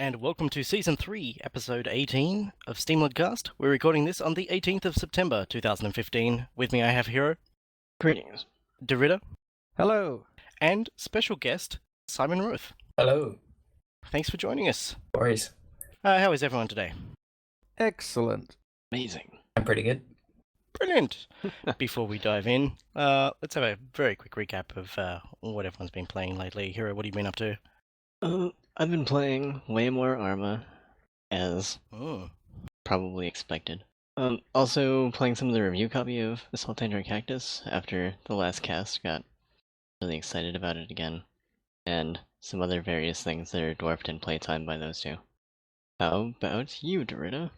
and welcome to Season 3, Episode 18 of SteamLUG Cast. We're recording this on the 18th of September 2015. With me I have Hero, Greetings. Derrida, Hello. and special guest, Simon Roth. Hello. Thanks for joining us. No worries. How is everyone today? Excellent. Amazing. I'm pretty good. Brilliant! Before we dive in, let's have a very quick recap of what everyone's been playing lately. Hero, what have you been up to? I've been playing way more Arma, as Oh. probably expected. Also playing some of the review copy of S03e18 Cactus after the last cast. Got really excited about it again. And some other various things that are dwarfed in playtime by those two. How about you, Derrida?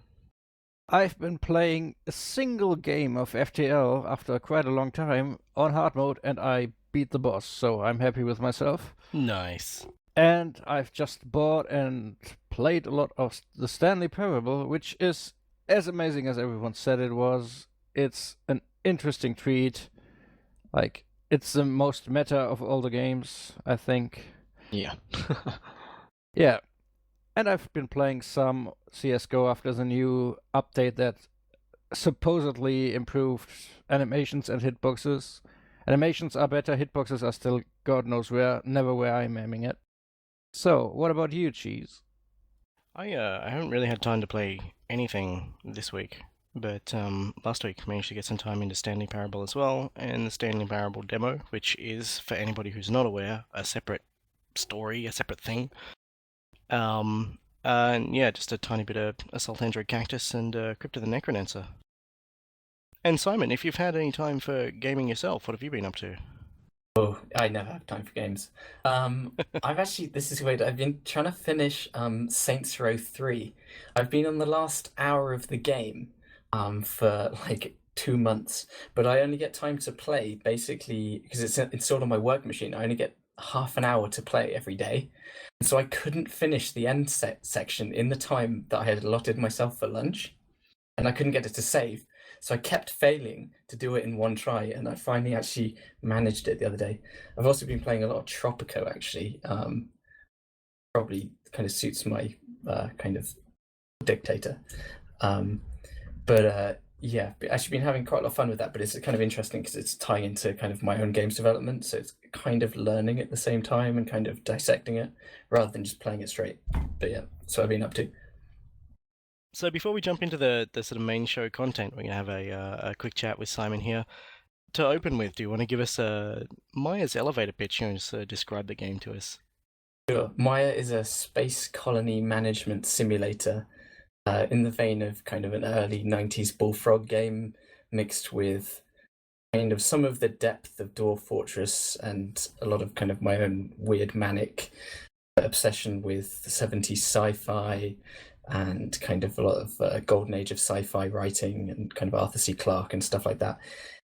I've been playing a single game of FTL after quite a long time on hard mode, and I beat the boss, so I'm happy with myself. Nice. And I've just bought and played a lot of the Stanley Parable, which is as amazing as everyone said it was. It's an interesting treat. Like, it's the most meta of all the games, I think. Yeah. Yeah. And I've been playing some CSGO after the new update that supposedly improved animations and hitboxes. Animations are better, hitboxes are still God knows where, never where I'm aiming at. So, what about you, Cheese? I haven't really had time to play anything this week, but last week managed to get some time into Stanley Parable as well, and the Stanley Parable demo, which is, for anybody who's not aware, a separate story, a separate thing. And yeah, just a tiny bit of Assault Android Cactus and Crypto the Necronancer. And Simon, if you've had any time for gaming yourself, what have you been up to? Oh, I never have time for games. I've actually, this is weird. I've been trying to finish Saints Row 3. I've been on the last hour of the game for like 2 months, but I only get time to play basically because it's installed on my work machine. I only get half an hour to play every day. And so I couldn't finish the end section in the time that I had allotted myself for lunch, and I couldn't get it to save. So I kept failing to do it in one try, and I finally actually managed it the other day. I've also been playing a lot of Tropico, actually. Probably kind of suits my kind of dictator. Yeah, actually been having quite a lot of fun with that, but it's kind of interesting because it's tying into kind of my own games development, so it's kind of learning at the same time and kind of dissecting it rather than just playing it straight. But yeah, so I've been up to. So before we jump into the sort of main show content, we're going to have a quick chat with Simon here. To open with, do you want to give us Maia's elevator pitch and just describe the game to us? Sure. Maia is a space colony management simulator in the vein of kind of an early 90s Bullfrog game mixed with kind of some of the depth of Dwarf Fortress and a lot of kind of my own weird manic obsession with 70s sci-fi and kind of a lot of golden age of sci-fi writing and kind of Arthur C. Clarke and stuff like that.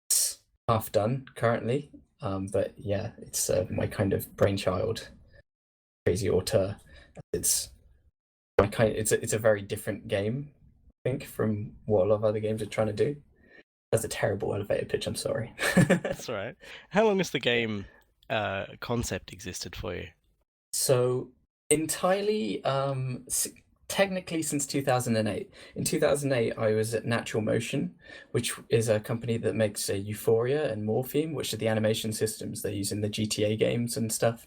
It's half done currently, but yeah, it's my kind of brainchild, crazy auteur. It's it's a very different game, I think, from what a lot of other games are trying to do. That's a terrible elevator pitch, I'm sorry. That's all right. How long has the game concept existed for you? So entirely, technically since 2008. In 2008, I was at Natural Motion, which is a company that makes Euphoria and Morpheme, which are the animation systems they use in the GTA games and stuff.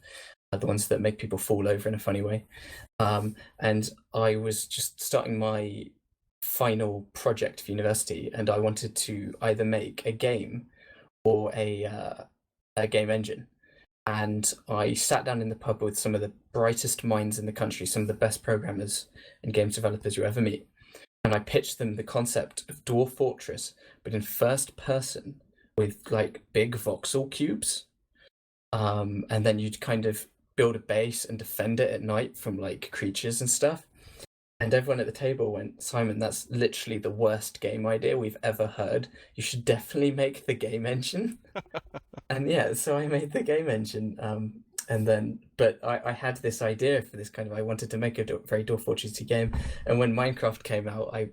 The ones that make people fall over in a funny way. And I was just starting my final project for university, and I wanted to either make a game or a game engine. And I sat down in the pub with some of the brightest minds in the country, some of the best programmers and games developers you ever meet. And I pitched them the concept of Dwarf Fortress, but in first person with like big voxel cubes. And then you'd kind of build a base and defend it at night from like creatures and stuff. And everyone at the table went, "Simon, that's literally the worst game idea we've ever heard. You should definitely make the game engine." And yeah, so I made the game engine. And then, but I had this idea for this kind of, I wanted to make a very Dwarf Fortressy game. And when Minecraft came out, I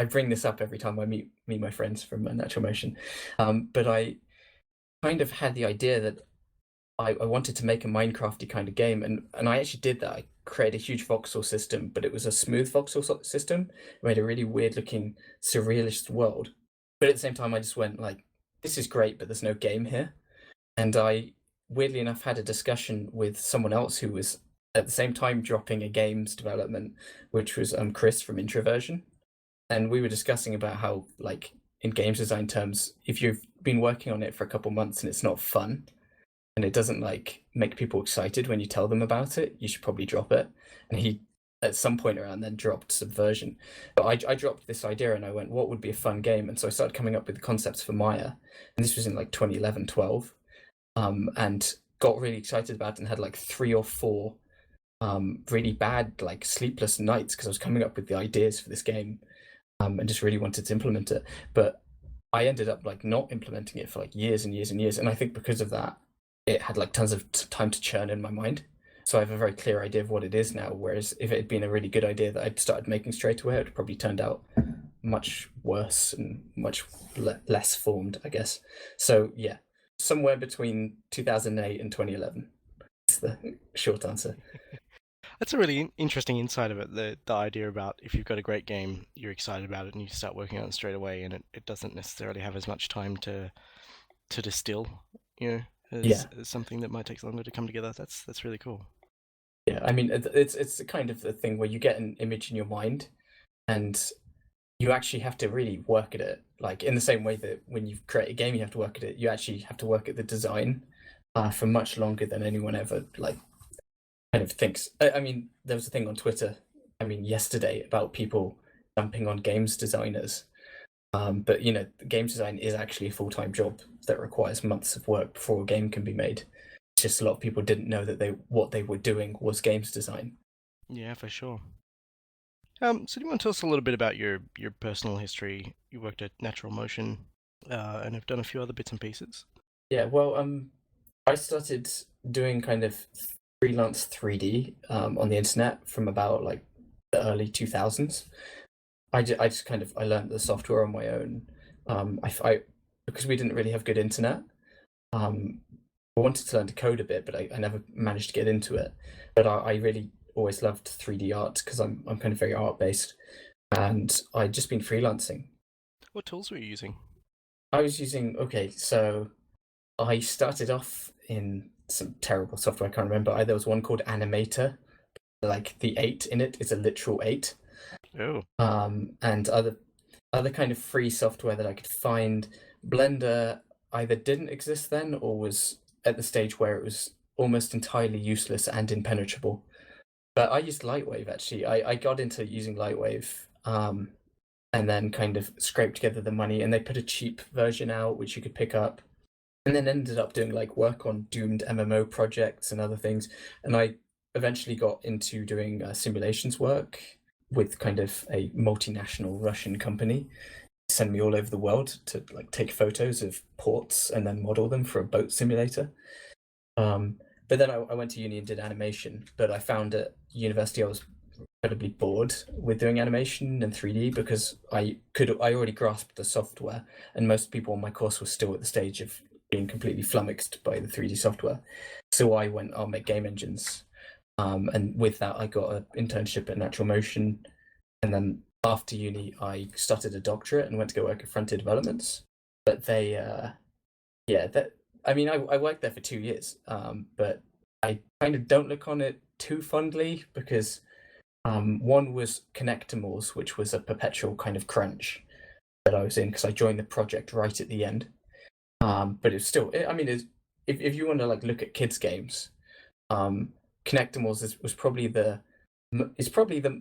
bring this up every time I meet my friends from Natural Motion. But I kind of had the idea that I wanted to make a Minecrafty kind of game, and I actually did that. I created a huge voxel system, but it was a smooth voxel system. It made a really weird looking surrealist world. But at the same time, I just went like, this is great, but there's no game here. And I, weirdly enough, had a discussion with someone else who was at the same time dropping a games development, which was Chris from Introversion. And we were discussing about how, like, in games design terms, if you've been working on it for a couple months and it's not fun, and it doesn't like make people excited when you tell them about it, you should probably drop it. And he, at some point around then, dropped Subversion. But I dropped this idea and I went, what would be a fun game? And so I started coming up with the concepts for Maia. And this was in like 2011, 12. And got really excited about it and had like 3 or 4 really bad, like sleepless nights because I was coming up with the ideas for this game and just really wanted to implement it. But I ended up like not implementing it for like years and years and years. And I think because of that, it had like tons of time to churn in my mind. So I have a very clear idea of what it is now. Whereas if it had been a really good idea that I'd started making straight away, it probably turned out much worse and much less formed, I guess. So yeah, somewhere between 2008 and 2011. That's the short answer. That's a really interesting insight of it. The idea about if you've got a great game, you're excited about it and you start working on it straight away, and it doesn't necessarily have as much time to distill, you know, as something that might take longer to come together. That's really cool. Yeah, I mean, it's kind of the thing where you get an image in your mind, and you actually have to really work at it. Like in the same way that when you create a game, you have to work at it. You actually have to work at the design for much longer than anyone ever like kind of thinks. I mean, there was a thing on Twitter, I mean, yesterday about people dumping on games designers. But you know, games design is actually a full-time job that requires months of work before a game can be made. It's just a lot of people didn't know that what they were doing was games design. Yeah, for sure. So do you want to tell us a little bit about your personal history? You worked at Natural Motion, and have done a few other bits and pieces. Yeah, well, I started doing kind of freelance 3D on the internet from about like the early 2000s. I just kind of I learned the software on my own. I because we didn't really have good internet. I wanted to learn to code a bit, but I never managed to get into it. But I really always loved 3D art because I'm kind of very art based, and I'd just been freelancing. What tools were you using? I was using so I started off in some terrible software. I can't remember. There was one called Animator, like the 8 in it is a literal 8. Oh. And other kind of free software that I could find. Blender either didn't exist then or was at the stage where it was almost entirely useless and impenetrable. But I used Lightwave actually. I got into using Lightwave and then kind of scraped together the money, and they put a cheap version out which you could pick up, and then ended up doing like work on doomed MMO projects and other things. And I eventually got into doing simulations work with kind of a multinational Russian company. Send me all over the world to like take photos of ports and then model them for a boat simulator. But then I went to uni and did animation, but I found at university I was incredibly bored with doing animation and 3D because I already grasped the software, and most people on my course were still at the stage of being completely flummoxed by the 3D software. So I went, I'll make game engines. And with that, I got an internship at Natural Motion. And then after uni, I started a doctorate and went to go work at Frontier Developments. But they, I worked there for 2 years, but I kind of don't look on it too fondly because one was Connectimals, which was a perpetual kind of crunch that I was in because I joined the project right at the end. But it's still, I mean, if you want to like look at kids games, Connectimals was probably the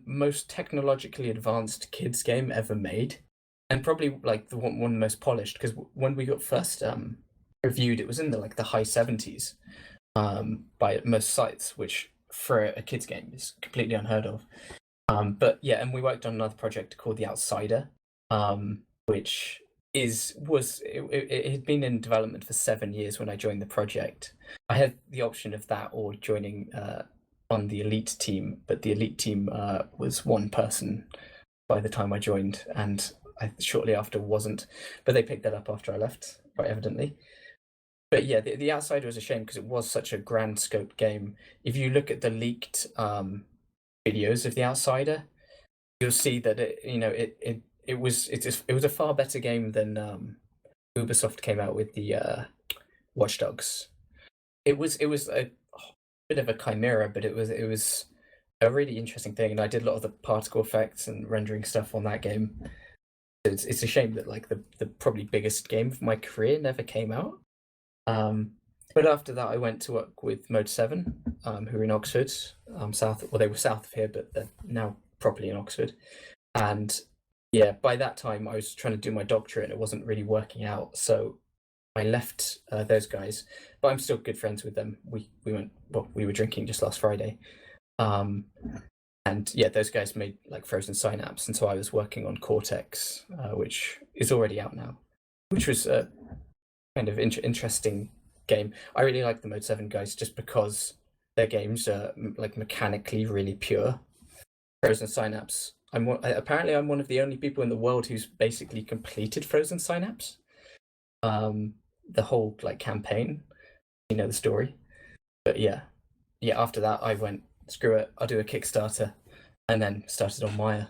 most technologically advanced kids game ever made, and probably like the one of the most polished. Because when we got first reviewed, it was in the high 70s by most sites, which for a kids game is completely unheard of. But yeah, and we worked on another project called The Outsider, which it had been in development for 7 years when I joined the project. I had the option of that or joining on the elite team, but the elite team was one person by the time I joined, and I shortly after wasn't. But they picked that up after I left, quite evidently. But yeah, the Outsider was a shame because it was such a grand scope game. If you look at the leaked videos of the Outsider, you'll see that it was a far better game than Ubisoft came out with the Watch Dogs. It was a bit of a chimera, but it was a really interesting thing, and I did a lot of the particle effects and rendering stuff on that game. It's a shame that like the probably biggest game of my career never came out. But after that, I went to work with Mode 7, who are in Oxford, south. Well, they were south of here, but they're now properly in Oxford. And yeah, by that time, I was trying to do my doctorate, and it wasn't really working out. So I left those guys, but I'm still good friends with them. We were drinking just last Friday. And yeah, those guys made like Frozen Synapse, and so I was working on Cortex, which is already out now, which was a kind of interesting game. I really like the Mode 7 guys just because their games are like mechanically really pure. Frozen Synapse, apparently I'm one of the only people in the world who's basically completed Frozen Synapse. The whole like campaign, you know the story. But yeah, after that I went, screw it, I'll do a Kickstarter, and then started on Maia.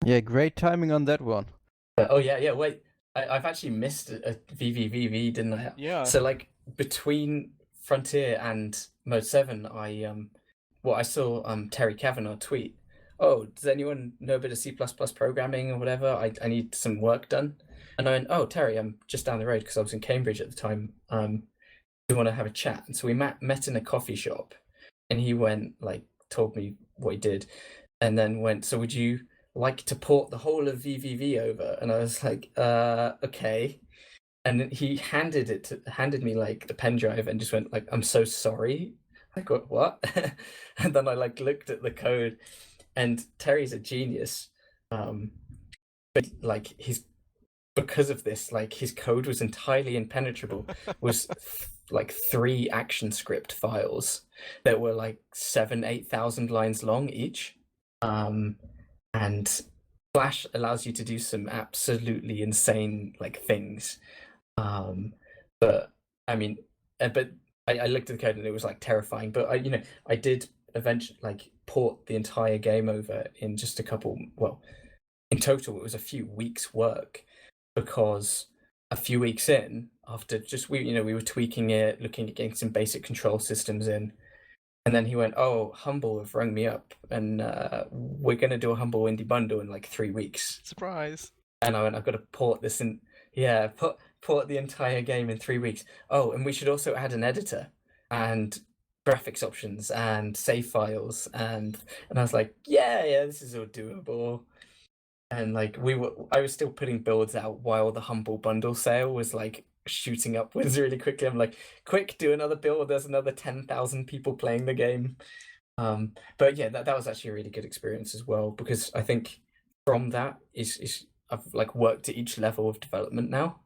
Yeah, great timing on that one. Oh yeah, wait, I've actually missed a VVVV, didn't I? Yeah. So like between Frontier and Mode 7, I saw Terry Kavanagh tweet, oh, does anyone know a bit of C++ programming or whatever? I need some work done. And I went, oh, Terry, I'm just down the road because I was in Cambridge at the time. We want to have a chat. And so we met in a coffee shop, and he went, like, told me what he did, and then went, so would you like to port the whole of VVV over? And I was like, okay. And then he handed me like the pen drive and just went like, I'm so sorry. I go, what? And then I like looked at the code, and Terry's a genius. But like because of this, like his code was entirely impenetrable. Was like 3 ActionScript files that were like 8,000 lines long each. And Flash allows you to do some absolutely insane like things. But I mean, but I looked at the code and it was like terrifying. But I did eventually like port the entire game over in just a couple. Well, in total, it was a few weeks' work, because a few weeks in, after just we were tweaking it, looking at getting some basic control systems in, and then he went, "Oh, Humble have rung me up, and we're gonna do a Humble indie bundle in like 3 weeks." Surprise. And I went, "I've got to port this in." Yeah, port the entire game in 3 weeks. Oh, and we should also add an editor and graphics options and save files, and I was like, yeah, this is all doable. And like I was still putting builds out while the Humble bundle sale was like shooting upwards really quickly. I'm like, quick, do another build. There's another 10,000 people playing the game. But yeah, that was actually a really good experience as well, because I think from that is I've like worked at each level of development now,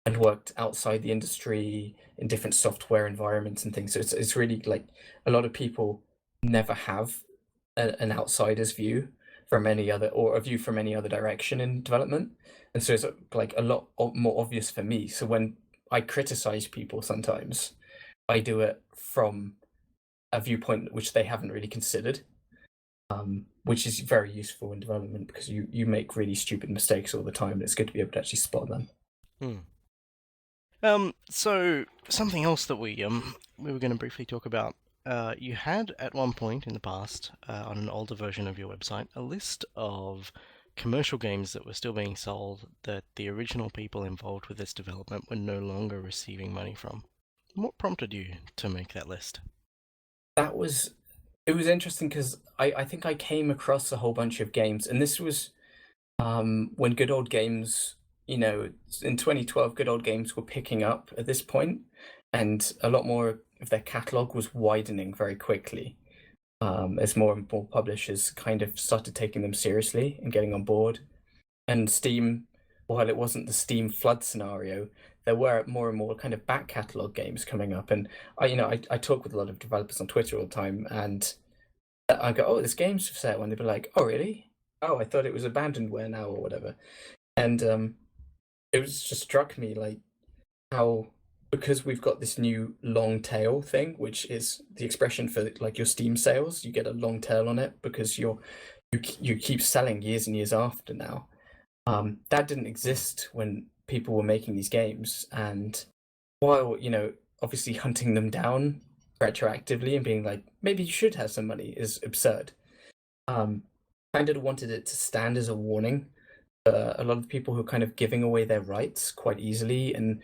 and worked outside the industry in different software environments and things. So it's really like a lot of people never have an outsider's view from any other, or a view from any other direction in development, and so it's like a lot more obvious for me. So when I criticize people, sometimes I do it from a viewpoint which they haven't really considered, which is very useful in development, because you make really stupid mistakes all the time, and it's good to be able to actually spot them. So something else that we were going to briefly talk about. You had at one point in the past, on an older version of your website, a list of commercial games that were still being sold that the original people involved with this development were no longer receiving money from. What prompted you to make that list? It was interesting, because I think I came across a whole bunch of games, and this was when Good Old Games, in 2012, Good Old Games were picking up at this point, and a lot more of their catalog was widening very quickly, as more and more publishers kind of started taking them seriously and getting on board. And Steam, while it wasn't the Steam flood scenario, there were more and more kind of back catalog games coming up. And I talk with a lot of developers on Twitter all the time, and I go, "Oh, this game's for sale," and they'd be like, "Oh, really? Oh, I thought it was abandonware now," or whatever. And it was just struck me like how because we've got this new long tail thing, which is the expression for like your Steam sales. You get a long tail on it because you keep selling years and years after now. That didn't exist when people were making these games, and while obviously hunting them down retroactively and being like, maybe you should have some money is absurd. Kind of wanted it to stand as a warning. A lot of people who are kind of giving away their rights quite easily and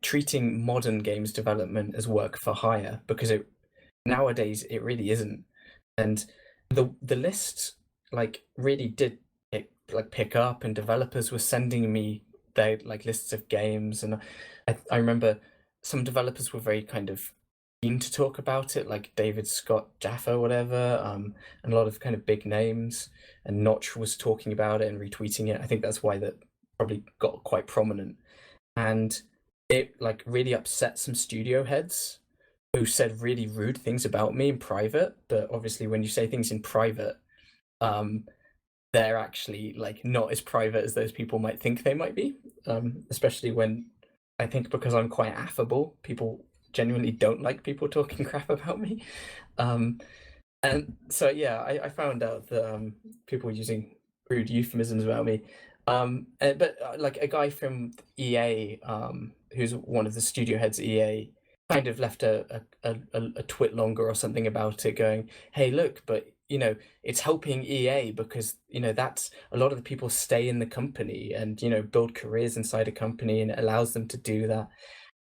treating modern games development as work for hire, because nowadays it really isn't. And the list like really did pick up, and developers were sending me their like lists of games, and I remember some developers were very kind of keen to talk about it, like David Scott Jaffa or whatever, and a lot of kind of big names, and Notch was talking about it and retweeting it. I think that's why that probably got quite prominent, and it like really upset some studio heads who said really rude things about me in private. But obviously when you say things in private, they're actually like not as private as those people might think they might be, especially when I think because I'm quite affable, people genuinely don't like people talking crap about me. And so yeah, I found out that people were using rude euphemisms about me. But like a guy from EA, who's one of the studio heads at EA, kind of left a twit longer or something about it, going, "Hey, look, but it's helping EA because that's a lot of the people stay in the company and build careers inside a company, and it allows them to do that."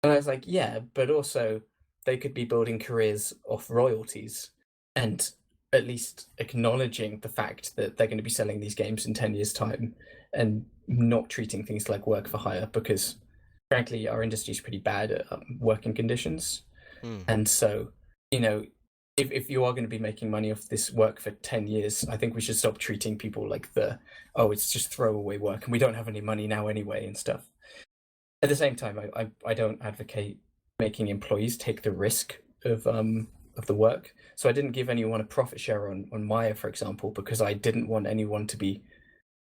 And I was like, yeah, but also they could be building careers off royalties, and at least acknowledging the fact that they're going to be selling these games in 10 years' time, and not treating things like work for hire, because frankly our industry is pretty bad at working conditions. And so if you are going to be making money off this work for 10 years, I think we should stop treating people like it's just throwaway work and we don't have any money now anyway and stuff. At the same time, I don't advocate making employees take the risk of the work. So I didn't give anyone a profit share on Maia, for example, because I didn't want anyone to be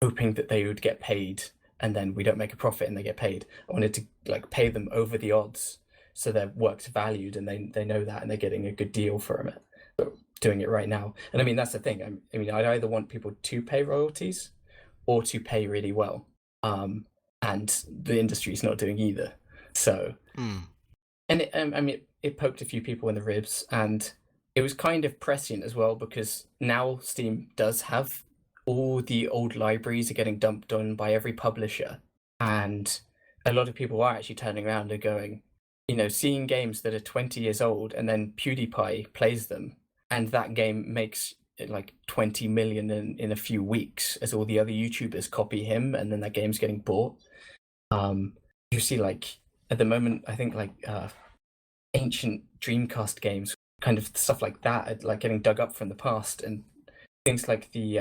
hoping that they would get paid and then we don't make a profit and they get paid. I wanted to like pay them over the odds, so their work's valued and they know that and they're getting a good deal from it. But doing it right now, and I mean that's the thing. I mean I'd either want people to pay royalties or to pay really well, and the industry's not doing either. So, and it poked a few people in the ribs, and it was kind of prescient as well, because now Steam does have all the old libraries are getting dumped on by every publisher, and a lot of people are actually turning around and going, seeing games that are 20 years old and then PewDiePie plays them, and that game makes like 20 million in a few weeks as all the other YouTubers copy him, and then that game's getting bought. You see, like at the moment, I think like ancient Dreamcast games, kind of stuff like that, like getting dug up from the past, and things like the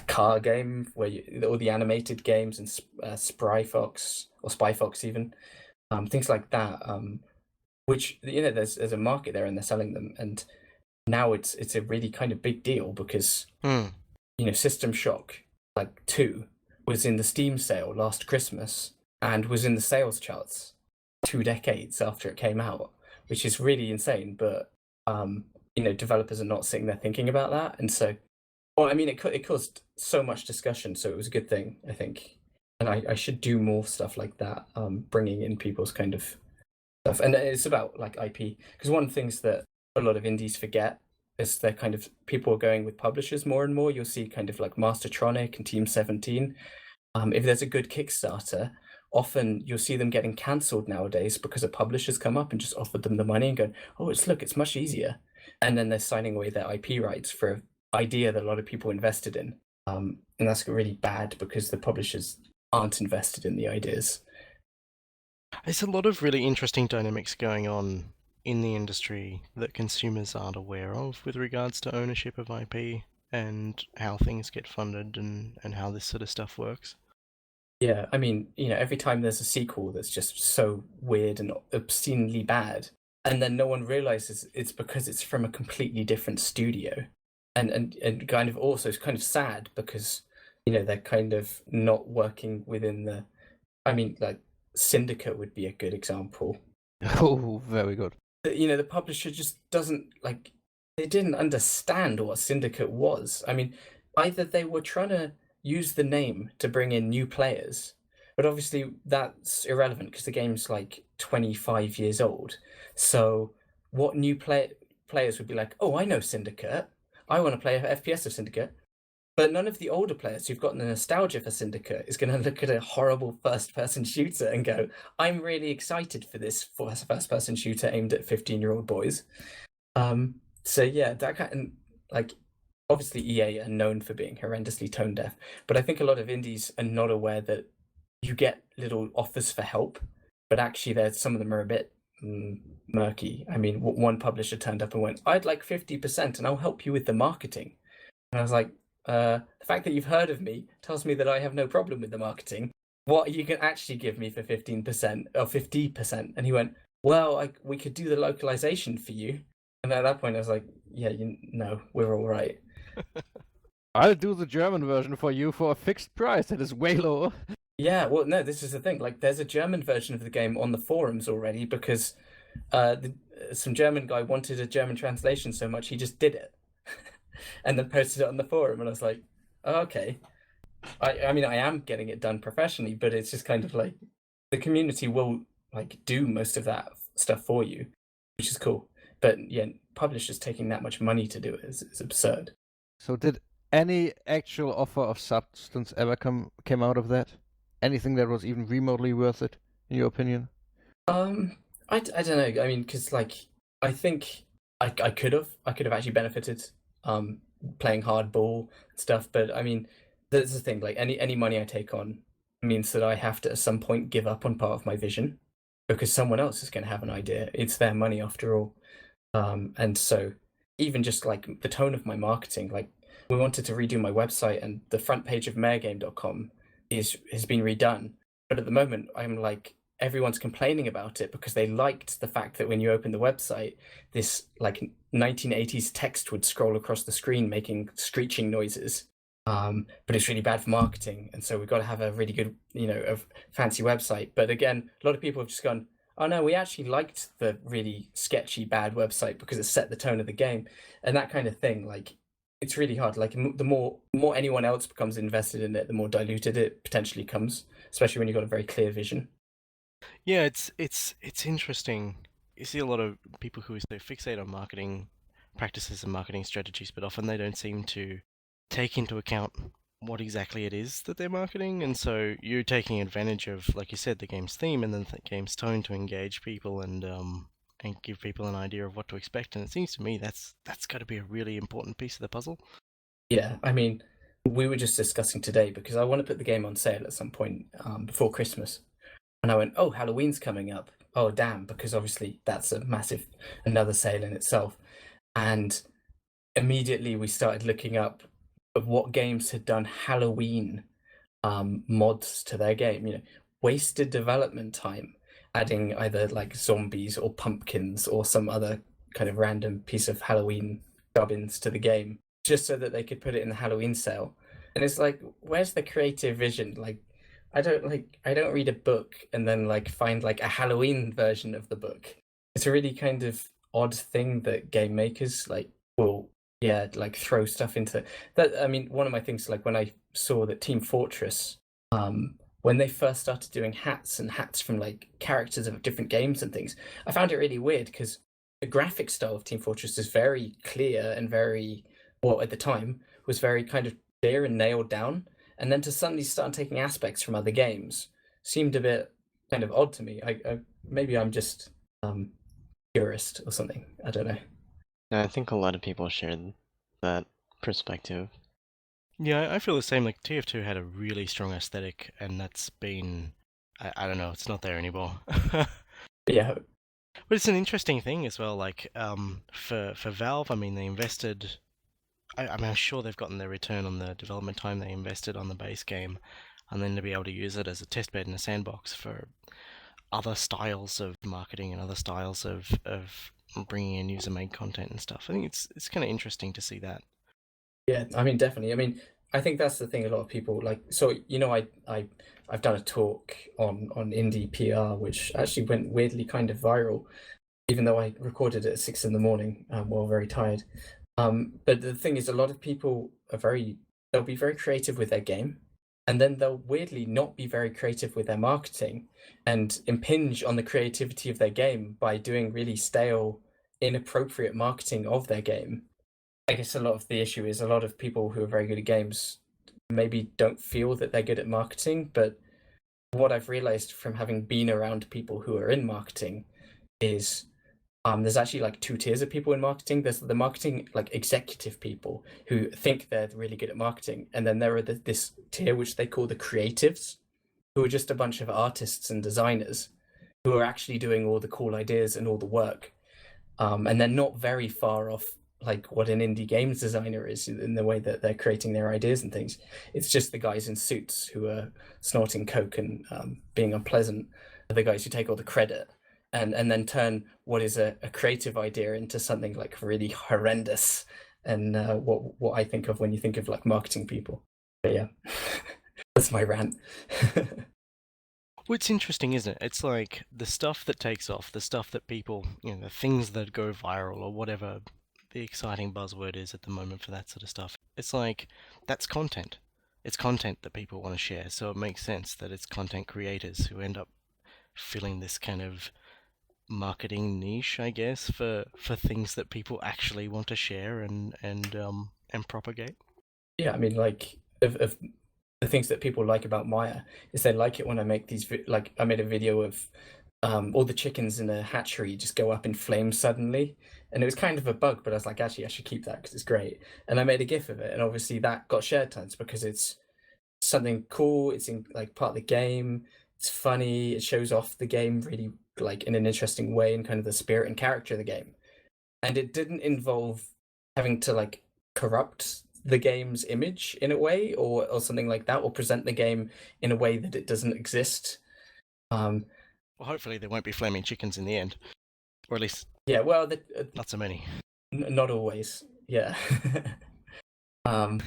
car game where all the animated games and Spry Fox or Spy Fox even, things like that, which there's a market there and they're selling them, and now it's a really kind of big deal because System Shock like 2 was in the Steam sale last Christmas and was in the sales charts 2 decades after it came out, which is really insane. But developers are not sitting there thinking about that, and so it caused so much discussion, so it was a good thing, I think. And I should do more stuff like that, bringing in people's kind of stuff. And it's about like IP, because one of the things that a lot of indies forget is they're kind of, people are going with publishers more and more. You'll see kind of like Mastertronic and Team 17. If there's a good Kickstarter, often you'll see them getting cancelled nowadays because a publisher's come up and just offered them the money and go, oh, it's much easier. And then they're signing away their IP rights for an idea that a lot of people invested in. And that's really bad because the publishers aren't invested in the ideas. There's a lot of really interesting dynamics going on in the industry that consumers aren't aware of with regards to ownership of IP and how things get funded and how this sort of stuff works. Yeah, I mean, every time there's a sequel that's just so weird and obscenely bad, and then no one realizes it's because it's from a completely different studio. And kind of also it's kind of sad because, they're kind of not working within the, I mean, like, Syndicate would be a good example. Oh, very good. The publisher just doesn't they didn't understand what Syndicate was. I mean, either they were trying to use the name to bring in new players, but obviously that's irrelevant because the game's like 25 years old. So what new players would be like, oh, I know Syndicate. I want to play an FPS of Syndicate. But none of the older players who've gotten the nostalgia for Syndicate is going to look at a horrible first-person shooter and go, I'm really excited for this first-person shooter aimed at 15-year-old boys. So yeah, that kind of, obviously EA are known for being horrendously tone deaf, but I think a lot of indies are not aware that you get little offers for help, but actually some of them are a bit murky. I mean, one publisher turned up and went, I'd like 50% and I'll help you with the marketing. And I was like, the fact that you've heard of me tells me that I have no problem with the marketing. What you can actually give me for 15% or 50%? And he went, well, we could do the localization for you. And at that point, I was like, yeah, we're all right. I'll do the German version for you for a fixed price that is way lower. Yeah, well, no, this is the thing. There's a German version of the game on the forums already because some German guy wanted a German translation so much he just did it. And then posted it on the forum, and I was like, oh, okay. I mean, I am getting it done professionally, but it's just kind of like the community will do most of that stuff for you, which is cool. But yeah, publishers taking that much money to do it is absurd. So did any actual offer of substance ever came out of that? Anything that was even remotely worth it, in your opinion? I don't know. I mean, because I think I could have actually benefited playing hardball and stuff, but I mean, that's the thing. Any money I take on means that I have to at some point give up on part of my vision because someone else is going to have an idea. It's their money after all. And so even just the tone of my marketing, we wanted to redo my website and the front page of mayorgame.com has been redone. But at the moment, I'm everyone's complaining about it because they liked the fact that when you open the website, this 1980s text would scroll across the screen making screeching noises. But it's really bad for marketing. And so we've got to have a really good, a fancy website. But again, a lot of people have just gone, oh no, we actually liked the really sketchy, bad website because it set the tone of the game and that kind of thing. It's really hard. The more anyone else becomes invested in it, the more diluted it potentially comes, especially when you've got a very clear vision. Yeah, it's interesting. You see a lot of people who so fixate on marketing practices and marketing strategies, but often they don't seem to take into account what exactly it is that they're marketing, and so you're taking advantage of, like you said, the game's theme and then the game's tone to engage people and give people an idea of what to expect. And it seems to me that's got to be a really important piece of the puzzle. Yeah, I mean, we were just discussing today because I want to put the game on sale at some point before Christmas. And I went, oh, Halloween's coming up. Oh, damn, because obviously that's another sale in itself. And immediately we started looking up what games had done Halloween mods to their game. Wasted development time, adding either zombies or pumpkins or some other kind of random piece of Halloween gubbins to the game, just so that they could put it in the Halloween sale. And it's where's the creative vision? I don't read a book and then find a Halloween version of the book. It's a really kind of odd thing that game makers will throw stuff into that. I mean, one of my things when I saw that Team Fortress, when they first started doing hats from characters of different games and things, I found it really weird because the graphic style of Team Fortress is very clear and very, well, at the time was very kind of clear and nailed down. And then to suddenly start taking aspects from other games seemed a bit kind of odd to me. Maybe I'm just purist or something. I don't know. I think a lot of people share that perspective. Yeah, I feel the same. TF2 had a really strong aesthetic, and that's been, I don't know, it's not there anymore. Yeah. But it's an interesting thing as well. For Valve, I mean, they invested. I'm sure they've gotten their return on the development time they invested on the base game, and then to be able to use it as a testbed and a sandbox for other styles of marketing and other styles of bringing in user-made content and stuff. I think it's kind of interesting to see that. Yeah, I mean, definitely. I mean, I think that's the thing. A lot of people like. So I've done a talk on indie PR, which actually went weirdly kind of viral, even though I recorded it at 6 a.m. while very tired. But the thing is, a lot of people they'll be very creative with their game, and then they'll weirdly not be very creative with their marketing and impinge on the creativity of their game by doing really stale, inappropriate marketing of their game. I guess a lot of the issue is a lot of people who are very good at games maybe don't feel that they're good at marketing, but what I've realized from having been around people who are in marketing is there's actually like two tiers of people in marketing. There's the marketing like executive people who think they're really good at marketing, and then there are this tier which they call the creatives, who are just a bunch of artists and designers who are actually doing all the cool ideas and all the work, and they're not very far off like what an indie games designer is in the way that they're creating their ideas and things. It's just the guys in suits who are snorting coke and being unpleasant are the guys who take all the credit. And then turn what is a creative idea into something like really horrendous, and what I think of when you think of like marketing people. But yeah, that's my rant. Well, it's interesting, isn't it? It's like the stuff that takes off, the stuff that people, the things that go viral or whatever the exciting buzzword is at the moment for that sort of stuff. It's like, that's content. It's content that people want to share, so it makes sense that it's content creators who end up filling this kind of marketing niche, I guess, for things that people actually want to share and propagate. Yeah, I mean, like of the things that people like about Maia is they like it when I make these like I made a video of all the chickens in a hatchery just go up in flames suddenly, and it was kind of a bug, but I was like, actually I should keep that because it's great, and I made a GIF of it, and obviously that got share tons because it's something cool, it's in like part of the game, it's funny, it shows off the game really like in an interesting way and kind of the spirit and character of the game, and it didn't involve having to like corrupt the game's image in a way or something like that, or present the game in a way that it doesn't exist. Well, hopefully there won't be flaming chickens in the end, or at least well, not so many. Not always, yeah. And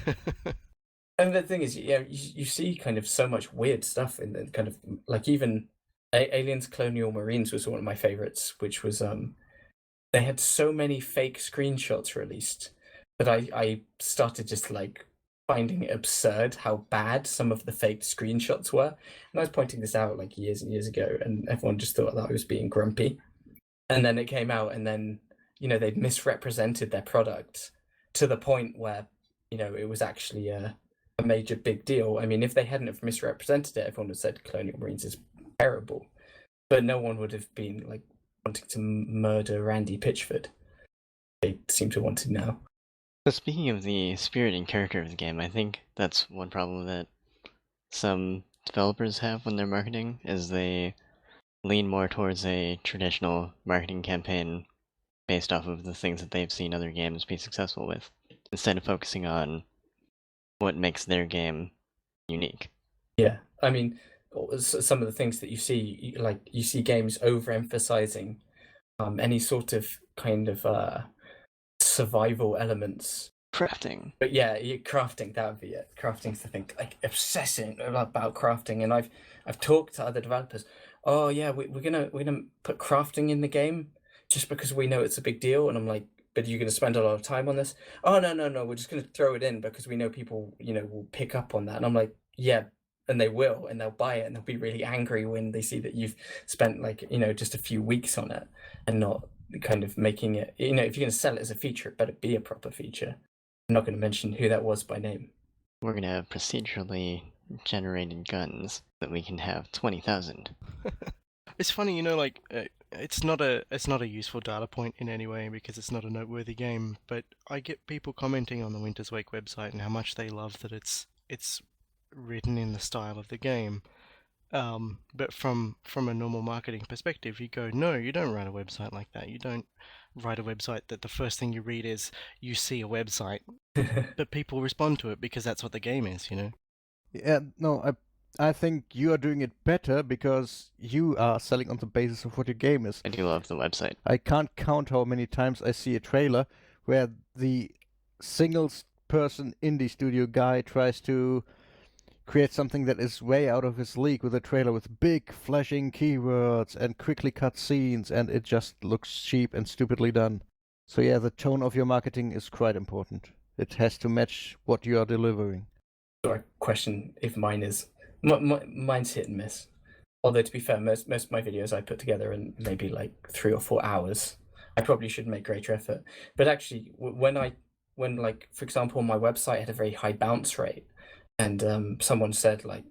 the thing is, you see kind of so much weird stuff in the kind of like even Aliens Colonial Marines was one of my favorites, which was they had so many fake screenshots released that I started just like finding it absurd how bad some of the fake screenshots were. And I was pointing this out like years and years ago, and everyone just thought that I was being grumpy. And then it came out, and then they'd misrepresented their product to the point where it was actually a major big deal. I mean, if they hadn't have misrepresented it, everyone would have said Colonial Marines is terrible, but no one would have been like wanting to murder Randy Pitchford. They seem to want to now. So speaking of the spirit and character of the game, I think that's one problem that some developers have when they're marketing, is they lean more towards a traditional marketing campaign based off of the things that they've seen other games be successful with, instead of focusing on what makes their game unique. Yeah, I mean, some of the things that you see, like you see games overemphasizing any sort of kind of survival elements. Crafting. But yeah, crafting, that would be it. Crafting's the thing, like obsessing about crafting. And I've talked to other developers. Oh yeah, we're gonna put crafting in the game just because we know it's a big deal. And I'm like, but you're gonna spend a lot of time on this? Oh no, we're just gonna throw it in because we know people will pick up on that. And I'm like, yeah, and they will, and they'll buy it, and they'll be really angry when they see that you've spent like just a few weeks on it and not kind of making it. If you're gonna sell it as a feature, it better be a proper feature. I'm not going to mention who that was by name. We're going to have procedurally generated guns that we can have 20,000. It's funny, like it's not a useful data point in any way because it's not a noteworthy game. But I get people commenting on the Winter's Wake website and how much they love that it's written in the style of the game. But from a normal marketing perspective, you go, no, you don't write a website like that. You don't write a website that the first thing you read is you see a website, but people respond to it because that's what the game is, Yeah, no, I think you are doing it better because you are selling on the basis of what your game is. I do love the website. I can't count how many times I see a trailer where the single person indie studio guy tries to create something that is way out of his league with a trailer with big flashing keywords and quickly cut scenes, and it just looks cheap and stupidly done. So yeah, the tone of your marketing is quite important. It has to match what you are delivering. So I question if mine is mine's hit and miss. Although to be fair, most of my videos I put together in maybe like 3 or 4 hours. I probably should make greater effort. But actually, when like for example, my website had a very high bounce rate, and someone said like,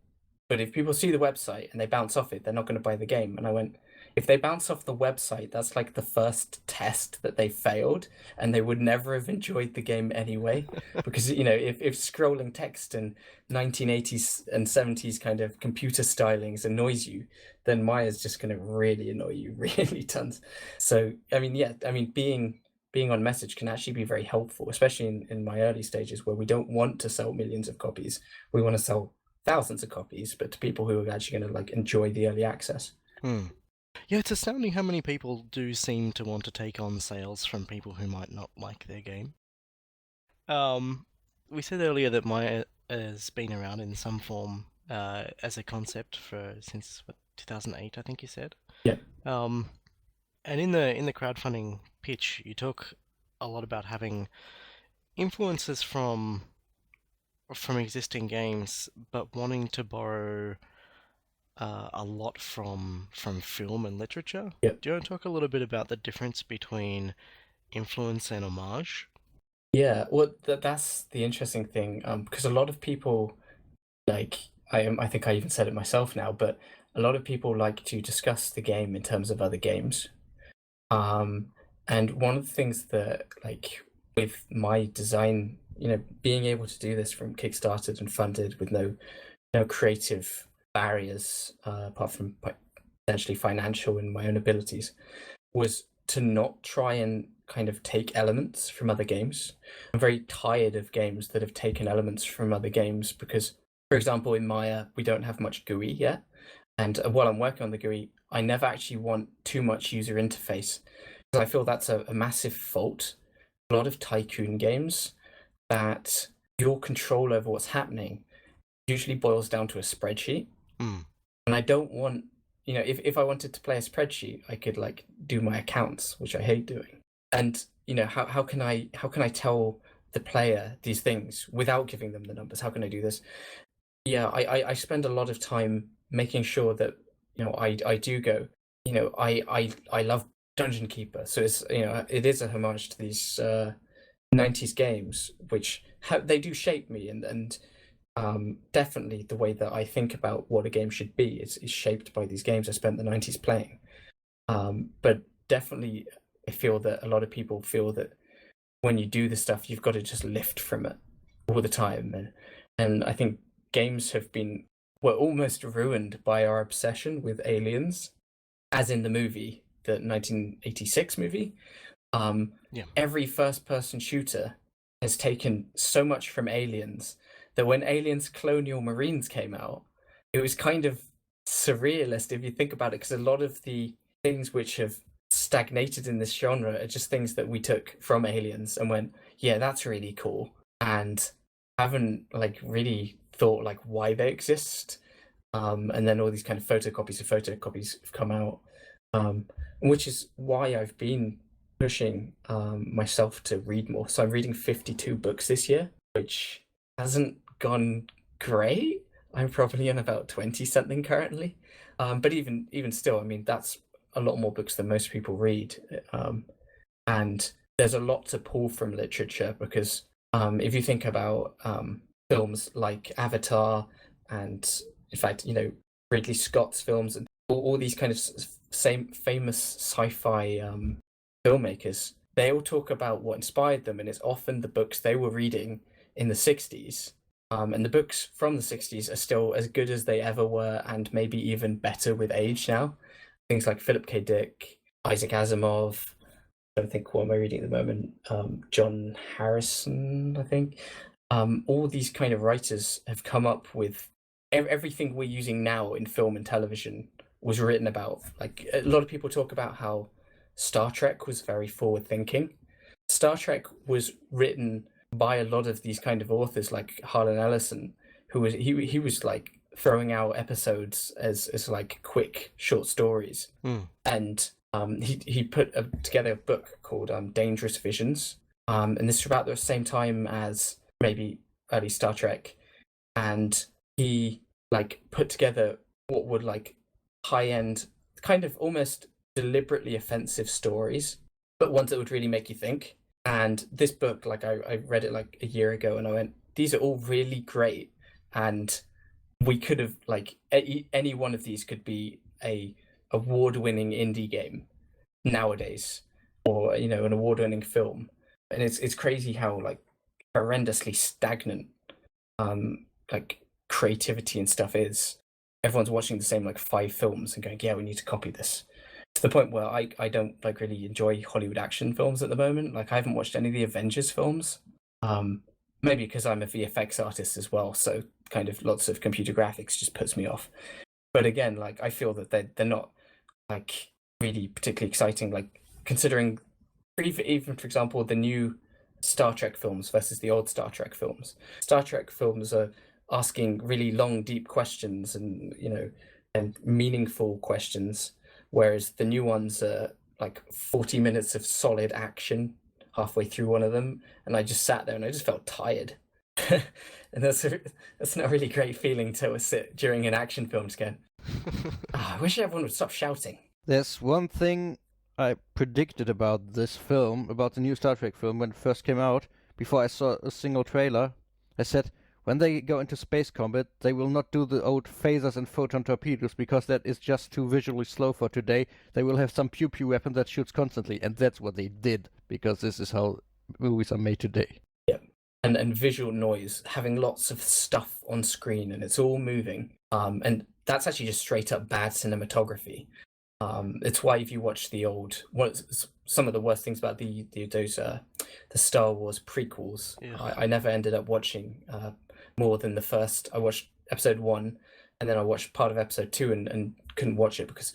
but if people see the website and they bounce off it, they're not going to buy the game. And I went, if they bounce off the website, that's like the first test that they failed, and they would never have enjoyed the game anyway. Because if scrolling text and 1980s and 70s kind of computer stylings annoys you, then Maya's just going to really annoy you, really tons. So being on message can actually be very helpful, especially in my early stages where we don't want to sell millions of copies. We want to sell thousands of copies, but to people who are actually going to like enjoy the early access. Yeah, it's astounding how many people do seem to want to take on sales from people who might not like their game. We said earlier that Maya has been around in some form as a concept since 2008, I think you said. Yeah. And in the crowdfunding pitch, you talk a lot about having influences from existing games, but wanting to borrow a lot from film and literature. Yep. Do you want to talk a little bit about the difference between influence and homage? Yeah, well, that's the interesting thing, because a lot of people, like, I think I even said it myself now, but a lot of people like to discuss the game in terms of other games. And one of the things that, like, with my design, being able to do this from Kickstarted and funded with no creative barriers, apart from potentially financial and my own abilities, was to not try and kind of take elements from other games. I'm very tired of games that have taken elements from other games because, for example, in Maia, we don't have much GUI yet. And while I'm working on the GUI, I never actually want too much user interface because I feel that's a massive fault. A lot of tycoon games that your control over what's happening usually boils down to a spreadsheet. And I don't want, if I wanted to play a spreadsheet, I could like do my accounts, which I hate doing. And how can I tell the player these things without giving them the numbers? How can I do this? Yeah, I spend a lot of time making sure that I do go. I love Dungeon Keeper, so it's it is a homage to these 90s games, which they do shape me, and definitely the way that I think about what a game should be is shaped by these games I spent the 90s playing. But definitely I feel that a lot of people feel that when you do this stuff, you've got to just lift from it all the time. And I think games were almost ruined by our obsession with aliens, as in the movie, the 1986 movie. Every first-person shooter has taken so much from Aliens that when Aliens Colonial Marines came out, it was kind of surrealist if you think about it, because a lot of the things which have stagnated in this genre are just things that we took from Aliens and went, yeah, that's really cool, and haven't like really thought like why they exist. And then all these kind of photocopies have come out, which is why I've been pushing myself to read more. So I'm reading 52 books this year, which hasn't gone great. I'm probably on about 20 something currently, but even still, I mean, that's a lot more books than most people read, and there's a lot to pull from literature because if you think about films like Avatar and, in fact, Ridley Scott's films and all these kind of same famous sci-fi filmmakers, they all talk about what inspired them, and it's often the books they were reading in the 60s. And the books from the 60s are still as good as they ever were, and maybe even better with age now. Things like Philip K. Dick, Isaac Asimov, I don't think, what am I reading at the moment? John Harrison, I think. All these kind of writers have come up with everything we're using now in film and television was written about. Like, a lot of people talk about how Star Trek was very forward thinking. Star Trek was written by a lot of these kind of authors like Harlan Ellison, who was he was like throwing out episodes as like quick short stories. And he put together a book called Dangerous Visions, and this was about the same time as maybe early Star Trek, and he like put together what would like high-end, kind of almost deliberately offensive stories, but ones that would really make you think. And this book, like I read it like a year ago, and I went, these are all really great, and we could have like any one of these could be a award-winning indie game nowadays, or an award-winning film. And it's crazy how like horrendously stagnant like creativity and stuff is. Everyone's watching the same like 5 films and going, yeah, we need to copy this, to the point where I don't like really enjoy Hollywood action films at the moment. Like I haven't watched any of the Avengers films, maybe because I'm a VFX artist as well, so kind of lots of computer graphics just puts me off. But again, like I feel that they're not like really particularly exciting, like considering even for example the new Star Trek films versus the old Star Trek films. Star Trek films are asking really long, deep questions and and meaningful questions, whereas the new ones are like 40 minutes of solid action halfway through one of them, and I just sat there and I just felt tired. And that's not a really great feeling to sit during an action film just going, I wish everyone would stop shouting. There's one thing I predicted about this film, about the new Star Trek film, when it first came out, before I saw a single trailer. I said, when they go into space combat, they will not do the old phasers and photon torpedoes, because that is just too visually slow for today. They will have some pew-pew weapon that shoots constantly, and that's what they did, because this is how movies are made today. Yeah, and visual noise, having lots of stuff on screen, and it's all moving. And that's actually just straight up bad cinematography. It's why if you watch the old, some of the worst things about the Star Wars prequels, yeah. I never ended up watching more than the first. I watched episode 1, and then I watched part of episode 2 and couldn't watch it because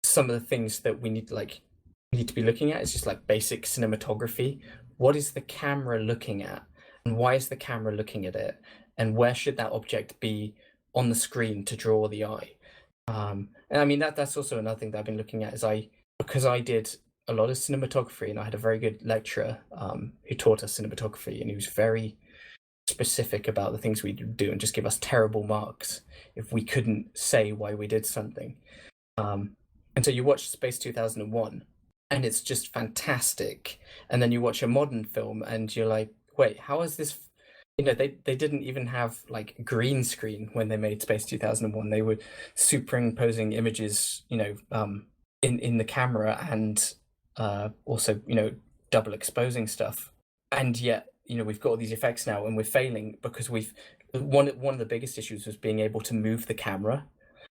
some of the things that we need to be looking at is just like basic cinematography. What is the camera looking at, and why is the camera looking at it, and where should that object be on the screen to draw the eye? And I mean that's also another thing that I've been looking at, is because I did a lot of cinematography, and I had a very good lecturer who taught us cinematography, and he was very specific about the things we do and just give us terrible marks if we couldn't say why we did something. And so you watch Space 2001 and it's just fantastic, and then you watch a modern film and you're like, wait, how is this? They didn't even have like green screen when they made Space 2001. They were superimposing images, in the camera, and also, double exposing stuff. And yet, we've got all these effects now, and we're failing because one of the biggest issues was being able to move the camera.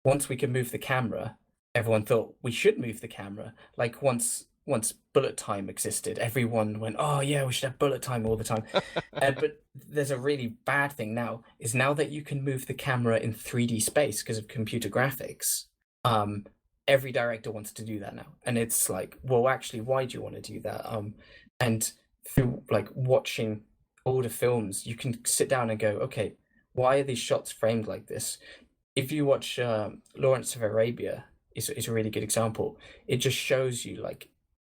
Once we could move the camera, everyone thought we should move the camera. Like once bullet time existed, everyone went, oh yeah, we should have bullet time all the time. But there's a really bad thing now, is now that you can move the camera in 3D space because of computer graphics, every director wants to do that now. And it's like, well, actually, why do you want to do that? And through like watching older films, you can sit down and go, okay, why are these shots framed like this? If you watch Lawrence of Arabia, is a really good example. It just shows you like,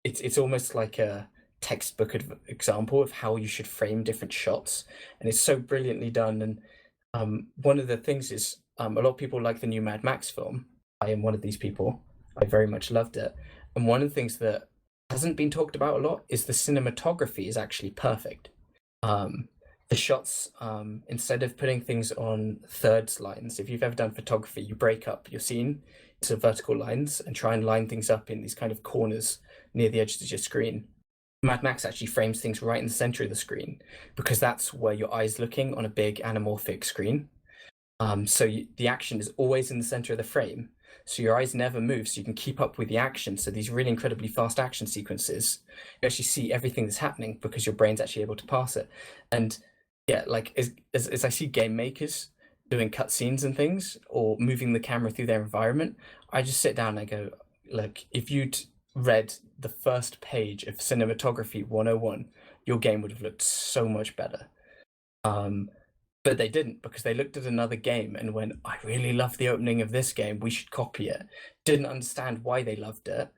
it's almost like a textbook example of how you should frame different shots, and it's so brilliantly done. And one of the things is, a lot of people like the new Mad Max film. I am one of these people. I very much loved it. And one of the things that hasn't been talked about a lot is the cinematography is actually perfect. The shots, instead of putting things on thirds lines, if you've ever done photography, you break up your scene to vertical lines and try and line things up in these kind of corners near the edges of your screen. Mad Max actually frames things right in the center of the screen, because that's where your eye's looking on a big anamorphic screen. So the action is always in the center of the frame, so your eyes never move, so you can keep up with the action. So these really incredibly fast action sequences, you actually see everything that's happening because your brain's actually able to pass it. And yeah, like as I see game makers doing cutscenes and things, or moving the camera through their environment, I just sit down and I go, like, if you'd read the first page of Cinematography 101, your game would have looked so much better. But they didn't, because they looked at another game and went, I really love the opening of this game, we should copy it. Didn't understand why they loved it,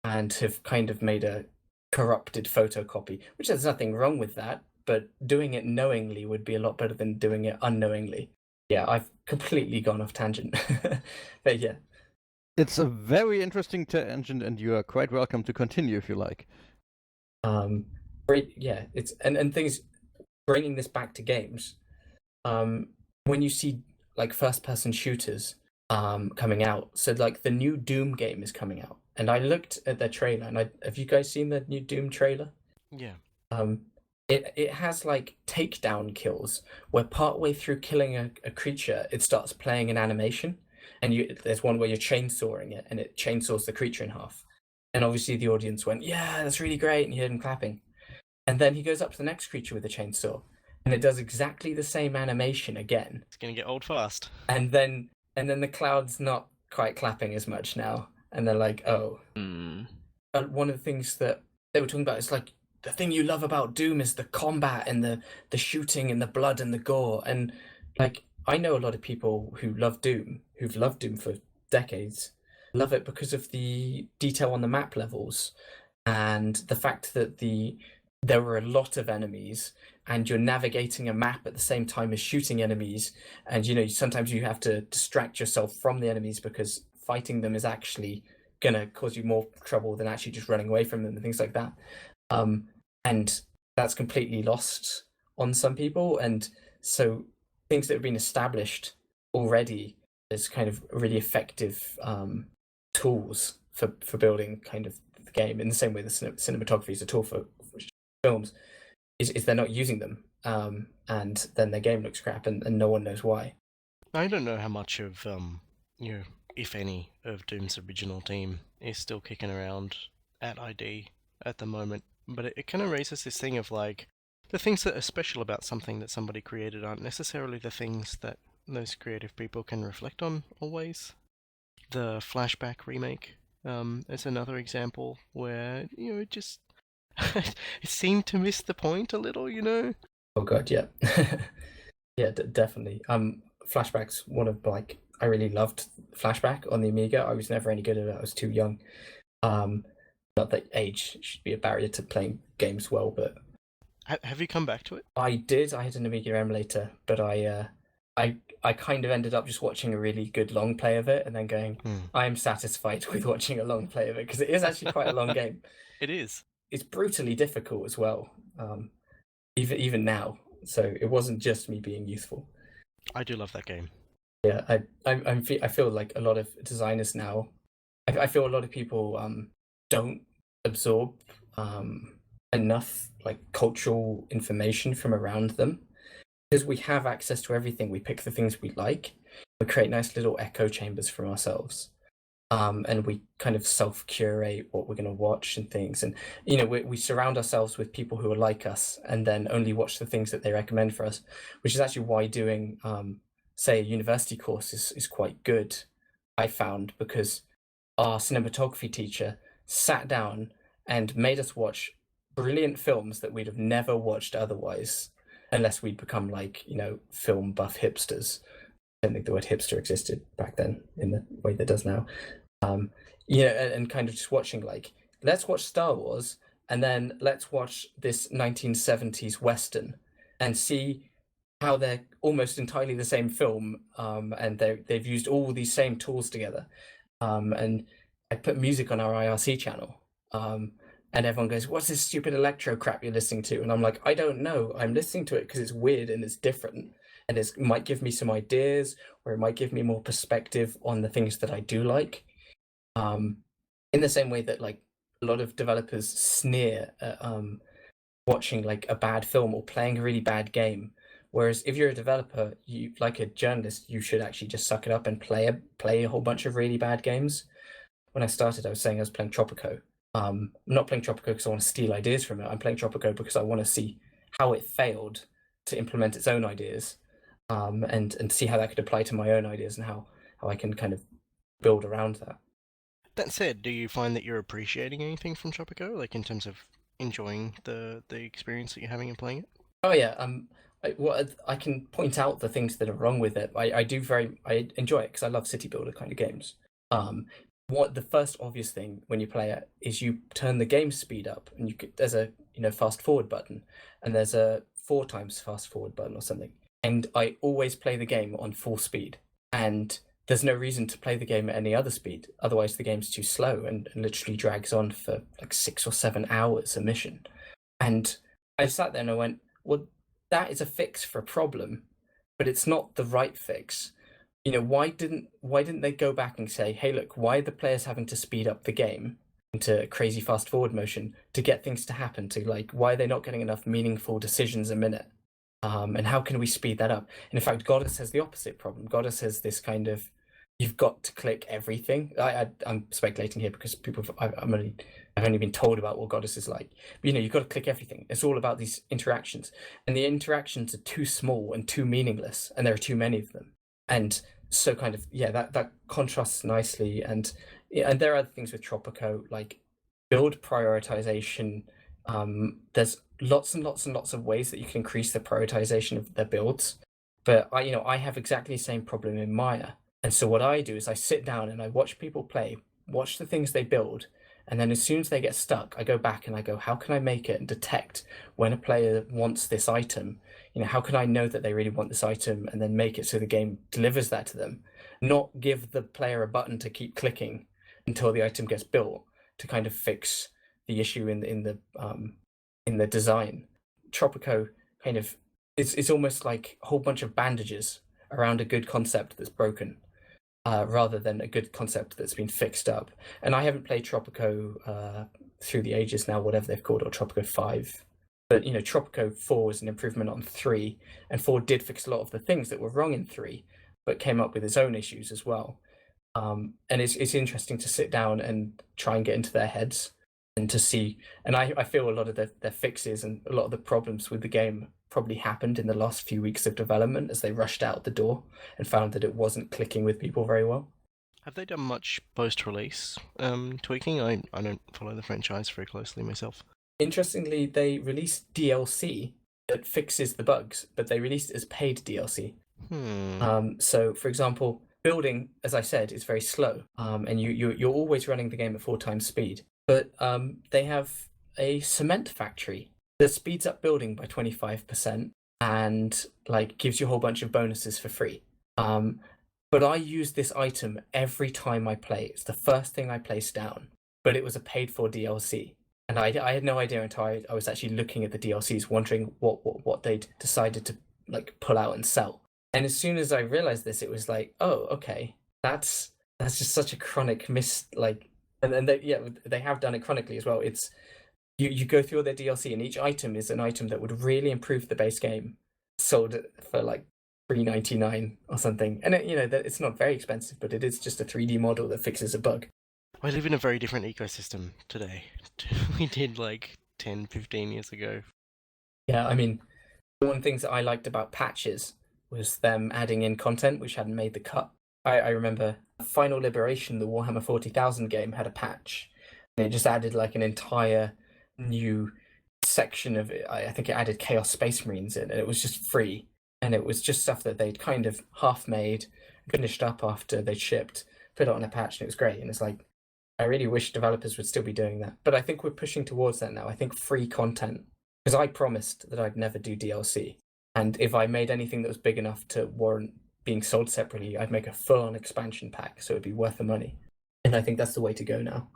and have kind of made a corrupted photocopy, which there's nothing wrong with that, but doing it knowingly would be a lot better than doing it unknowingly. Yeah, I've completely gone off tangent. But yeah. It's a very interesting tangent, and you are quite welcome to continue if you like. Great, yeah, it's and things, bringing this back to games, when you see like first-person shooters coming out, so like the new Doom game is coming out, and I looked at their trailer, and have you guys seen the new Doom trailer? Yeah. It has like takedown kills where partway through killing a creature, it starts playing an animation, and there's one where you're chainsawing it, and it chainsaws the creature in half. And obviously the audience went, yeah, that's really great, and you heard him clapping. And then he goes up to the next creature with a chainsaw, and it does exactly the same animation again. It's gonna get old fast. And then the cloud's not quite clapping as much now, and they're like, oh. One of the things that they were talking about is like, the thing you love about Doom is the combat and the shooting and the blood and the gore. And like, I know a lot of people who love Doom, who've loved Doom for decades, love it because of the detail on the map levels and the fact that there were a lot of enemies, and you're navigating a map at the same time as shooting enemies, and sometimes you have to distract yourself from the enemies because fighting them is actually gonna cause you more trouble than actually just running away from them and things like that. And that's completely lost on some people, and so things that have been established already as kind of really effective tools for building kind of the game, in the same way the cinematography is a tool for films, is they're not using them, and then their game looks crap, and no one knows why. I don't know how much of if any, of Doom's original team is still kicking around at ID at the moment, but it kind of raises this thing of like, the things that are special about something that somebody created aren't necessarily the things that those creative people can reflect on always. The Flashback remake is another example where, it just it seemed to miss the point a little, Oh god, yeah. Yeah, definitely. Flashback's one of, like, I really loved Flashback on the Amiga. I was never any good at it, I was too young. Not that age should be a barrier to playing games well, but have you come back to it? I did. I had an Amiga emulator, but I kind of ended up just watching a really good long play of it and then going, I am satisfied with watching a long play of it, because it is actually quite a long game. It is. It's brutally difficult as well, even now. So it wasn't just me being youthful. I do love that game. Yeah, I feel like a lot of designers now, I feel a lot of people don't absorb enough like cultural information from around them, because we have access to everything. We pick the things we like, we create nice little echo chambers for ourselves, and we kind of self-curate what we're going to watch and things, and we surround ourselves with people who are like us, and then only watch the things that they recommend for us, which is actually why doing say a university course is quite good, I found, because our cinematography teacher sat down and made us watch brilliant films that we'd have never watched otherwise, unless we'd become like, film buff hipsters. I don't think the word hipster existed back then in the way that it does now. And kind of just watching, like, let's watch Star Wars, and then let's watch this 1970s Western and see how they're almost entirely the same film, and they've used all these same tools together. And I put music on our IRC channel, and everyone goes, what's this stupid electro crap you're listening to? And I'm like, I don't know. I'm listening to it because it's weird and it's different. And it might give me some ideas, or it might give me more perspective on the things that I do like. In the same way that, like, a lot of developers sneer at watching like a bad film or playing a really bad game. Whereas if you're a developer, you, like a journalist, you should actually just suck it up and play a whole bunch of really bad games. When I started, I was saying I was playing Tropico. I'm not playing Tropico because I want to steal ideas from it. I'm playing Tropico because I want to see how it failed to implement its own ideas, and see how that could apply to my own ideas, and how I can kind of build around that. That said, do you find that you're appreciating anything from Tropico, like in terms of enjoying the experience that you're having in playing it? Oh yeah, I can point out the things that are wrong with it. I enjoy it because I love city builder kind of games. What the first obvious thing when you play it is you turn the game speed up, and there's a fast forward button, and there's a 4 times fast forward button or something. And I always play the game on full speed, and there's no reason to play the game at any other speed. Otherwise, the game's too slow and literally drags on for like 6 or 7 hours a mission. And I sat there and I went, well, that is a fix for a problem, but it's not the right fix. Why didn't they go back and say, hey, look, why are the players having to speed up the game into crazy fast forward motion to get things to happen? Why are they not getting enough meaningful decisions a minute? And how can we speed that up? And in fact, Goddess has the opposite problem. Goddess has this kind of, you've got to click everything. I'm speculating here because I've only been told about what Goddess is like. But you've got to click everything. It's all about these interactions, and the interactions are too small and too meaningless, and there are too many of them. And so kind of that contrasts nicely. And there are other things with Tropico, like build prioritization. There's lots and lots and lots of ways that you can increase the prioritization of their builds, but I have exactly the same problem in Maia. And so what I do is I sit down and I watch people play, watch the things they build, and then as soon as they get stuck, I go back and I go, how can I make it and detect when a player wants this item? How can I know that they really want this item, and then make it so the game delivers that to them? Not give the player a button to keep clicking until the item gets built to kind of fix the issue in the design. Tropico kind of it's almost like a whole bunch of bandages around a good concept that's broken, rather than a good concept that's been fixed up. And I haven't played Tropico through the ages now, whatever they've called it, or Tropico 5. But Tropico 4 was an improvement on 3, and 4 did fix a lot of the things that were wrong in 3, but came up with its own issues as well. And it's interesting to sit down and try and get into their heads and to see. And I feel a lot of their fixes and a lot of the problems with the game probably happened in the last few weeks of development as they rushed out the door and found that it wasn't clicking with people very well. Have they done much post-release tweaking? I don't follow the franchise very closely myself. Interestingly, they released DLC that fixes the bugs, but they released it as paid DLC. So, for example, building, as I said, is very slow, and you're always running the game at 4 times speed. But they have a cement factory that speeds up building by 25% and gives you a whole bunch of bonuses for free. But I use this item every time I play. It's the first thing I place down, but it was a paid-for DLC. And I had no idea until I was actually looking at the DLCs, wondering what they'd decided to pull out and sell. And as soon as I realized this, it was like, oh, okay, that's just such a chronic miss. And they have done it chronically as well. It's you go through all their DLC, and each item is an item that would really improve the base game, sold for $3.99 or something. And it's not very expensive, but it is just a 3D model that fixes a bug. I live in a very different ecosystem today. We did 10, 15 years ago. Yeah, I mean, one of the things that I liked about patches was them adding in content which hadn't made the cut. I remember Final Liberation, the Warhammer 40,000 game, had a patch, and it just added an entire new section of it. I think it added Chaos Space Marines in, and it was just free, and it was just stuff that they'd kind of half made, finished up after they'd shipped, put it on a patch, and it was great. And it's I really wish developers would still be doing that, but I think we're pushing towards that now. I think free content, because I promised that I'd never do DLC, and if I made anything that was big enough to warrant being sold separately, I'd make a full-on expansion pack, so it'd be worth the money. And I think that's the way to go now.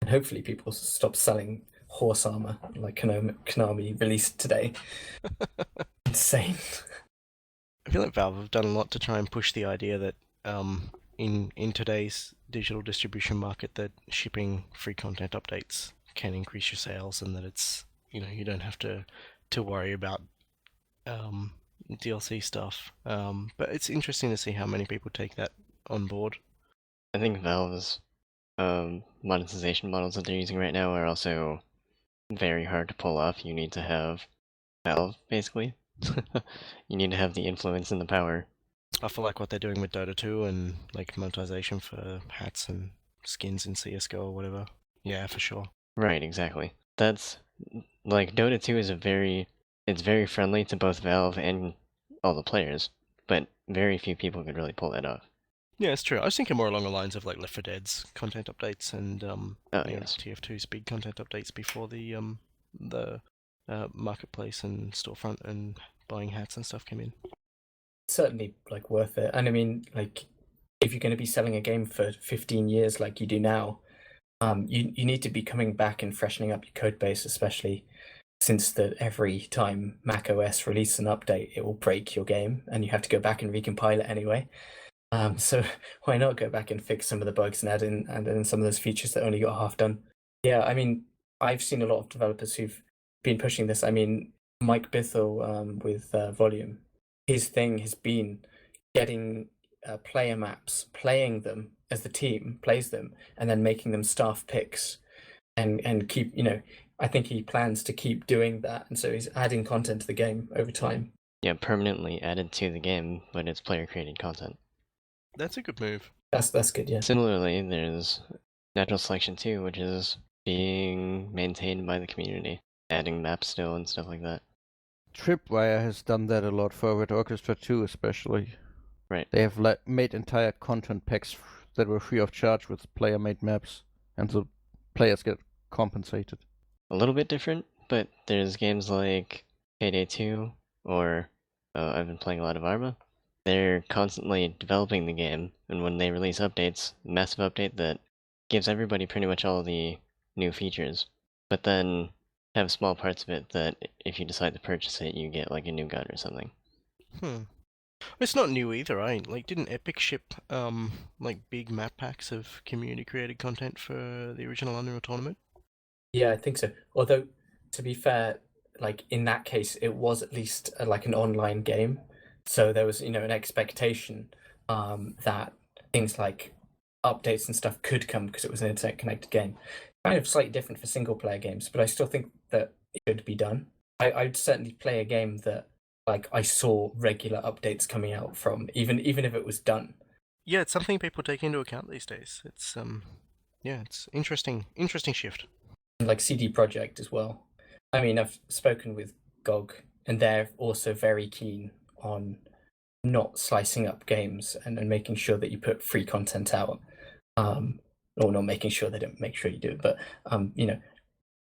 And hopefully people stop selling horse armor like Konami released today. Insane. I feel like Valve have done a lot to try and push the idea that in today's digital distribution market, that shipping free content updates can increase your sales, and that it's you don't have to worry about DLC stuff. But it's interesting to see how many people take that on board. I think Valve's monetization models that they're using right now are also very hard to pull off. You need to have Valve, basically. You need to have the influence and the power. I feel like what they're doing with Dota 2 and monetization for hats and skins in CSGO or whatever. Yeah, for sure. Right, exactly. That's Like Dota 2 is it's very friendly to both Valve and all the players, but very few people could really pull that off. Yeah, it's true. I was thinking more along the lines of like Left 4 Dead's content updates and Oh, yes. TF2's big content updates before the marketplace and storefront and buying hats and stuff came in. Certainly like worth it. And I mean, like, if you're going to be selling a game for 15 years like you do now, you need to be coming back and freshening up your code base, especially since that every time Mac OS releases an update, it will break your game and you have to go back and recompile it anyway. So why not go back and fix some of the bugs and add in some of those features that only got half done? Yeah, I mean, I've seen a lot of developers who've been pushing this. I mean, Mike Bithell with Volume, his thing has been getting player maps, playing them as the team plays them, and then making them staff picks, and keep, I think he plans to keep doing that, and so he's adding content to the game over time. Yeah, permanently added to the game, but it's player-created content. That's a good move. That's good, yeah. Similarly, there's Natural Selection 2, which is being maintained by the community, adding maps still and stuff like that. Tripwire has done that a lot for Red Orchestra 2 especially. Right. They have made entire content packs that were free of charge with player-made maps, and the players get compensated. A little bit different, but there's games like Payday 2, or I've been playing a lot of Arma. They're constantly developing the game, and when they release updates, massive update that gives everybody pretty much all the new features, but then have small parts of it that if you decide to purchase it, you get like a new gun or something. It's not new either, right? Like, didn't Epic ship like big map packs of community created content for the original Unreal Tournament? Yeah, I think so. Although, to be fair, like in that case, it was at least like an online game, so there was an expectation that things like updates and stuff could come because it was an internet connected game. Kind of slightly different for single player games, but I still think that it should be done. I'd certainly play a game that like I saw regular updates coming out from, even if it was done. Yeah, it's something people take into account these days. It's yeah, it's interesting shift. Like CD Projekt as well. I mean, I've spoken with GOG, and they're also very keen on not slicing up games and making sure that you put free content out. Or not making sure, they don't make sure you do it, but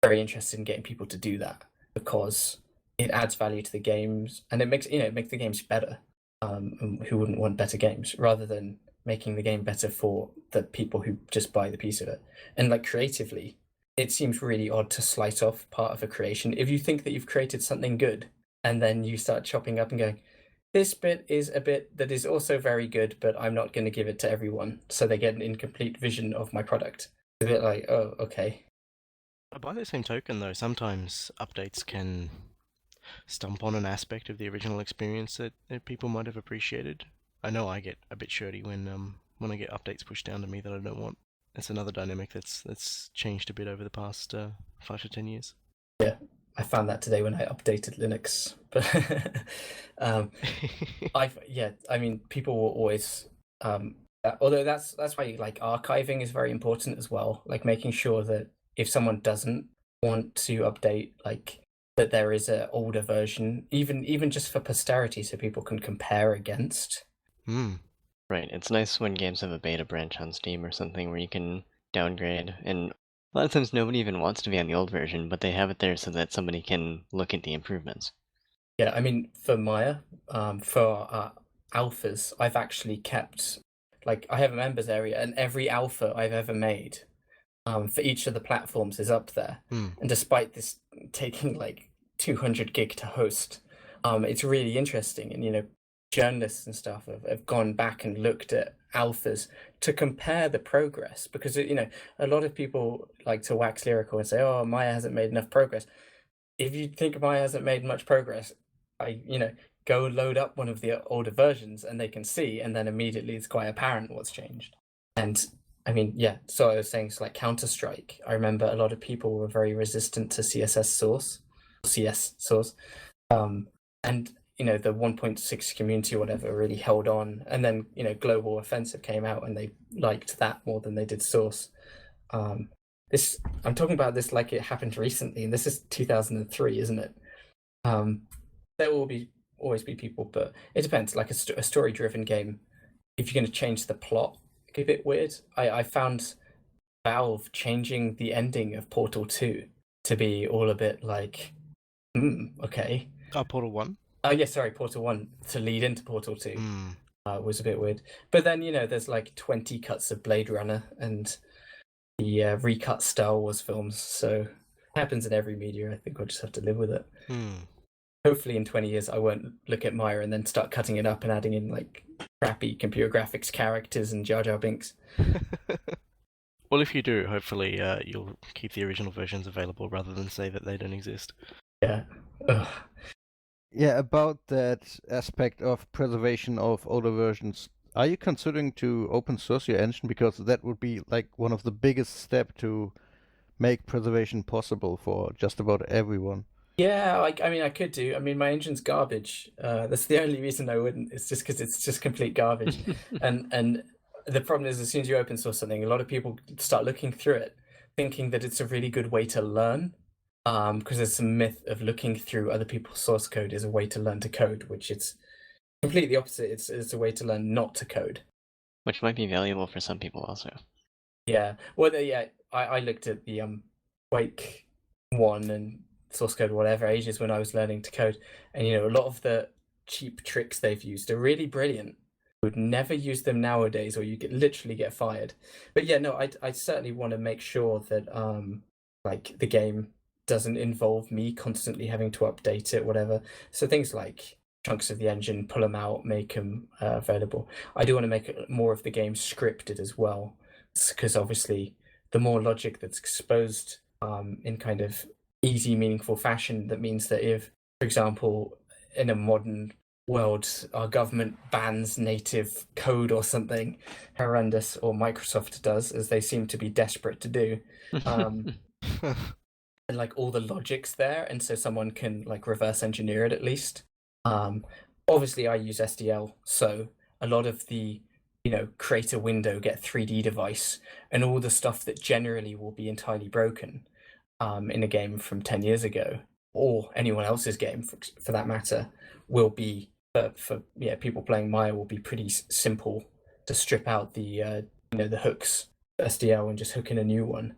very interested in getting people to do that because it adds value to the games and it makes the games better. Who wouldn't want better games rather than making the game better for the people who just buy the piece of it? And like creatively, it seems really odd to slice off part of a creation. If you think that you've created something good and then you start chopping up and going, this bit is a bit that is also very good, but I'm not going to give it to everyone, so they get an incomplete vision of my product. It's a bit like, oh, okay. By the same token, though, sometimes updates can stump on an aspect of the original experience that people might have appreciated. I know I get a bit shirty when I get updates pushed down to me that I don't want. That's another dynamic that's changed a bit over the past 5 to 10 years. Yeah, I found that today when I updated Linux. But I mean, people will always. Although that's why like archiving is very important as well. Like making sure that if someone doesn't want to update, like that there is an older version, even just for posterity, so people can compare against. Right, it's nice when games have a beta branch on Steam or something where you can downgrade, and a lot of times nobody even wants to be on the old version, but they have it there so that somebody can look at the improvements. Yeah, I mean, for Maia, for alphas, I've actually kept, like, I have a members area, and every alpha I've ever made for each of the platforms is up there. And despite this taking like 200 gig to host, it's really interesting. And, journalists and stuff have gone back and looked at alphas to compare the progress because, a lot of people like to wax lyrical and say, oh, Maia hasn't made enough progress. If you think Maia hasn't made much progress, go load up one of the older versions and they can see, and then immediately it's quite apparent what's changed. And I mean, yeah, so I was saying, so like Counter-Strike, I remember a lot of people were very resistant to CS source, and the 1.6 community or whatever really held on, and then Global Offensive came out and they liked that more than they did source. I'm talking about this like it happened recently, and this is 2003, isn't it? There will always be people, but it depends. Like a story-driven game, if you're going to change the plot, it's a bit weird. I found Valve changing the ending of Portal 2 to be all a bit like, okay. Portal 1? Oh, yeah, sorry, Portal 1 to lead into Portal 2 was a bit weird. But then, there's like 20 cuts of Blade Runner and the recut Star Wars films, so it happens in every media. I think we'll just have to live with it. Hopefully in 20 years I won't look at Maia and then start cutting it up and adding in like crappy computer graphics characters and Jar Jar Binks. Well, if you do, hopefully you'll keep the original versions available rather than say that they don't exist. Yeah. Ugh. Yeah, about that aspect of preservation of older versions, are you considering to open source your engine? Because that would be like one of the biggest steps to make preservation possible for just about everyone. Yeah, I could do. I mean, my engine's garbage. That's the only reason I wouldn't. It's just because it's just complete garbage. and the problem is, as soon as you open source something, a lot of people start looking through it, thinking that it's a really good way to learn. Because there's some myth of looking through other people's source code is a way to learn to code, which it's completely opposite. It's a way to learn not to code, which might be valuable for some people also. Yeah. Well, yeah. I looked at the Quake 1 and source code whatever ages when I was learning to code, and a lot of the cheap tricks they've used are really brilliant. Would never use them nowadays, or you literally get fired. But yeah, no, I certainly want to make sure that like the game doesn't involve me constantly having to update it, whatever. So things like chunks of the engine, pull them out, make them available. I do want to make more of the game scripted as well, because obviously the more logic that's exposed in kind of easy, meaningful fashion, that means that if, for example, in a modern world, our government bans native code or something horrendous, or Microsoft does, as they seem to be desperate to do, and like all the logic's there, and so someone can like reverse engineer it at least. Obviously I use SDL, so a lot of the create a window, get 3D device, and all the stuff that generally will be entirely broken in a game from 10 years ago, or anyone else's game for that matter, will be for people playing Maia will be pretty simple to strip out the the hooks SDL and just hook in a new one.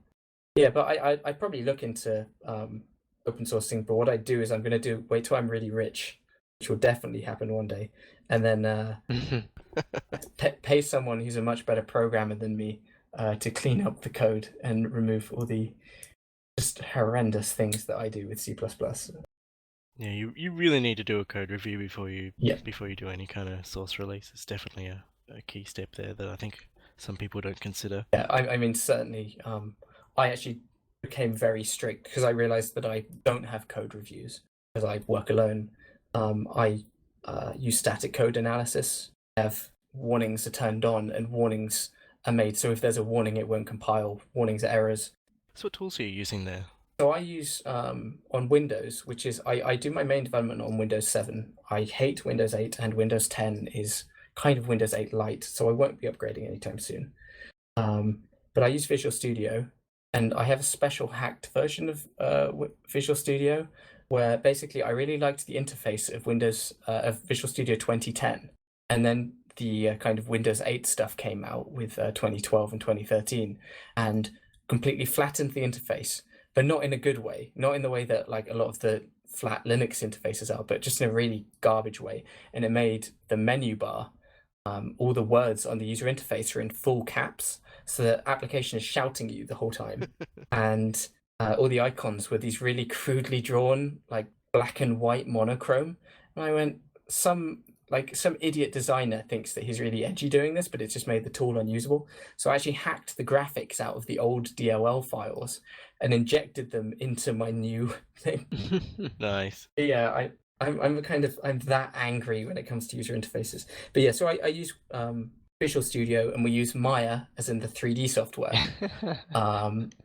Yeah, but I probably look into open sourcing, but what I do is I'm going to wait till I'm really rich, which will definitely happen one day, and then pay someone who's a much better programmer than me to clean up the code and remove all the just horrendous things that I do with C++. Yeah, you really need to do a code review before you do any kind of source release. It's definitely a key step there that I think some people don't consider. Yeah, I mean certainly. I actually became very strict because I realized that I don't have code reviews because I work alone. I use static code analysis. I have warnings are turned on and warnings are made, so if there's a warning, it won't compile. Warnings are errors. So what tools are you using there? So I use on Windows, which is I do my main development on Windows 7. I hate Windows 8, and Windows 10 is kind of Windows 8 Lite, so I won't be upgrading anytime soon. But I use Visual Studio. And I have a special hacked version of Visual Studio, where basically I really liked the interface of of Visual Studio 2010, and then the kind of Windows 8 stuff came out with 2012 and 2013, and completely flattened the interface, but not in a good way, not in the way that like a lot of the flat Linux interfaces are, but just in a really garbage way. And it made the menu bar, all the words on the user interface are in full caps. So the application is shouting at you the whole time. And all the icons were these really crudely drawn, like black and white monochrome. And I went, some idiot designer thinks that he's really edgy doing this, but it's just made the tool unusable. So I actually hacked the graphics out of the old DLL files and injected them into my new thing. Nice. Yeah, I'm that angry when it comes to user interfaces. But yeah, so I use Visual Studio, and we use Maia, as in the 3D software,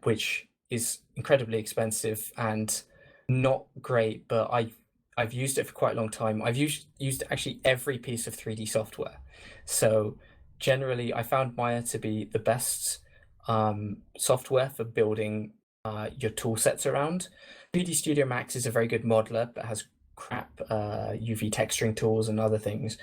which is incredibly expensive and not great, but I've used it for quite a long time. I've used actually every piece of 3D software. So generally, I found Maia to be the best software for building your tool sets around. 3D Studio Max is a very good modeler, but has crap UV texturing tools and other things.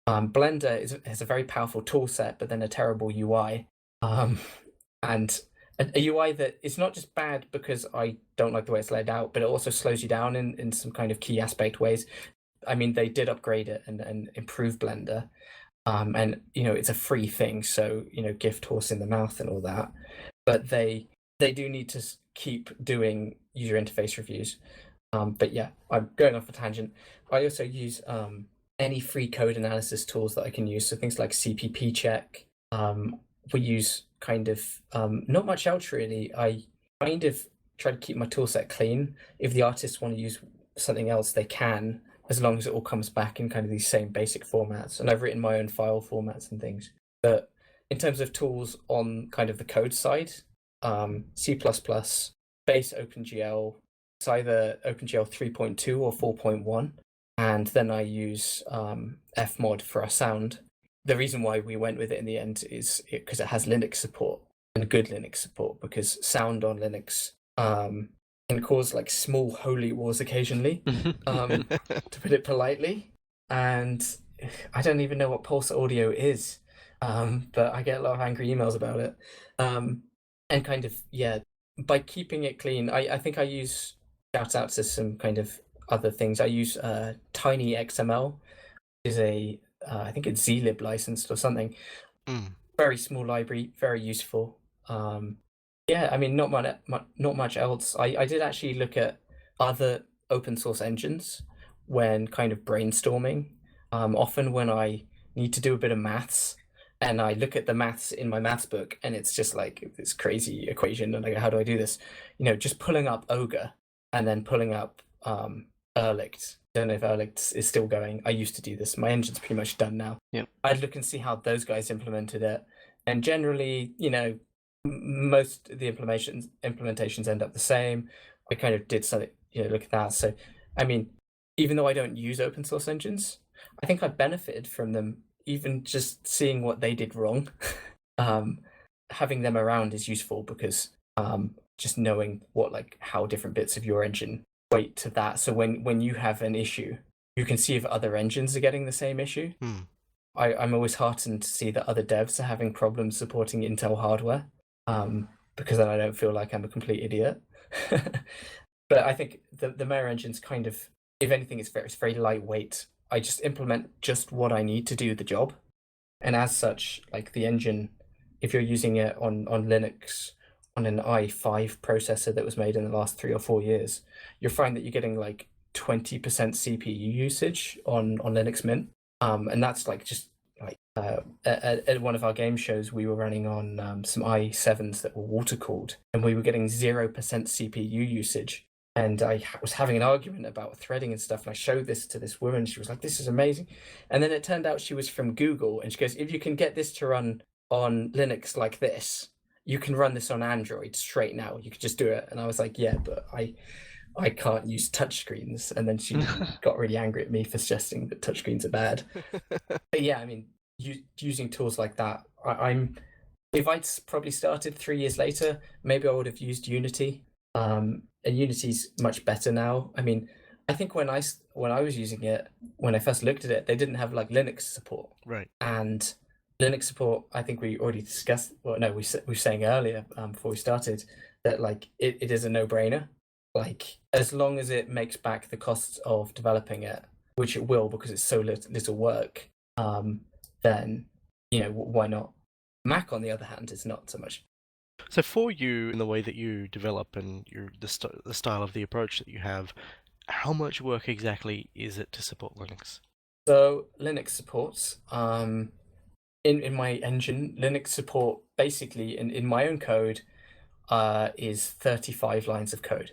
Blender has a very powerful tool set, but then a terrible UI. And a UI that is not just bad because I don't like the way it's laid out, but it also slows you down in some kind of key aspect ways. I mean, they did upgrade it and improve Blender. And it's a free thing, so gift horse in the mouth and all that. But they do need to keep doing user interface reviews. But yeah, I'm going off a tangent. I also use any free code analysis tools that I can use. So things like CPP check. We use kind of not much else really. I kind of try to keep my toolset clean. If the artists want to use something else, they can, as long as it all comes back in kind of these same basic formats. And I've written my own file formats and things. But in terms of tools on kind of the code side, C++, base OpenGL, it's either OpenGL 3.2 or 4.1. And then I use Fmod for our sound. The reason why we went with it in the end is because it has Linux support, and good Linux support, because sound on Linux can cause like small holy wars occasionally, to put it politely. And I don't even know what Pulse Audio is, but I get a lot of angry emails about it. And kind of, yeah, by keeping it clean, I think I use, shout out to some kind of other things. I use Tiny XML, is I think it's zlib licensed or something. Very small library, very useful. Yeah, I mean, not much else. I did actually look at other open source engines when kind of brainstorming. Often when I need to do a bit of maths, and I look at the maths in my maths book, and it's just like this crazy equation, and I go, how do I do this? Just pulling up Ogre and then pulling up Erlicht. Don't know if Erlicht is still going. I used to do this. My engine's pretty much done now. Yep. I'd look and see how those guys implemented it, and generally, most of the implementations end up the same. I kind of did something, look at that. So, I mean, even though I don't use open source engines, I think I benefited from them, even just seeing what they did wrong. Having them around is useful because just knowing how different bits of your engine weight to that. So when you have an issue, you can see if other engines are getting the same issue. I'm always heartened to see that other devs are having problems supporting Intel hardware, because then I don't feel like I'm a complete idiot. But I think the Maia engine's kind of, if anything, it's very lightweight. I just implement just what I need to do the job. And as such, like the engine, if you're using it on Linux, on an i5 processor that was made in the last 3 or 4 years, you'll find that you're getting like 20% CPU usage on Linux Mint. And that's like just like at one of our game shows, we were running on some i7s that were water cooled, and we were getting 0% CPU usage. And I was having an argument about threading and stuff, and I showed this to this woman. She was like, this is amazing. And then it turned out she was from Google, and she goes, if you can get this to run on Linux like this, you can run this on Android straight now. You could just do it. And I was like, yeah, but I can't use touchscreens. And then she got really angry at me for suggesting that touchscreens are bad. But yeah, I mean, using tools like that, if I'd probably started 3 years later, maybe I would have used Unity. And Unity's much better now. I mean, I think when I was using it, when I first looked at it, they didn't have like Linux support. Right. And Linux support, I think we already discussed. Well, no, we were saying earlier before we started that like it is a no-brainer. Like as long as it makes back the costs of developing it, which it will because it's so little work, then why not? Mac, on the other hand, is not so much. So for you, in the way that you develop and the style of the approach that you have, how much work exactly is it to support Linux? So Linux supports, in my engine, Linux support basically in my own code is 35 lines of code,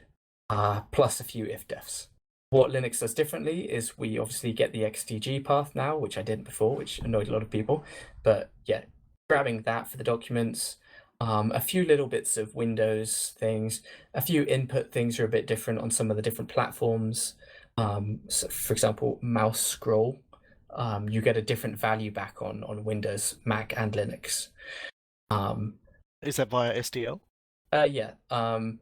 plus a few if-defs. What Linux does differently is we obviously get the XTG path now, which I didn't before, which annoyed a lot of people. But yeah, grabbing that for the documents, a few little bits of Windows things, a few input things are a bit different on some of the different platforms. So for example, mouse scroll, you get a different value back on Windows, Mac, and Linux. Is that via SDL? Yeah. On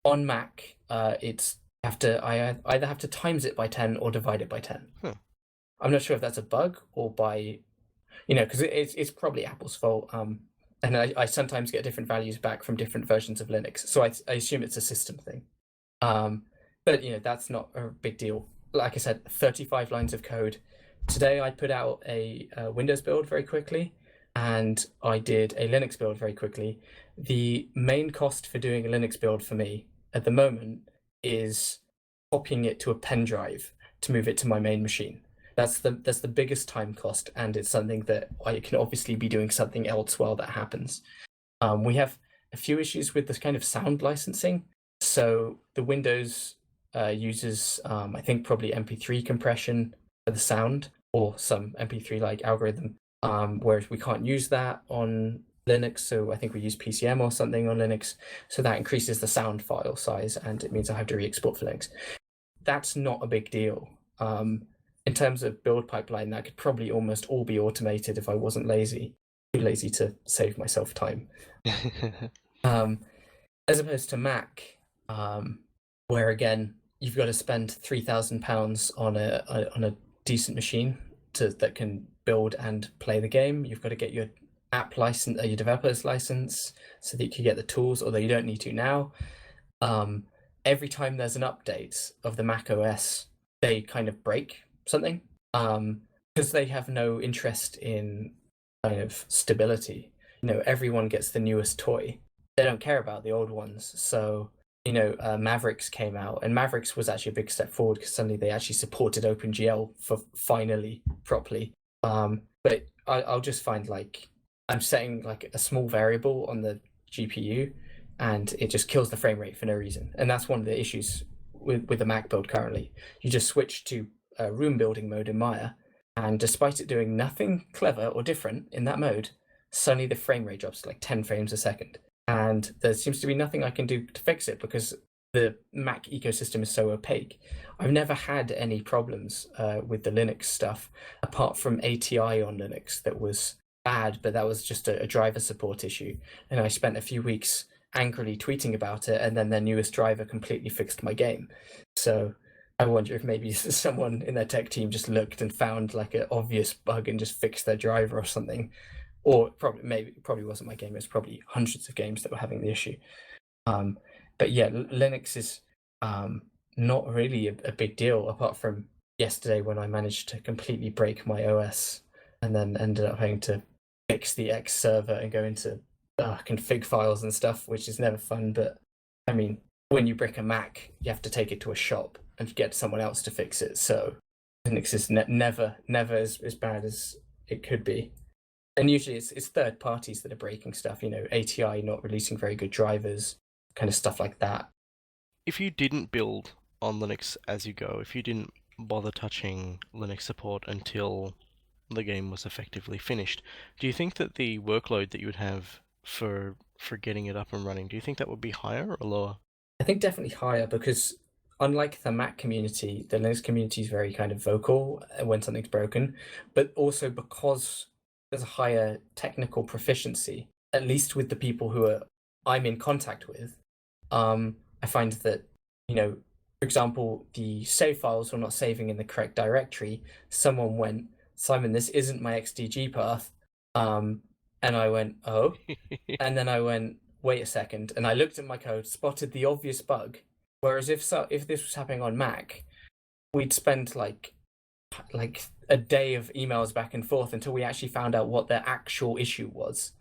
Mac, it's I either have to times it by 10 or divide it by 10. Huh. I'm not sure if that's a bug or by, because it's probably Apple's fault. And I sometimes get different values back from different versions of Linux, so I assume it's a system thing. But that's not a big deal. Like I said, 35 lines of code. Today I put out a Windows build very quickly, and I did a Linux build very quickly. The main cost for doing a Linux build for me at the moment is copying it to a pen drive to move it to my main machine. That's the biggest time cost, and it's something that I can obviously be doing something else while that happens. We have a few issues with this kind of sound licensing. So the Windows uses, I think, probably MP3 compression for the sound, or some MP3-like algorithm, whereas we can't use that on Linux, so I think we use PCM or something on Linux, so that increases the sound file size, and it means I have to re-export for Linux. That's not a big deal. In terms of build pipeline, that could probably almost all be automated if I wasn't too lazy to save myself time. As opposed to Mac, where again you've got to spend £3,000 on a decent machine that can build and play the game. You've got to get your app license, your developer's license, so that you can get the tools, although you don't need to now. Every time there's an update of the Mac OS, they kind of break something, because they have no interest in kind of stability. Everyone gets the newest toy. They don't care about the old ones. So, Mavericks came out, and Mavericks was actually a big step forward because suddenly they actually supported OpenGL for finally properly. But I'll just find I'm setting a small variable on the GPU, and it just kills the frame rate for no reason. And that's one of the issues with the Mac build currently. You just switch to room building mode in Maia, and despite it doing nothing clever or different in that mode, suddenly the frame rate drops to 10 frames a second. And there seems to be nothing I can do to fix it because the Mac ecosystem is so opaque. I've never had any problems with the Linux stuff, apart from ATI on Linux that was bad, but that was just a driver support issue. And I spent a few weeks angrily tweeting about it, and then their newest driver completely fixed my game. So I wonder if maybe someone in their tech team just looked and found an obvious bug and just fixed their driver or something. Or probably wasn't my game. It was probably hundreds of games that were having the issue. But yeah, Linux is not really a big deal, apart from yesterday when I managed to completely break my OS and then ended up having to fix the X server and go into config files and stuff, which is never fun. But I mean, when you break a Mac, you have to take it to a shop and get someone else to fix it. So Linux is never as bad as it could be. And usually it's third parties that are breaking stuff, ATI not releasing very good drivers, kind of stuff like that. If you didn't build on Linux as you go, if you didn't bother touching Linux support until the game was effectively finished, do you think that the workload that you would have for getting it up and running, do you think that would be higher or lower? I think definitely higher, because unlike the Mac community, the Linux community is very kind of vocal when something's broken, but also because there's a higher technical proficiency, at least with the people who I'm in contact with. I find that, for example, the save files were not saving in the correct directory. Someone went, "Simon, this isn't my XDG path." And I went, "Oh." And then I went, "Wait a second." And I looked at my code, spotted the obvious bug. Whereas if this was happening on Mac, we'd spend like a day of emails back and forth until we actually found out what their actual issue was.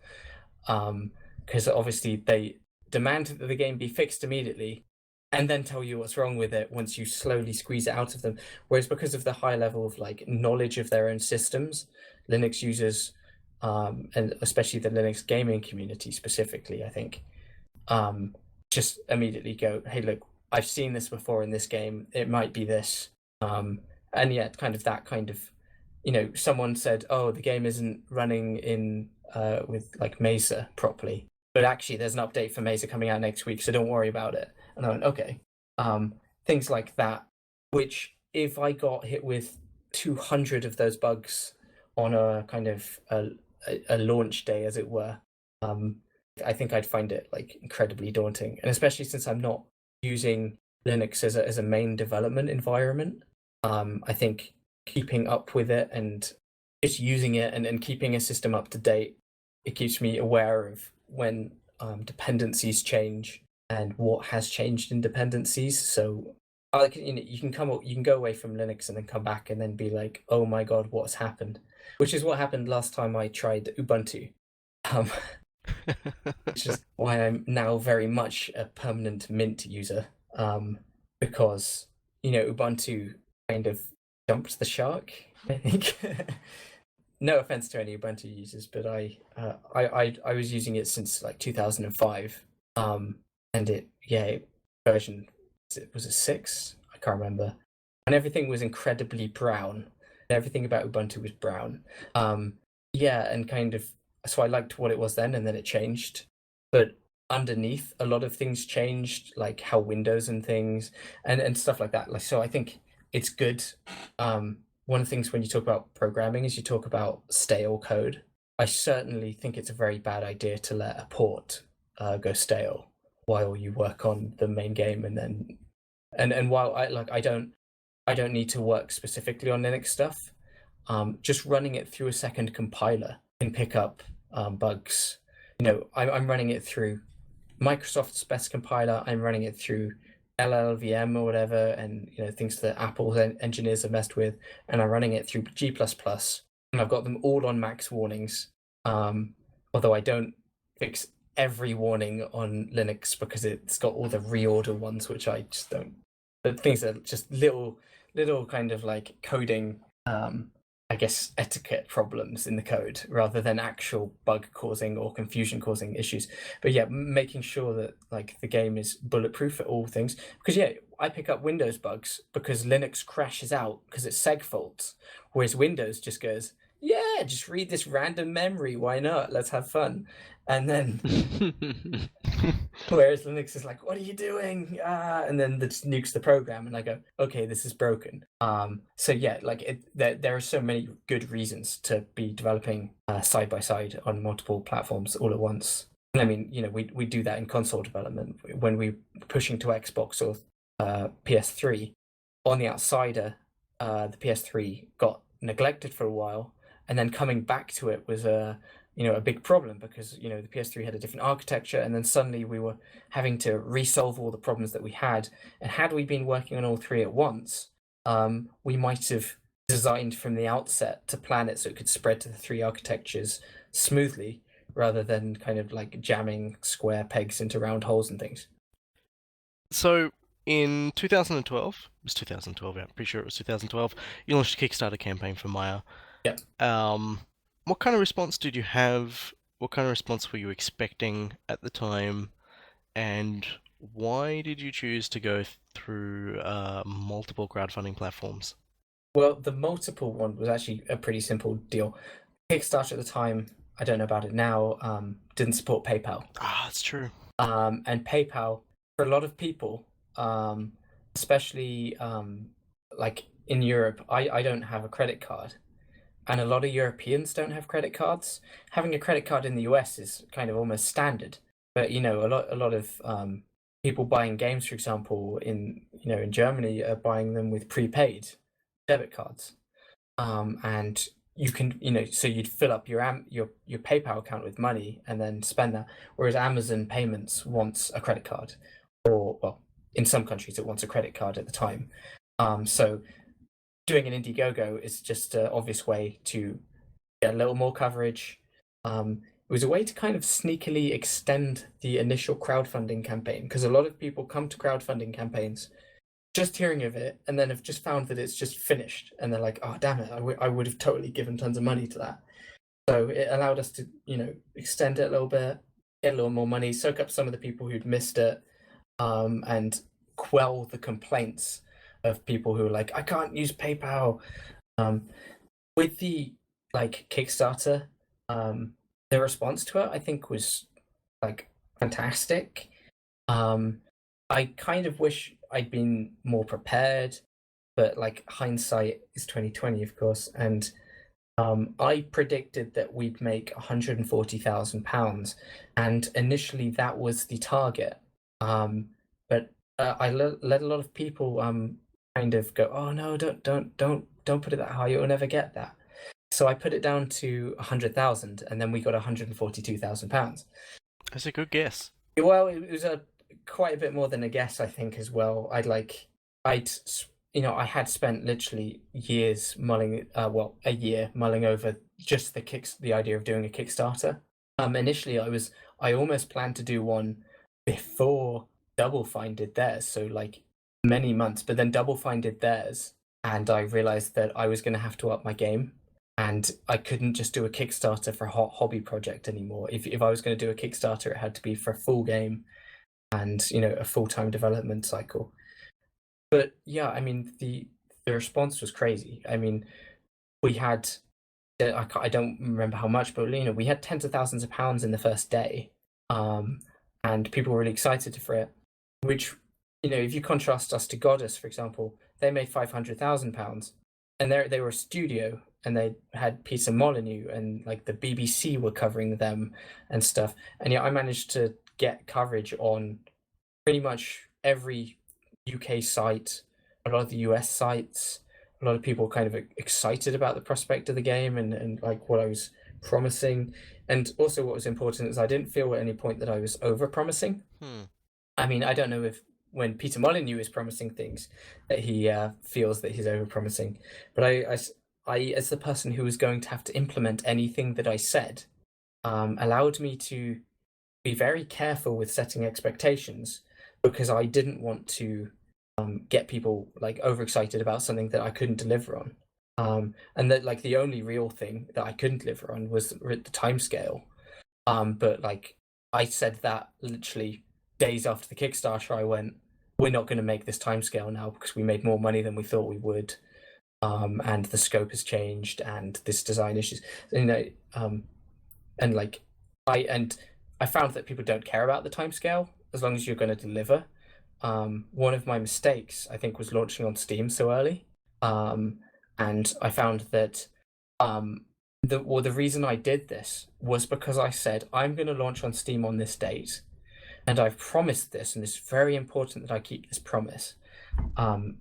Because obviously they demand that the game be fixed immediately and then tell you what's wrong with it once you slowly squeeze it out of them. Whereas because of the high level of knowledge of their own systems, Linux users, and especially the Linux gaming community specifically, I think, just immediately go, "Hey, look, I've seen this before in this game. It might be this." And yeah, that kind of, someone said, "Oh, the game isn't running in with Mesa properly, but actually there's an update for Mesa coming out next week, so don't worry about it." And I went, okay. Things like that, which if I got hit with 200 of those bugs on a kind of a launch day, as it were, I think I'd find it like incredibly daunting, and especially since I'm not using Linux as a main development environment. I think keeping up with it and just using it and keeping a system up to date, it keeps me aware of when dependencies change and what has changed in dependencies. So like, you can go away from Linux and then come back and then be like, oh my god, what's happened? Which is what happened last time I tried Ubuntu. Which is why I'm now very much a permanent Mint user, because Ubuntu kind of jumped the shark, I think. No offense to any Ubuntu users, but I was using it since like 2005, and version was it 6? I can't remember, and everything was incredibly brown. Everything about Ubuntu was brown. And kind of so I liked what it was then, and then it changed. But underneath, a lot of things changed, like how Windows and things and stuff like that. Like, so I think it's good. One of the things when you talk about programming is you talk about stale code. I certainly think it's a very bad idea to let a port go stale while you work on the main game, and while I don't need to work specifically on Linux stuff. Just running it through a second compiler can pick up bugs. I'm running it through Microsoft's best compiler. I'm running it through LLVM or whatever, and things that Apple's engineers have messed with, and I'm running it through G++, and I've got them all on max warnings. Although I don't fix every warning on Linux because it's got all the reorder ones, which I just don't. The things that are just little kind of like coding, I guess, etiquette problems in the code rather than actual bug causing or confusion causing issues. But yeah, making sure that like the game is bulletproof at all things. Because I pick up Windows bugs because Linux crashes out because it's seg faults, whereas Windows just goes, yeah, just read this random memory. Why not? Let's have fun. And then, whereas Linux is like, what are you doing? And then it just nukes the program, and I go, okay, this is broken. So yeah, like there are so many good reasons to be developing side by side on multiple platforms all at once. And I mean, we do that in console development when we're pushing to Xbox or PS3. On the Outsider, the PS3 got neglected for a while, and then coming back to it was a big problem because the PS3 had a different architecture, and then suddenly we were having to resolve all the problems that we had. And had we been working on all three at once, we might have designed from the outset to plan it so it could spread to the three architectures smoothly, rather than kind of like jamming square pegs into round holes and things. So in 2012, it was 2012, yeah, I'm pretty sure it was 2012, you launched a Kickstarter campaign for Maia. Yeah. What kind of response did you have? What kind of response were you expecting at the time? And why did you choose to go through multiple crowdfunding platforms? Well, the multiple one was actually a pretty simple deal. Kickstarter at the time, I don't know about it now, didn't support PayPal. Ah, that's true. And PayPal, for a lot of people, especially like in Europe, I don't have a credit card. And a lot of Europeans don't have credit cards. Having a credit card in the US is kind of almost standard. But a lot of people buying games, for example, in Germany, are buying them with prepaid debit cards. And you can so you'd fill up your PayPal account with money and then spend that. Whereas Amazon Payments wants a credit card, or well, in some countries it wants a credit card at the time. So doing an Indiegogo is just an obvious way to get a little more coverage. It was a way to kind of sneakily extend the initial crowdfunding campaign, because a lot of people come to crowdfunding campaigns just hearing of it and then have just found that it's just finished, and they're like, oh damn it, I would have totally given tons of money to that. So it allowed us to extend it a little bit, get a little more money, soak up some of the people who'd missed it, and quell the complaints of people who are like, I can't use PayPal. With the Kickstarter, the response to it, I think, was like fantastic. I kind of wish I'd been more prepared, but like hindsight is 2020, of course, and I predicted that we'd make £140,000, and initially that was the target. But I let a lot of people kind of go, oh no, don't put it that high, you'll never get that. So I put it down to 100,000, and then we got £142,000. That's a good guess. Well, it was quite a bit more than a guess, I think, as well. I had spent literally years mulling, a year mulling over just the idea of doing a Kickstarter. Initially, I almost planned to do one before Double Fine did theirs, so like many months. But then Double Fine did theirs, and I realized that I was going to have to up my game, and I couldn't just do a Kickstarter for a hobby project anymore. If I was going to do a Kickstarter, it had to be for a full game, and a full-time development cycle. But yeah, I mean, the response was crazy. I mean, we had, I don't remember how much, but we had tens of thousands of pounds in the first day, and people were really excited for it. Which, if you contrast us to Goddess, for example, they made £500,000, and they were a studio, and they had Peter Molyneux, and like the BBC were covering them and stuff. And yeah, I managed to get coverage on pretty much every UK site, a lot of the US sites. A lot of people were kind of excited about the prospect of the game and like what I was promising. And also what was important is I didn't feel at any point that I was over promising. I mean, I don't know if when Peter Molyneux is promising things that he feels that he's over promising, but I as the person who was going to have to implement anything that I said, allowed me to be very careful with setting expectations, because I didn't want to get people like overexcited about something that I couldn't deliver on. And that like the only real thing that I couldn't deliver on was the timescale. But like I said that literally days after the Kickstarter, I went, we're not going to make this timescale now because we made more money than we thought we would. And the scope has changed, and this design issues, and like I found that people don't care about the timescale as long as you're going to deliver. One of my mistakes, I think, was launching on Steam so early. And I found that the reason I did this was because I said, I'm going to launch on Steam on this date, and I've promised this, and it's very important that I keep this promise,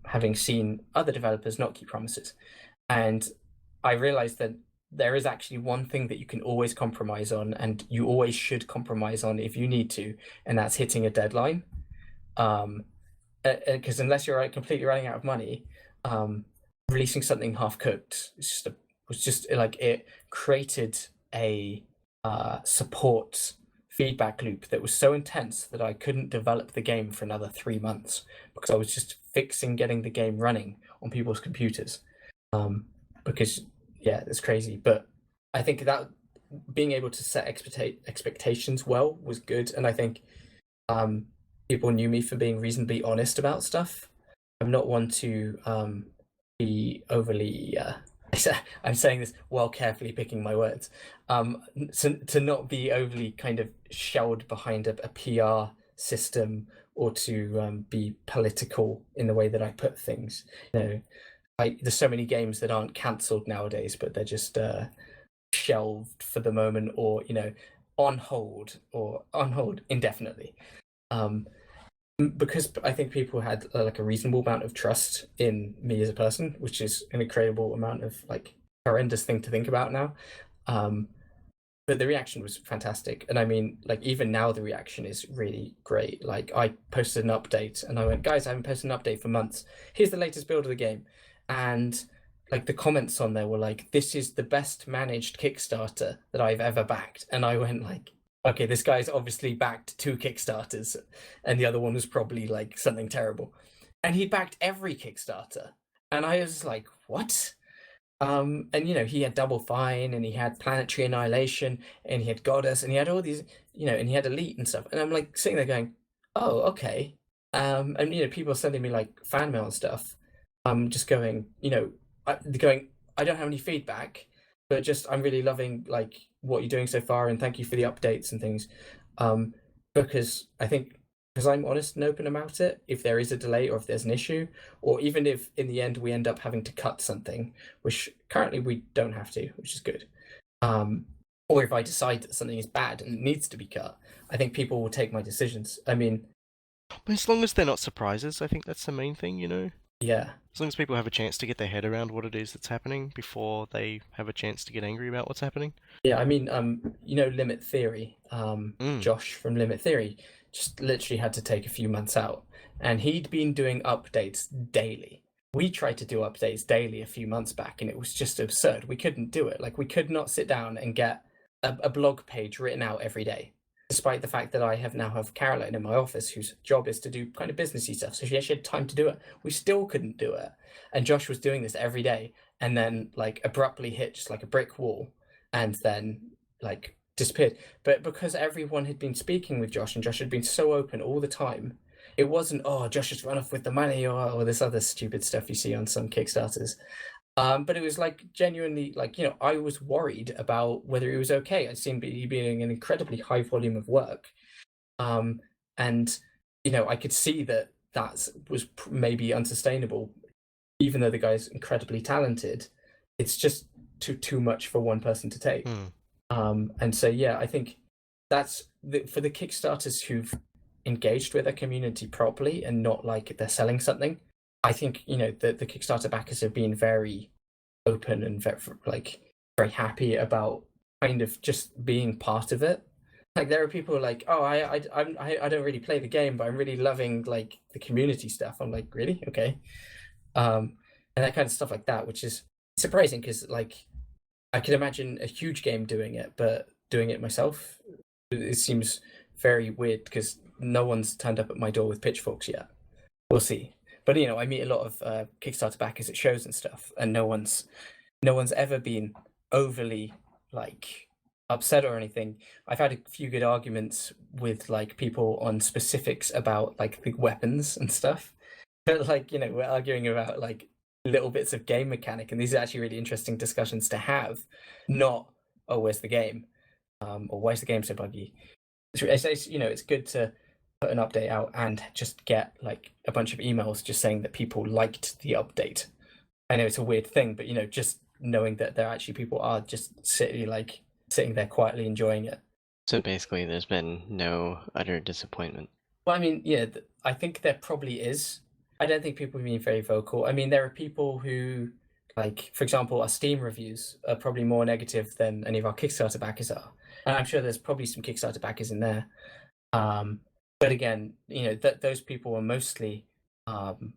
having seen other developers not keep promises. And I realized that there is actually one thing that you can always compromise on, and you always should compromise on if you need to, and that's hitting a deadline. Because unless you're completely running out of money, releasing something half cooked was just like, it created a support feedback loop that was so intense that I couldn't develop the game for another 3 months, because I was just fixing getting the game running on people's computers. Because yeah, it's crazy. But I think that being able to set expectations well was good, and I think people knew me for being reasonably honest about stuff. I'm not one to be overly I'm saying this while carefully picking my words. To not be overly kind of shelled behind a PR system, or to be political in the way that I put things. There's so many games that aren't cancelled nowadays, but they're just shelved for the moment, or on hold indefinitely. Because I think people had like a reasonable amount of trust in me as a person, which is an incredible amount of like horrendous thing to think about now. But the reaction was fantastic, and I mean, like even now the reaction is really great. Like I posted an update, and I went, guys, I haven't posted an update for months. Here's the latest build of the game, and like the comments on there were like, this is the best managed Kickstarter that I've ever backed. And I went like, okay, this guy's obviously backed 2 Kickstarters, and the other one was probably like something terrible. And he backed every Kickstarter. And I was like, what? And he had Double Fine, and he had Planetary Annihilation, and he had Goddess, and he had all these, and he had Elite and stuff. And I'm like sitting there going, oh, okay. And people sending me like fan mail and stuff. Just going, I don't have any feedback, but just I'm really loving what you're doing so far, and thank you for the updates and things. Because I think because I'm honest and open about it, if there is a delay or if there's an issue, or even if in the end we end up having to cut something, which currently we don't have to, which is good. Or if I decide that something is bad and it needs to be cut, I think people will take my decisions. I mean, But as long as they're not surprises, I think that's the main thing, you know? yeah. As long as people have a chance to get their head around what it is that's happening before they have a chance to get angry about what's happening. Yeah, I mean, you know, Limit Theory, Mm. Josh from Limit Theory just literally had to take a few months out, and he'd been doing updates daily. We tried to do updates daily a few months back, and it was just absurd. We couldn't do it. Like, we could not sit down and get a blog page written out every day, despite the fact that I now have Caroline in my office whose job is to do kind of businessy stuff, so she actually had time to do it. We still couldn't do it, and Josh was doing this every day, and then like abruptly hit just like a brick wall, and then like disappeared. But because everyone had been speaking with Josh and Josh had been so open all the time, it wasn't, oh, Josh has run off with the money or this other stupid stuff you see on some Kickstarters. But it was like genuinely, like, you know, I was worried about whether he was okay. I'd seen he being an incredibly high volume of work. And, you know, I could see that was maybe unsustainable, even though the guy's incredibly talented. It's just too much for one person to take. And so, yeah, I think that's for the Kickstarters who've engaged with their community properly and not like they're selling something. I think, you know, the Kickstarter backers have been very open and very happy about kind of just being part of it. Like, there are people like, oh, I don't really play the game, but I'm really loving like the community stuff. I'm like, really? Okay. And that kind of stuff like that, which is surprising because like I could imagine a huge game doing it, but doing it myself, it seems very weird because no one's turned up at my door with pitchforks yet. We'll see. But you know, I meet a lot of Kickstarter backers at shows and stuff, and no one's ever been overly like upset or anything. I've had a few good arguments with like people on specifics about like the weapons and stuff. But like, you know, we're arguing about like little bits of game mechanic, and these are actually really interesting discussions to have. Not, oh, where's the game, or why is the game so buggy? It's you know, it's good to put an update out and just get like a bunch of emails just saying that people liked the update. I know it's a weird thing, but you know, just knowing that there actually people are just sitting there quietly enjoying it. So basically, there's been no utter disappointment. Well, I mean, yeah, I think there probably is. I don't think people have been very vocal. I mean, there are people who, like, for example, our Steam reviews are probably more negative than any of our Kickstarter backers are. And I'm sure there's probably some Kickstarter backers in there. But again, you know, those people are mostly kind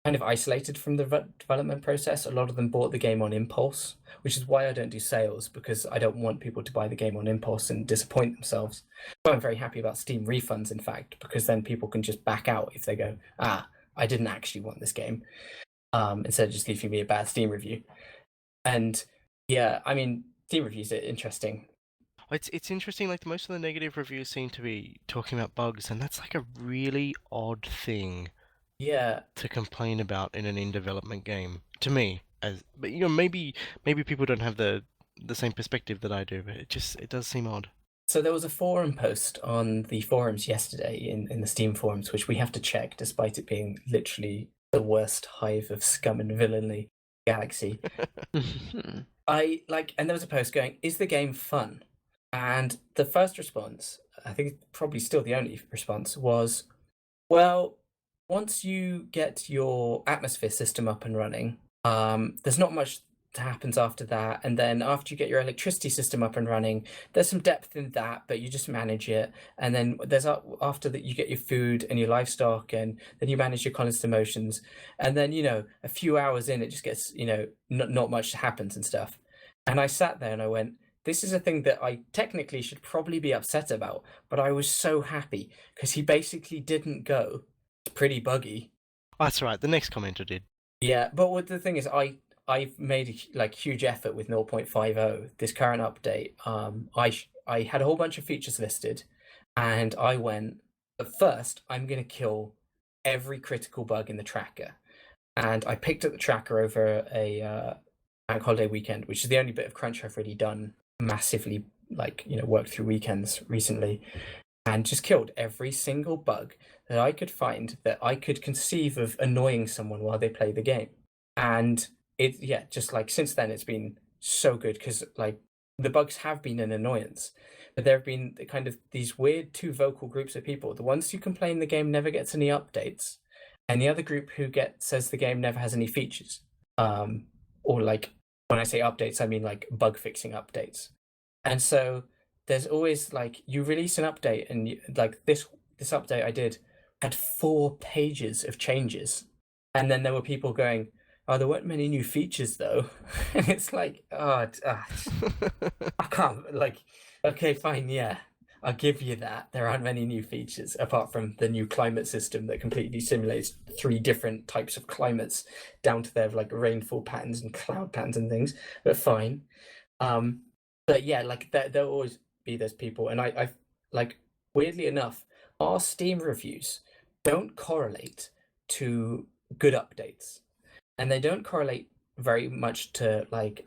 of isolated from the development process. A lot of them bought the game on impulse, which is why I don't do sales, because I don't want people to buy the game on impulse and disappoint themselves. So I'm very happy about Steam refunds, in fact, because then people can just back out if they go, I didn't actually want this game, instead of just leaving me a bad Steam review. And yeah, I mean, Steam reviews are interesting. It's interesting, like most of the negative reviews seem to be talking about bugs, and that's like a really odd thing to complain about in an in-development game, to me. But you know, maybe people don't have the same perspective that I do, but it does seem odd. So there was a forum post on the forums yesterday in the Steam forums, which we have to check despite it being literally the worst hive of scum and villainy galaxy. And there was a post going, is the game fun? And the first response, I think probably still the only response, was, well, once you get your atmosphere system up and running, there's not much that happens after that. And then after you get your electricity system up and running, there's some depth in that, but you just manage it. And then there's after that you get your food and your livestock, and then you manage your constant emotions. And then, you know, a few hours in, it just gets, you know, not much happens and stuff. And I sat there and I went, this is a thing that I technically should probably be upset about, but I was so happy because he basically didn't go, it's pretty buggy. Oh, that's right, the next commenter did. Yeah, but what the thing is, I've made a huge effort with 0.50, this current update. I had a whole bunch of features listed, and I went, at first, I'm going to kill every critical bug in the tracker. And I picked up the tracker over a bank holiday weekend, which is the only bit of crunch I've really done massively, like, you know, worked through weekends recently. and just killed every single bug that I could find that I could conceive of annoying someone while they play the game. And just like since then it's been so good because like the bugs have been an annoyance, but there have been kind of these weird two vocal groups of people. The ones who complain the game never gets any updates, and the other group who says the game never has any features. Or like when I say updates, I mean like bug fixing updates. And so there's always like you release an update and like this update I did had 4 pages of changes, and then there were people going, "Oh, there weren't many new features though," and it's like, I can't like. Okay, fine, yeah, I'll give you that. There aren't many new features apart from the new climate system that completely simulates 3 different types of climates down to their like rainfall patterns and cloud patterns and things. But fine. But yeah, like there'll always be those people, and I like weirdly enough, our Steam reviews don't correlate to good updates, and they don't correlate very much to like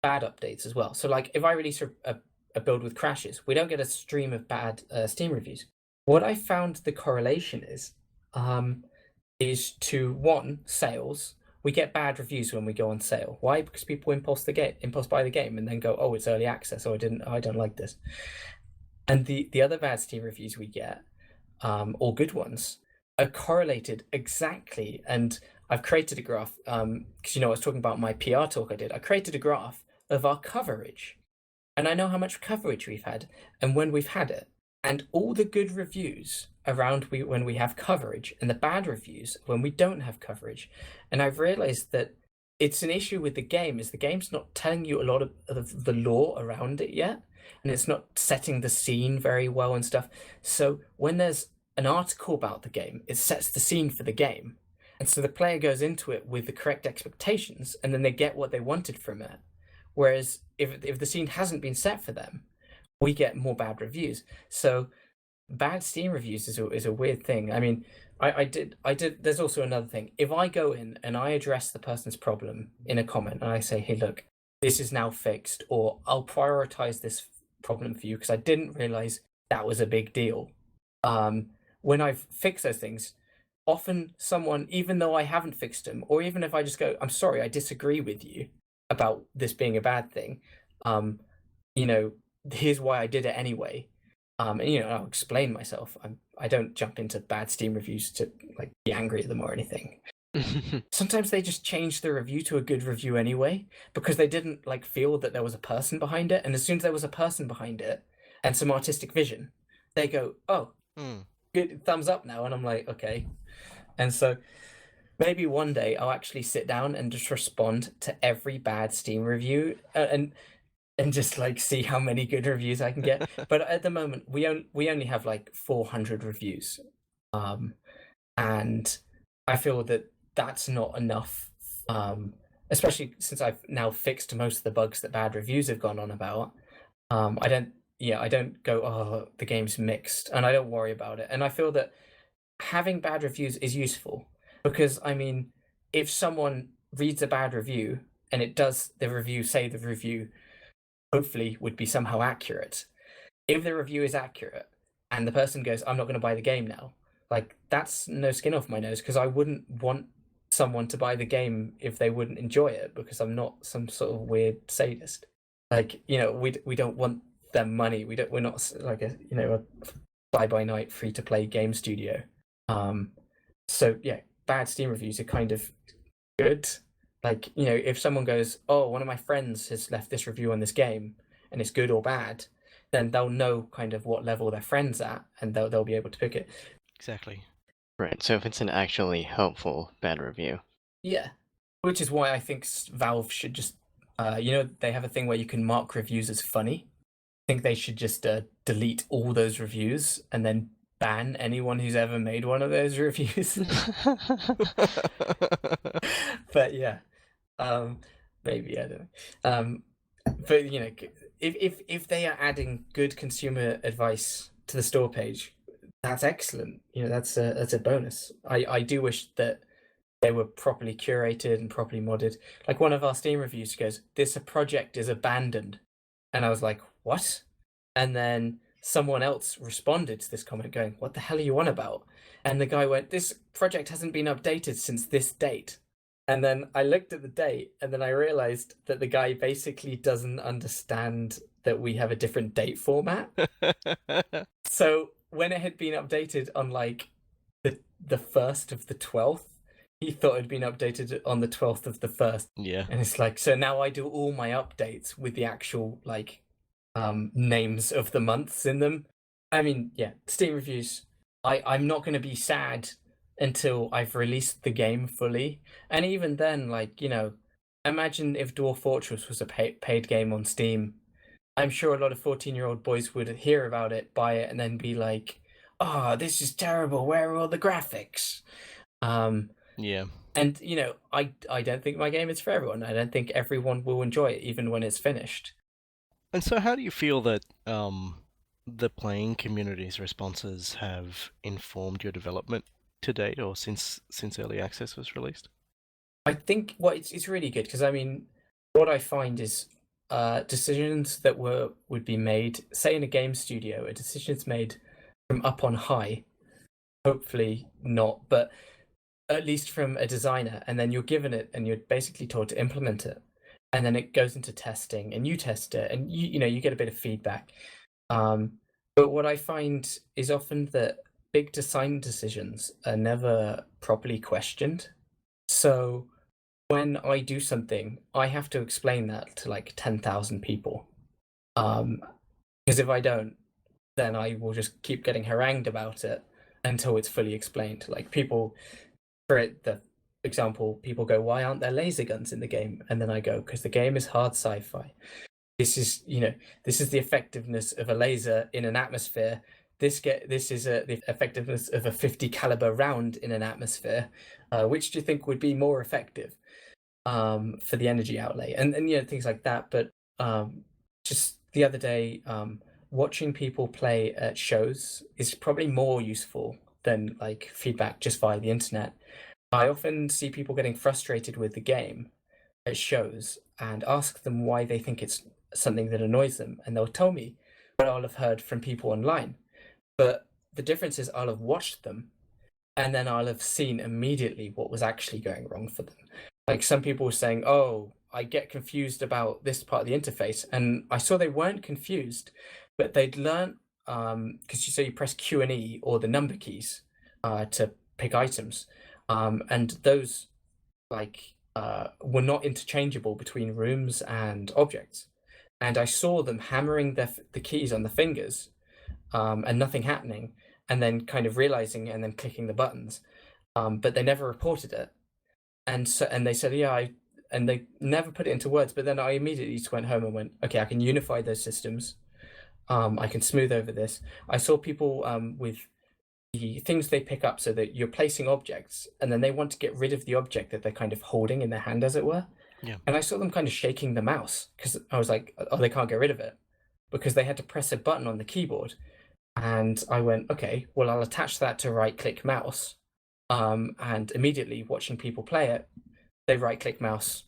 bad updates as well. So like if I release a build with crashes, we don't get a stream of bad Steam reviews. What I found the correlation is to one, sales. We get bad reviews when we go on sale. Why? Because people impulse buy the game and then go, "Oh, it's early access," or I don't like this. And the other bad Steam reviews we get, or good ones, are correlated exactly. And I've created a graph because I was talking about my PR talk I did. I created a graph of our coverage, and I know how much coverage we've had and when we've had it, and all the good reviews around when we have coverage, and the bad reviews when we don't have coverage. And I've realized that it's an issue with the game is the game's not telling you a lot of the lore around it yet, and it's not setting the scene very well and stuff. So when there's an article about the game, it sets the scene for the game, and so the player goes into it with the correct expectations, and then they get what they wanted from it. Whereas if the scene hasn't been set for them, we get more bad reviews. So bad Steam reviews is a weird thing. I mean, I did. There's also another thing. If I go in and I address the person's problem in a comment and I say, "Hey, look, this is now fixed," or "I'll prioritize this problem for you because I didn't realize that was a big deal." When I've fixed those things, often someone, even though I haven't fixed them, or even if I just go, "I'm sorry, I disagree with you about this being a bad thing. Here's why I did it anyway." And I'll explain myself. I don't jump into bad Steam reviews to like be angry at them or anything. Sometimes they just change the review to a good review anyway because they didn't like feel that there was a person behind it. And as soon as there was a person behind it and some artistic vision, they go, "Oh, good, thumbs up now." And I'm like, okay. And so maybe one day I'll actually sit down and just respond to every bad Steam review and just like see how many good reviews I can get. But at the moment, we only have like 400 reviews, and I feel that that's not enough. Especially since I've now fixed most of the bugs that bad reviews have gone on about. I don't go, "Oh, the game's mixed," and I don't worry about it. And I feel that having bad reviews is useful because I mean, if someone reads a bad review and it does the review hopefully would be somehow accurate. If the review is accurate and the person goes, "I'm not going to buy the game now," like that's no skin off my nose because I wouldn't want someone to buy the game if they wouldn't enjoy it because I'm not some sort of weird sadist. Like, we don't want their money. We're not like a fly by night free to play game studio. So yeah, bad Steam reviews are kind of good. Like, if someone goes, "Oh, one of my friends has left this review on this game and it's good or bad," then they'll know kind of what level their friend's at and they'll be able to pick it. Exactly. Right, so if it's an actually helpful bad review. Yeah. Which is why I think Valve should just, they have a thing where you can mark reviews as funny. I think they should just delete all those reviews and then ban anyone who's ever made one of those reviews. But yeah. Maybe I don't know. But if they are adding good consumer advice to the store page, that's excellent. That's a bonus. I do wish that they were properly curated and properly modded. Like one of our Steam reviews goes, "This project is abandoned," and I was like, "What?" And then someone else responded to this comment going, "What the hell are you on about?" And the guy went, "This project hasn't been updated since this date." And then I looked at the date, and then I realized that the guy basically doesn't understand that we have a different date format. So when it had been updated on like the 1st of the 12th, he thought it had been updated on the 12th of the 1st. Yeah. And it's like, so now I do all my updates with the actual like names of the months in them. I mean, yeah, Steam reviews. I'm not going to be sad until I've released the game fully. And even then, like, you know, imagine if Dwarf Fortress was a paid game on Steam. I'm sure a lot of 14-year-old boys would hear about it, buy it, and then be like, "Oh, this is terrible. Where are all the graphics?" Yeah. And, you know, I don't think my game is for everyone. I don't think everyone will enjoy it, even when it's finished. And so how do you feel that the playing community's responses have informed your development to date, or since early access was released? I think it's really good because I mean, what I find is decisions that would be made, say in a game studio, a decision's made from up on high, hopefully not, but at least from a designer, and then you're given it and you're basically told to implement it, and then it goes into testing and you test it and you know you get a bit of feedback. But what I find is often that big design decisions are never properly questioned. So when I do something, I have to explain that to like 10,000 people. Because if I don't, then I will just keep getting harangued about it until it's fully explained. Like people, for the example, people go, "Why aren't there laser guns in the game?" And then I go, "Because the game is hard sci-fi. This is, you know, this is the effectiveness of a laser in an atmosphere. This is the effectiveness of a 50 caliber round in an atmosphere. Which do you think would be more effective for the energy outlay?" And you know, things like that. But just the other day, watching people play at shows is probably more useful than like feedback just via the internet. I often see people getting frustrated with the game at shows and ask them why they think it's something that annoys them, and they'll tell me what I'll have heard from people online. But the difference is I'll have watched them and then I'll have seen immediately what was actually going wrong for them. Like some people were saying, "Oh, I get confused about this part of the interface," and I saw they weren't confused, but they'd learned because you press Q and E or the number keys to pick items, and those like were not interchangeable between rooms and objects. And I saw them hammering the keys on the fingers and nothing happening, and then kind of realizing and then clicking the buttons, but they never reported it. And they said, "Yeah, and they never put it into words." But then I immediately just went home and went, "Okay, I can unify those systems. I can smooth over this." I saw people with the things they pick up, so that you're placing objects and then they want to get rid of the object that they're kind of holding in their hand, as it were. Yeah. And I saw them kind of shaking the mouse because I was like, "Oh, they can't get rid of it," because they had to press a button on the keyboard. And I went, "Okay, well, I'll attach that to right-click mouse." And immediately watching people play it, they right-click mouse,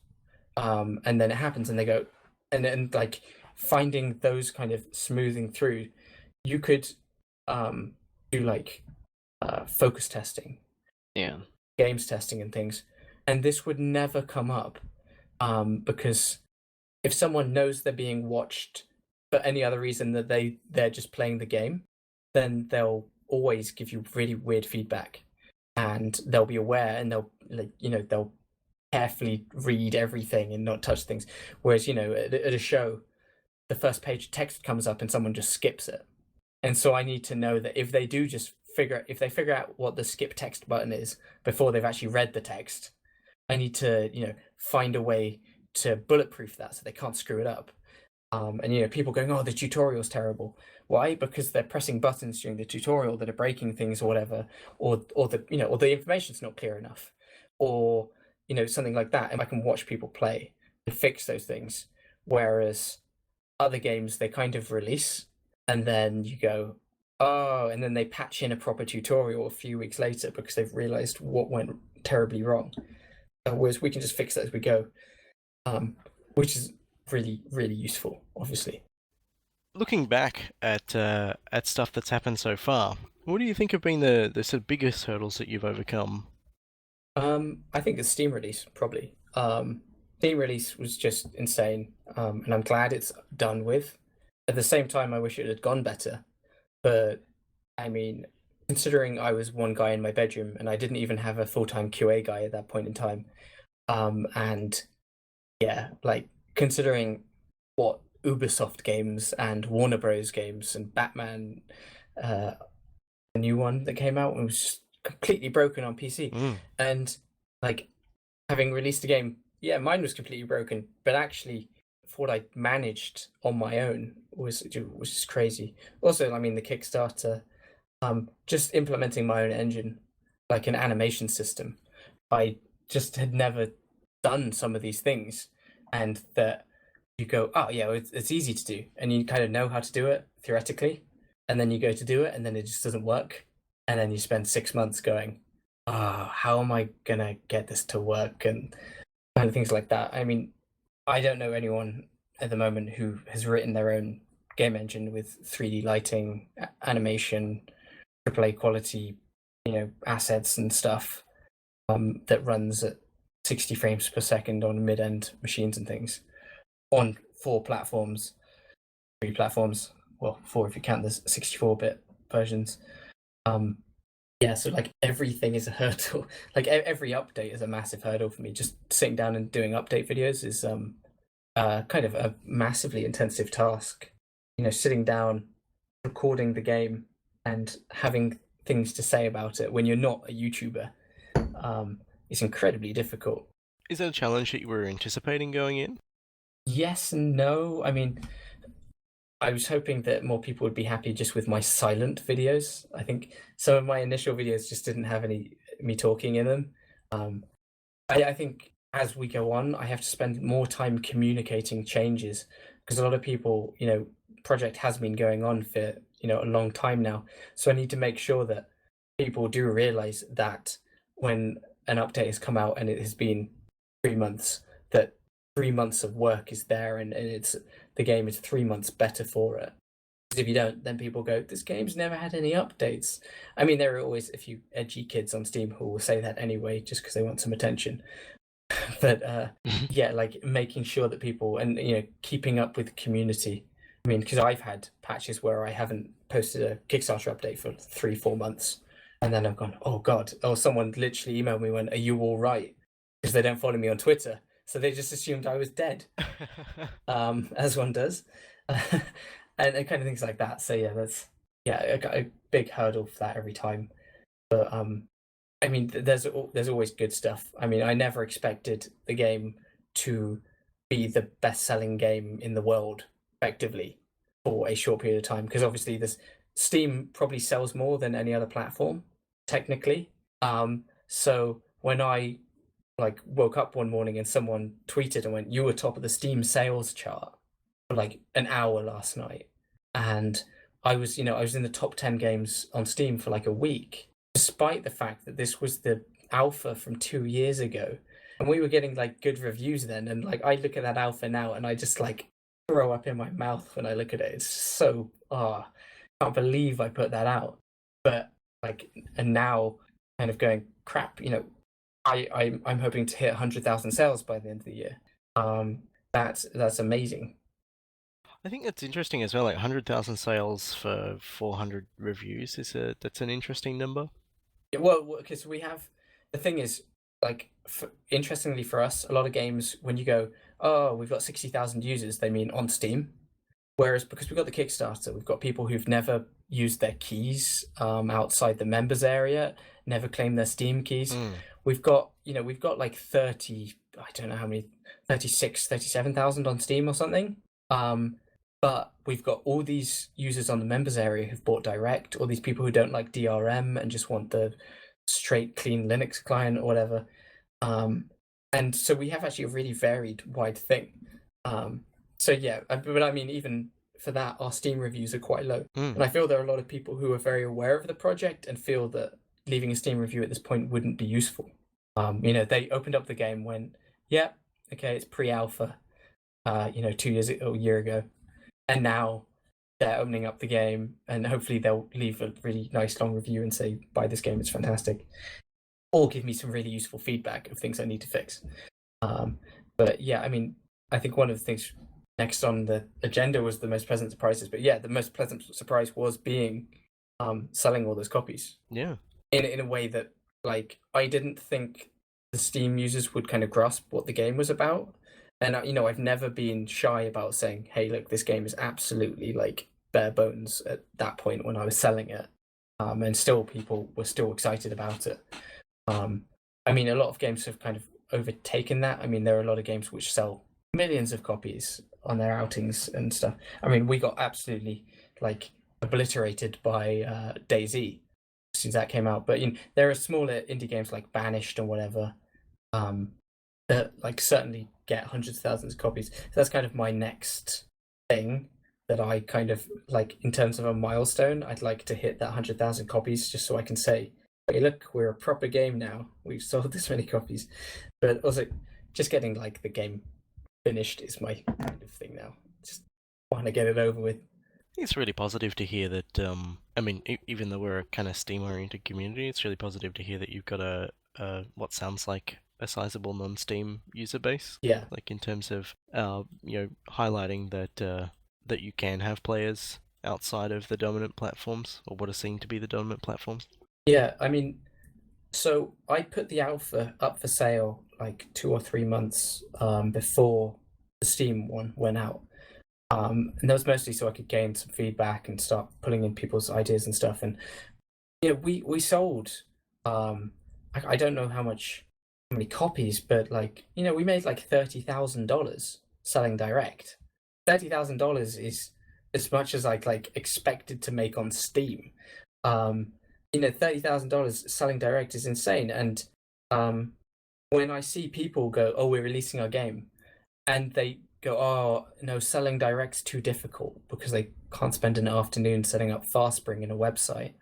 and then it happens, and they go, and then like finding those kind of smoothing through, you could do like focus testing, games testing, and things, and this would never come up because if someone knows they're being watched for any other reason that they're just playing the game, then they'll always give you really weird feedback, and they'll be aware, and they'll they'll carefully read everything and not touch things. Whereas at a show, the first page of text comes up and someone just skips it, and so I need to know that if they do just figure out what the skip text button is before they've actually read the text, I need to find a way to bulletproof that so they can't screw it up. And people going, "Oh, the tutorial's terrible." Why? Because they're pressing buttons during the tutorial that are breaking things or whatever, or the information's not clear enough, or something like that. And I can watch people play and fix those things. Whereas other games, they kind of release, and then you go, "Oh," and then they patch in a proper tutorial a few weeks later because they've realized what went terribly wrong. Whereas we can just fix that as we go, which is really, really useful, obviously. looking back at stuff that's happened so far, what do you think have been the sort of biggest hurdles that you've overcome? I think the Steam release probably. Steam release was just insane, and I'm glad it's done with. At the same time, I wish it had gone better. But I mean, considering I was one guy in my bedroom and I didn't even have a full-time QA guy at that point in time, and yeah, like considering what Ubisoft games and Warner Bros. Games and Batman, the new one that came out, and was just completely broken on PC. And like having released a game, yeah, mine was completely broken, but actually for what I managed on my own was just crazy. Also, I mean, the Kickstarter, just implementing my own engine, like an animation system. I just had never done some of these things, and that you go, oh yeah, it's easy to do, and you kind of know how to do it theoretically, and then you go to do it, and then it just doesn't work, and then you spend 6 months going, oh, how am I gonna get this to work, and kind of things like that. I mean, I don't know anyone at the moment who has written their own game engine with 3D lighting, animation, AAA quality, assets and stuff, that runs at 60 frames per second on mid-end machines and things on 4 platforms, 3 platforms. Well, 4 if you count the 64-bit versions. Yeah, so like everything is a hurdle. Like every update is a massive hurdle for me. Just sitting down and doing update videos is kind of a massively intensive task. Sitting down, recording the game, and having things to say about it when you're not a YouTuber, is incredibly difficult. Is that a challenge that you were anticipating going in? Yes and no. I mean, I was hoping that more people would be happy just with my silent videos. I think some of my initial videos just didn't have any me talking in them. I think as we go on, I have to spend more time communicating changes, because a lot of people, project has been going on for, a long time now. So I need to make sure that people do realize that when an update has come out and it has been 3 months, that 3 months of work is there, and it's the game is 3 months better for it. Because if you don't, then people go, this game's never had any updates. I mean, there are always a few edgy kids on Steam who will say that anyway, just because they want some attention. But yeah, like making sure that people, and keeping up with the community. I mean, because I've had patches where I haven't posted a Kickstarter update for 3-4 months, and then I've gone, oh god, someone literally emailed me and went, are you all right? Because they don't follow me on Twitter, so they just assumed I was dead. As one does. And kind of things like that. So yeah, that's a big hurdle for that every time. But I mean, there's always good stuff. I mean, I never expected the game to be the best-selling game in the world, effectively, for a short period of time. Because obviously, this Steam probably sells more than any other platform, technically. So when I woke up one morning and someone tweeted and went, "You were top of the Steam sales chart for like an hour last night," and I was in the top 10 games on Steam for like a week, despite the fact that this was the alpha from 2 years ago, and we were getting like good reviews then. And like I look at that alpha now, and I just like throw up in my mouth when I look at it. It's so can't believe I put that out. But and now kind of going, crap, I'm hoping to hit 100,000 sales by the end of the year. That's amazing. I think that's interesting as well. Like 100,000 sales for 400 reviews that's an interesting number. Yeah, well, because the thing is, interestingly for us, a lot of games, when you go, oh, we've got 60,000 users, they mean on Steam. Whereas because we've got the Kickstarter, we've got people who've never used their keys outside the members area, never claimed their Steam keys. We've got like 30, I don't know how many, 36, 37,000 on Steam or something. But we've got all these users on the members area who've bought direct, all these people who don't like DRM and just want the straight, clean Linux client or whatever. And so we have actually a really varied, wide thing. So yeah, but I mean, even for that, our Steam reviews are quite low. And I feel there are a lot of people who are very aware of the project and feel that leaving a Steam review at this point wouldn't be useful. They opened up the game, went, yeah, okay, it's pre-alpha, 2 years or a year ago. And now they're opening up the game, and hopefully they'll leave a really nice long review and say, buy this game, it's fantastic. Or give me some really useful feedback of things I need to fix. But yeah, I mean, I think one of the things next on the agenda was the most pleasant surprises. But yeah, the most pleasant surprise was being selling all those copies. Yeah. In a way that, like, I didn't think the Steam users would kind of grasp what the game was about. And I've never been shy about saying, hey, look, this game is absolutely like bare bones at that point when I was selling it. And still people were still excited about it. I mean, a lot of games have kind of overtaken that. I mean, there are a lot of games which sell millions of copies on their outings and stuff. I mean, we got absolutely like obliterated by DayZ as soon as that came out. But there are smaller indie games like Banished and whatever that like certainly get hundreds of thousands of copies. So that's kind of my next thing that I kind of like in terms of a milestone. I'd like to hit that 100,000 copies just so I can say, hey, look, we're a proper game now. We've sold this many copies. But also, just getting like the game finished is my kind of thing now. Just want to get it over with. It's really positive to hear that. I mean, even though we're a kind of Steam-oriented community, it's really positive to hear that you've got a what sounds like a sizable non-Steam user base. Yeah. Like in terms of highlighting that you can have players outside of the dominant platforms or what are seen to be the dominant platforms. Yeah, I mean, so I put the alpha up for sale like 2 or 3 months before the Steam one went out. And that was mostly so I could gain some feedback and start pulling in people's ideas and stuff. And we sold I don't know how many copies, but like we made like $30,000 selling direct. $30,000 is as much as I'd like expected to make on Steam. $30,000 selling direct is insane. And when I see people go, oh, we're releasing our game, and they go, oh, no, selling direct's too difficult because they can't spend an afternoon setting up FastSpring in a website.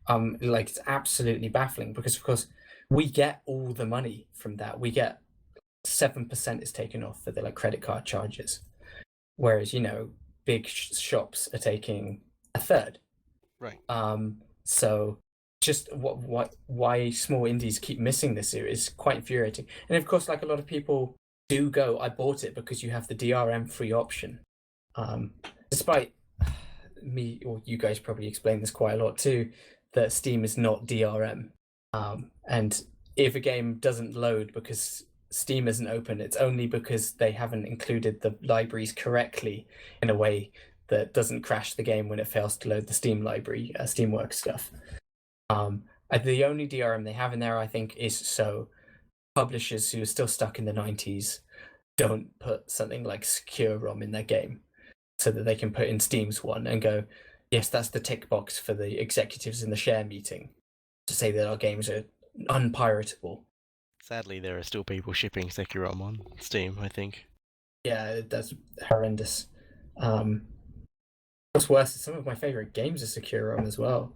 Like it's absolutely baffling because, of course, we get all the money from that. We get 7% is taken off for the like credit card charges, whereas big shops are taking a third. Right. So just why small indies keep missing this is quite infuriating. And of course, like a lot of people do go, I bought it because you have the DRM free option. Despite me, or you guys probably explain this quite a lot too, that Steam is not DRM. And if a game doesn't load because Steam isn't open, it's only because they haven't included the libraries correctly in a way that doesn't crash the game when it fails to load the Steam library, Steamworks stuff. The only DRM they have in there, I think, is so publishers who are still stuck in the 90s don't put something like secure ROM in their game so that they can put in Steam's one and go, yes, that's the tick box for the executives in the share meeting to say that our games are unpiratable. Sadly, there are still people shipping Sekirom on Steam, I think. Yeah, that's horrendous. What's worse is some of my favorite games are secure ROM as well.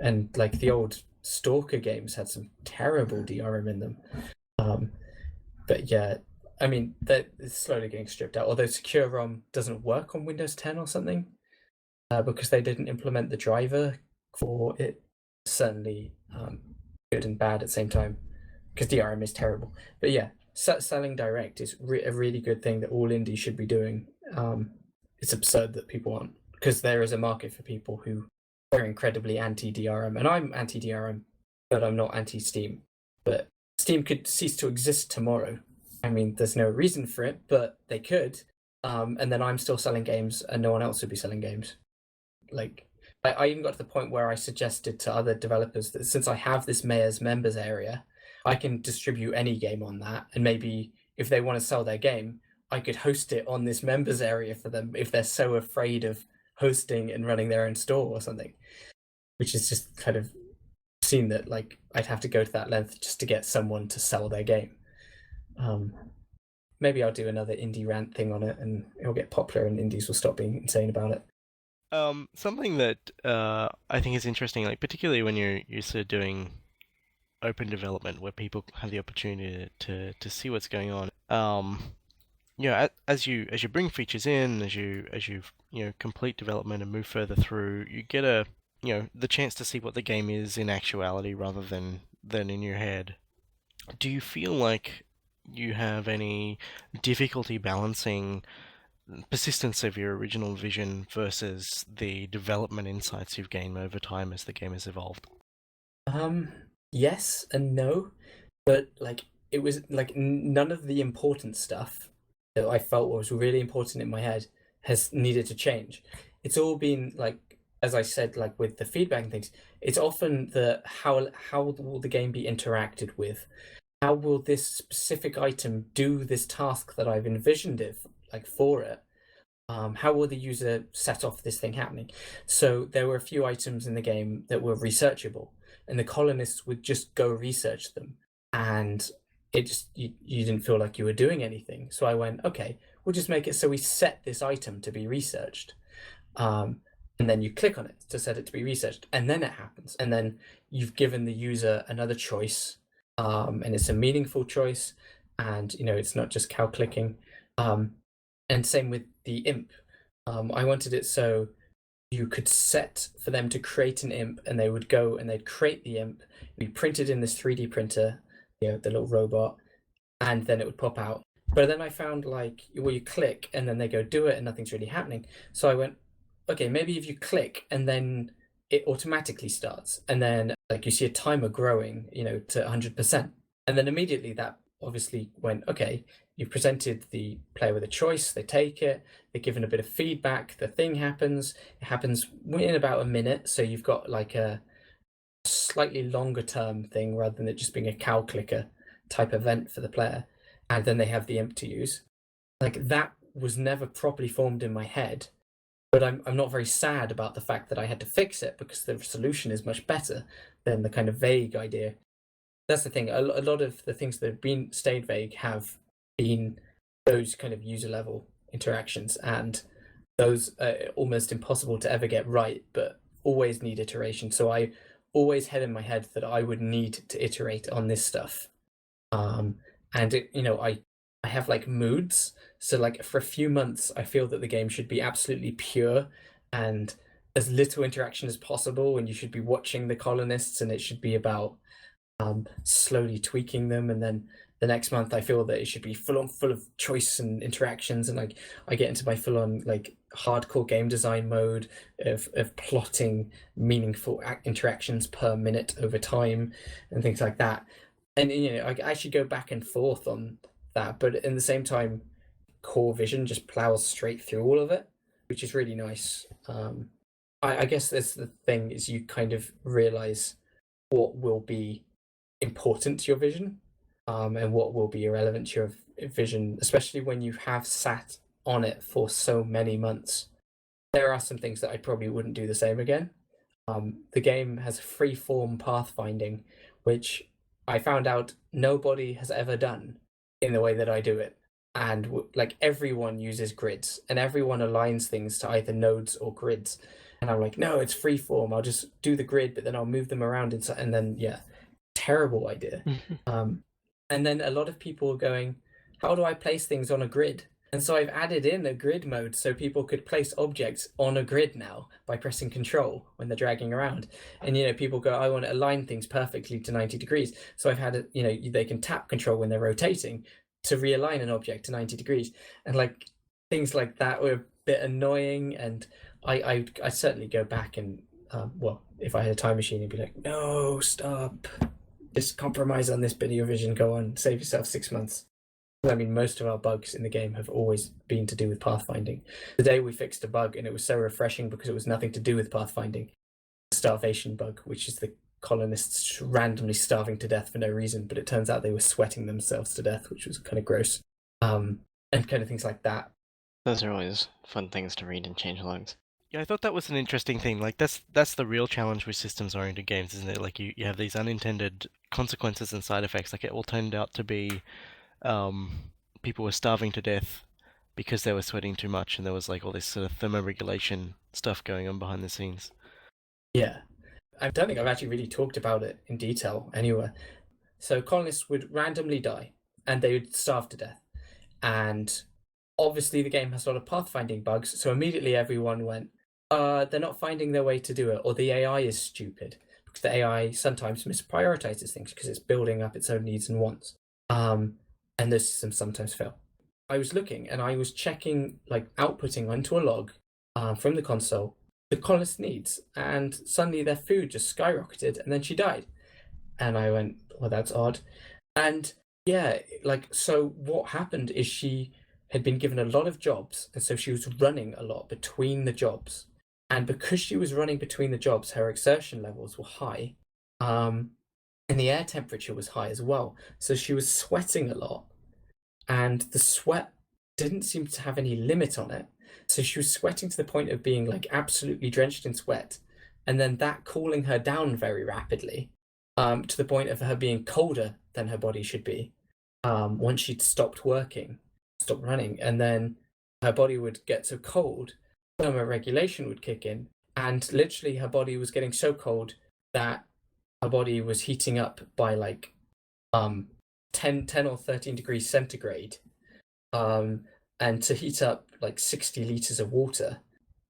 And like the old Stalker games had some terrible DRM in them. But yeah, I mean, it's slowly getting stripped out, although secure ROM doesn't work on Windows 10 or something because they didn't implement the driver for it. Certainly good and bad at the same time because DRM is terrible. But yeah, selling direct is a really good thing that all indies should be doing. It's absurd that people aren't, because there is a market for people who are incredibly anti-DRM, and I'm anti-DRM, but I'm not anti-Steam. But Steam could cease to exist tomorrow. I mean, there's no reason for it, but they could. And then I'm still selling games, and no one else would be selling games. Like, I even got to the point where I suggested to other developers that since I have this Maia's members area, I can distribute any game on that, and maybe if they want to sell their game, I could host it on this members area for them if they're so afraid of hosting and running their own store or something, which is just kind of seen that like I'd have to go to that length just to get someone to sell their game. Maybe I'll do another indie rant thing on it and it'll get popular and indies will stop being insane about it. Something that I think is interesting, like particularly when you're sort of doing open development where people have the opportunity to see what's going on. yeah, as you bring features in, as you complete development and move further through, you get the chance to see what the game is in actuality rather than in your head. Do you feel like you have any difficulty balancing persistence of your original vision versus the development insights you've gained over time as the game has evolved? Yes and no, but like it was like none of the important stuff that I felt was really important in my head has needed to change. It's all been like, as I said, like with the feedback and things, it's often the how will the game be interacted with? How will this specific item do this task that I've envisioned it like for it? How will the user set off this thing happening? So there were a few items in the game that were researchable, and the colonists would just go research them, and it just you didn't feel like you were doing anything. So I went, okay, we'll just make it so we set this item to be researched, and then you click on it to set it to be researched, and then it happens, and then you've given the user another choice, and it's a meaningful choice, and it's not just cow clicking. And same with the imp. I wanted it so you could set for them to create an imp, and they would go and they'd create the imp, be printed in this 3D printer, the little robot, and then it would pop out. But then I found like, well, you click and then they go do it and nothing's really happening. So I went, okay, maybe if you click and then it automatically starts, and then like you see a timer growing, to 100%. And then immediately that obviously went, okay, you've presented the player with a choice, they take it, they're given a bit of feedback, the thing happens, it happens in about a minute, so you've got like a slightly longer term thing rather than it just being a cow clicker type event for the player, and then they have the imp to use. Like that was never properly formed in my head, but I'm not very sad about the fact that I had to fix it because the solution is much better than the kind of vague idea. That's the thing. A lot of the things that have been stayed vague have been those kind of user level interactions, and those are almost impossible to ever get right, but always need iteration. So I always had in my head that I would need to iterate on this stuff. And I have like moods. So like for a few months, I feel that the game should be absolutely pure and as little interaction as possible, and you should be watching the colonists, and it should be about slowly tweaking them. And then the next month I feel that it should be full of choice and interactions, and like I get into my full on like hardcore game design mode of plotting meaningful interactions per minute over time and things like that. And I actually go back and forth on that, but in the same time core vision just plows straight through all of it, which is really nice. I guess that's the thing, is you kind of realize what will be important to your vision, and what will be irrelevant to your vision, especially when you have sat on it for so many months. There are some things that I probably wouldn't do the same again. The game has free form pathfinding, which I found out nobody has ever done in the way that I do it. And like everyone uses grids, and everyone aligns things to either nodes or grids. And I'm like, no, it's free form. I'll just do the grid, but then I'll move them around inside, and then terrible idea. And then a lot of people are going, how do I place things on a grid? And so I've added in a grid mode so people could place objects on a grid now by pressing control when they're dragging around. And people go, I want to align things perfectly to 90 degrees. So I've had it, they can tap control when they're rotating to realign an object to 90 degrees. And like things like that were a bit annoying, and I certainly go back and if I had a time machine, I'd be like, no, stop. Just compromise on this bit of your vision. Go on, save yourself 6 months. I mean, most of our bugs in the game have always been to do with pathfinding. Today we fixed a bug, and it was so refreshing because it was nothing to do with pathfinding. The starvation bug, which is the colonists randomly starving to death for no reason, but it turns out they were sweating themselves to death, which was kind of gross. And kind of things like that. Those are always fun things to read in changelogs. Yeah, I thought that was an interesting thing. Like that's the real challenge with systems-oriented games, isn't it? Like you have these unintended consequences and side effects. Like it all turned out to be people were starving to death because they were sweating too much, and there was like all this sort of thermoregulation stuff going on behind the scenes. Yeah. I don't think I've actually really talked about it in detail anywhere. So colonists would randomly die, and they would starve to death. And obviously the game has a lot of pathfinding bugs, so immediately everyone went, they're not finding their way to do it, or the AI is stupid, because the AI sometimes misprioritizes things because it's building up its own needs and wants. And the systems sometimes fail. I was looking and I was checking, like outputting onto a log from the console the colonist needs, and suddenly their food just skyrocketed, and then she died. And I went, well, that's odd. And yeah, like, so what happened is she had been given a lot of jobs, and so she was running a lot between the jobs. And because she was running between the jobs, her exertion levels were high, and the air temperature was high as well. So she was sweating a lot, and the sweat didn't seem to have any limit on it. So she was sweating to the point of being like absolutely drenched in sweat, and then that cooling her down very rapidly, to the point of her being colder than her body should be, once she'd stopped working, stopped running, and then her body would get so cold, thermoregulation would kick in, and literally her body was getting so cold that her body was heating up by like 10 or 13 degrees centigrade. And to heat up like 60 liters of water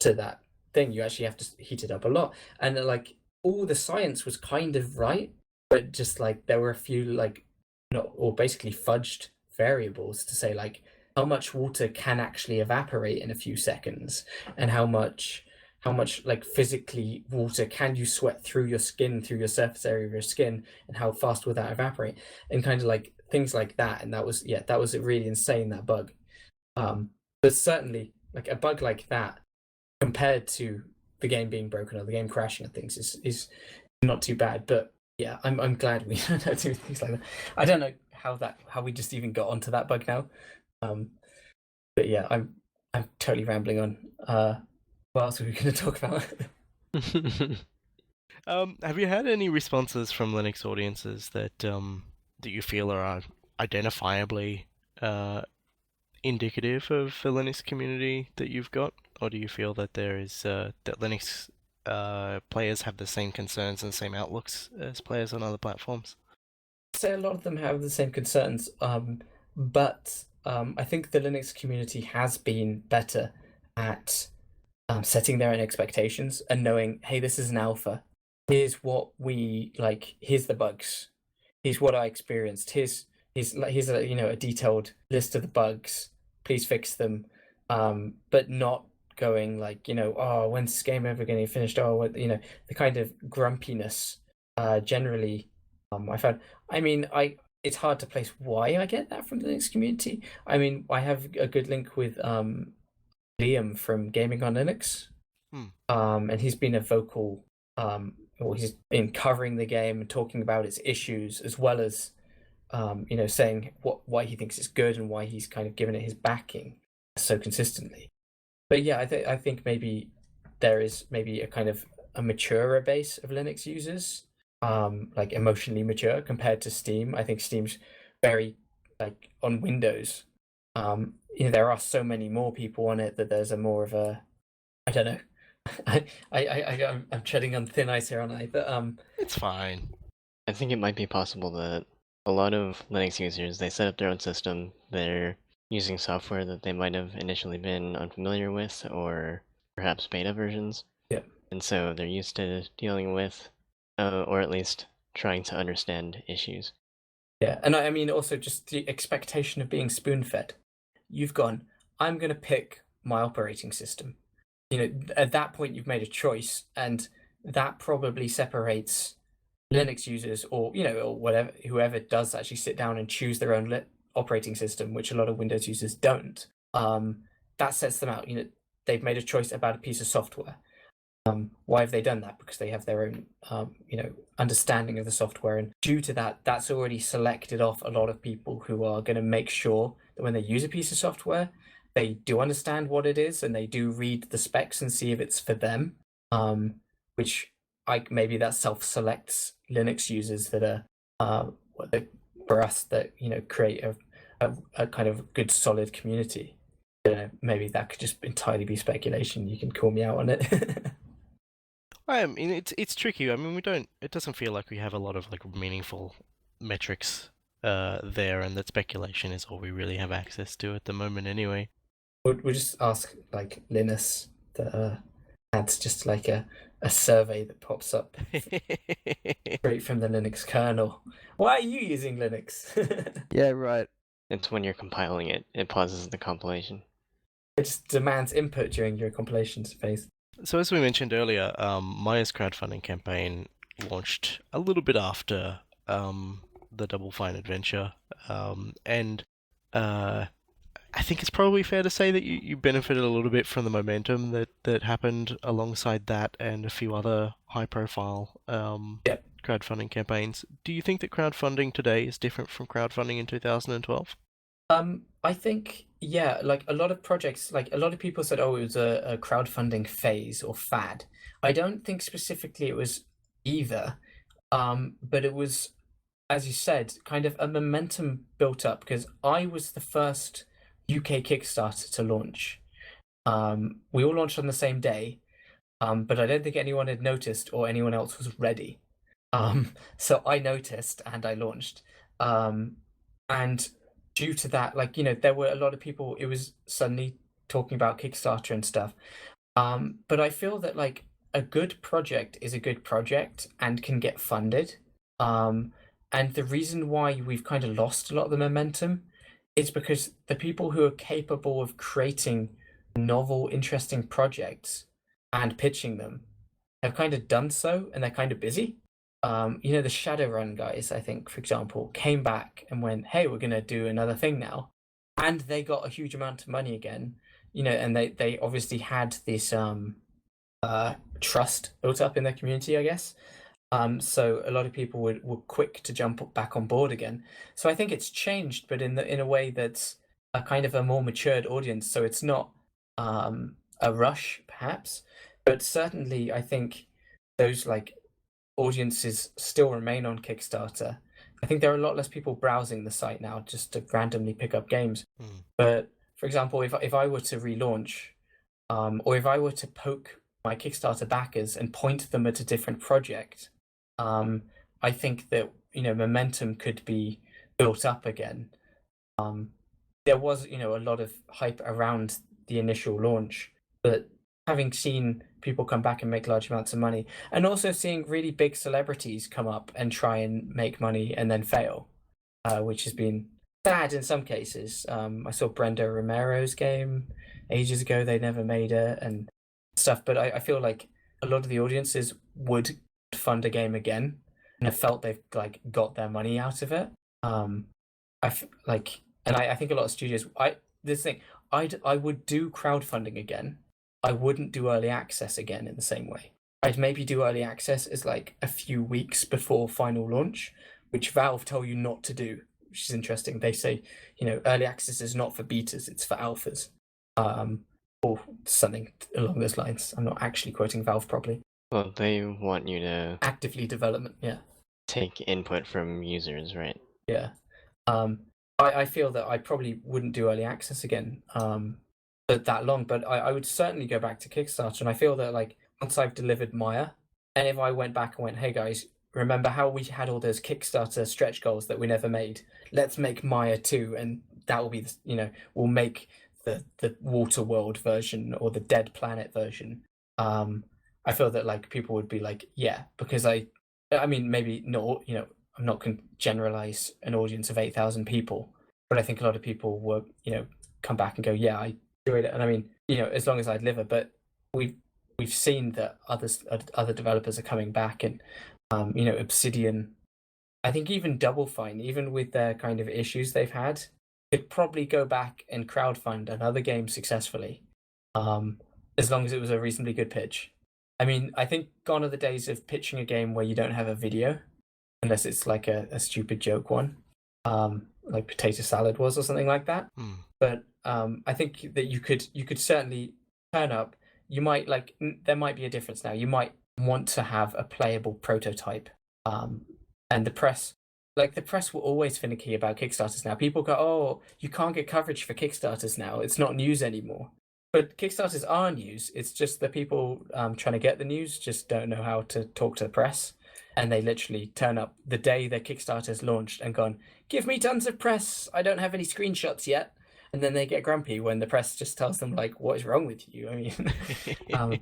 to that thing, you actually have to heat it up a lot. And like all the science was kind of right, but just like there were a few like or basically fudged variables to say like how much water can actually evaporate in a few seconds, and how much like physically water can you sweat through your skin, through your surface area of your skin, and how fast will that evaporate, and kind of like things like that. And that was really insane, that bug. But certainly like a bug like that compared to the game being broken or the game crashing and things is not too bad. But yeah, I'm glad we don't do things like that. I don't know how we just even got onto that bug now. But yeah, I'm totally rambling on. What else are we going to talk about? Have you had any responses from Linux audiences that that you feel are identifiably indicative of the Linux community that you've got, or do you feel that there is that Linux players have the same concerns and the same outlooks as players on other platforms? I'd say a lot of them have the same concerns, but I think the Linux community has been better at setting their own expectations and knowing, hey, this is an alpha. Here's what we like. Here's the bugs. Here's what I experienced. Here's a detailed list of the bugs. Please fix them. But not going like, oh, when's this game ever going to be finished? Oh, what, the kind of grumpiness. Generally, I found. I mean, it's hard to place why I get that from the Linux community. I mean, I have a good link with Liam from Gaming on Linux, and he's been a vocal. He's been covering the game and talking about its issues, as well as saying why he thinks it's good and why he's kind of given it his backing so consistently. But yeah, I think maybe there is maybe a kind of a maturer base of Linux users, like emotionally mature compared to Steam. I think Steam's very like on Windows. There are so many more people on it that there's a more of a, I don't know. I'm treading on thin ice here, aren't I? But It's fine. I think it might be possible that a lot of Linux users, they set up their own system, they're using software that they might have initially been unfamiliar with, or perhaps beta versions. Yeah. And so they're used to dealing with, or at least trying to understand issues. Yeah, and I mean also just the expectation of being spoon-fed. You've gone, I'm going to pick my operating system. At that point you've made a choice, and that probably separates Linux users or whatever, whoever does actually sit down and choose their own operating system, which a lot of Windows users don't. That sets them out. They've made a choice about a piece of software. Why have they done that? Because they have their own understanding of the software, and due to that, that's already selected off a lot of people who are going to make sure that when they use a piece of software, they do understand what it is and they do read the specs and see if it's for them, which maybe that self-selects Linux users that are for us that create a kind of good solid community. Maybe that could just entirely be speculation. You can call me out on it. I mean, it's tricky. I mean, it doesn't feel like we have a lot of like meaningful metrics there, and that speculation is all we really have access to at the moment anyway. we'll just ask like Linus that adds just like a survey that pops up straight from the Linux kernel. Why are you using Linux? Yeah, right. It's when you're compiling it, it pauses the compilation. It just demands input during your compilation phase. So as we mentioned earlier, Maia's crowdfunding campaign launched a little bit after the Double Fine adventure, and I think it's probably fair to say that you benefited a little bit from the momentum that happened alongside that and a few other high-profile Yep. crowdfunding campaigns. Do you think that crowdfunding today is different from crowdfunding in 2012? I think, yeah, like a lot of projects, like a lot of people said, oh, it was a crowdfunding phase or fad. I don't think specifically it was either, but it was, as you said, kind of a momentum built up because I was the first UK Kickstarter to launch. We all launched on the same day, but I don't think anyone had noticed or anyone else was ready. So I noticed and I launched. And due to that, like, you know, there were a lot of people, it was suddenly talking about Kickstarter and stuff. But I feel that like a good project is a good project and can get funded. And the reason why we've kind of lost a lot of the momentum is because the people who are capable of creating novel, interesting projects and pitching them have kind of done so and they're kind of busy. You know, the Shadowrun guys, I think, for example, came back and went, hey, we're going to do another thing now. And they got a huge amount of money again, you know, and they obviously had this trust built up in their community, I guess. So a lot of people were quick to jump back on board again. So I think it's changed, but in a way that's a kind of a more matured audience. So it's not a rush, perhaps, but certainly I think those like audiences still remain on Kickstarter. I think there are a lot less people browsing the site now just to randomly pick up games. But for example, if I were to relaunch, or if I were to poke my Kickstarter backers and point them at a different project, I think that, you know, momentum could be built up again. There was, you know, a lot of hype around the initial launch, but having seen people come back and make large amounts of money, and also seeing really big celebrities come up and try and make money and then fail, which has been sad in some cases. I saw Brenda Romero's game ages ago; they never made it and stuff. But I feel like a lot of the audiences would fund a game again and have felt they've like got their money out of it. I think a lot of studios. I would do crowdfunding again. I wouldn't do early access again in the same way. I'd maybe do early access as like a few weeks before final launch, which Valve tell you not to do, which is interesting. They say, you know, early access is not for betas, it's for alphas. Or something along those lines. I'm not actually quoting Valve properly. Well, they want you to Actively development, yeah. take input from users, right? Yeah. I feel that I probably wouldn't do early access again. That long, but I would certainly go back to Kickstarter. And I feel that like once I've delivered Maia, and if I went back and went, hey guys, remember how we had all those Kickstarter stretch goals that we never made? Let's make Maia 2, and that will be, you know, we'll make the Water World version or the Dead Planet version. I feel that like people would be like, yeah, because I mean, maybe not, you know, I'm not going to generalize an audience of 8,000 people, but I think a lot of people will, you know, come back and go, yeah, I enjoyed it. And I mean, you know, as long as I deliver, but we've seen that other developers are coming back, and you know, Obsidian, I think even Double Fine, even with their kind of issues they've had, could probably go back and crowdfund another game successfully, as long as it was a reasonably good pitch. I mean, I think gone are the days of pitching a game where you don't have a video, unless it's like a stupid joke one, like Potato Salad was or something like that. But I think that you could certainly turn up. You might like there might be a difference now. You might want to have a playable prototype, and the press will always finicky about Kickstarters now. People go, oh, you can't get coverage for Kickstarters now. It's not news anymore. But Kickstarters are news. It's just the people trying to get the news just don't know how to talk to the press. And they literally turn up the day their Kickstarter's launched and gone, give me tons of press. I don't have any screenshots yet. and then they get grumpy when the press just tells them like, "What is wrong with you?" I mean,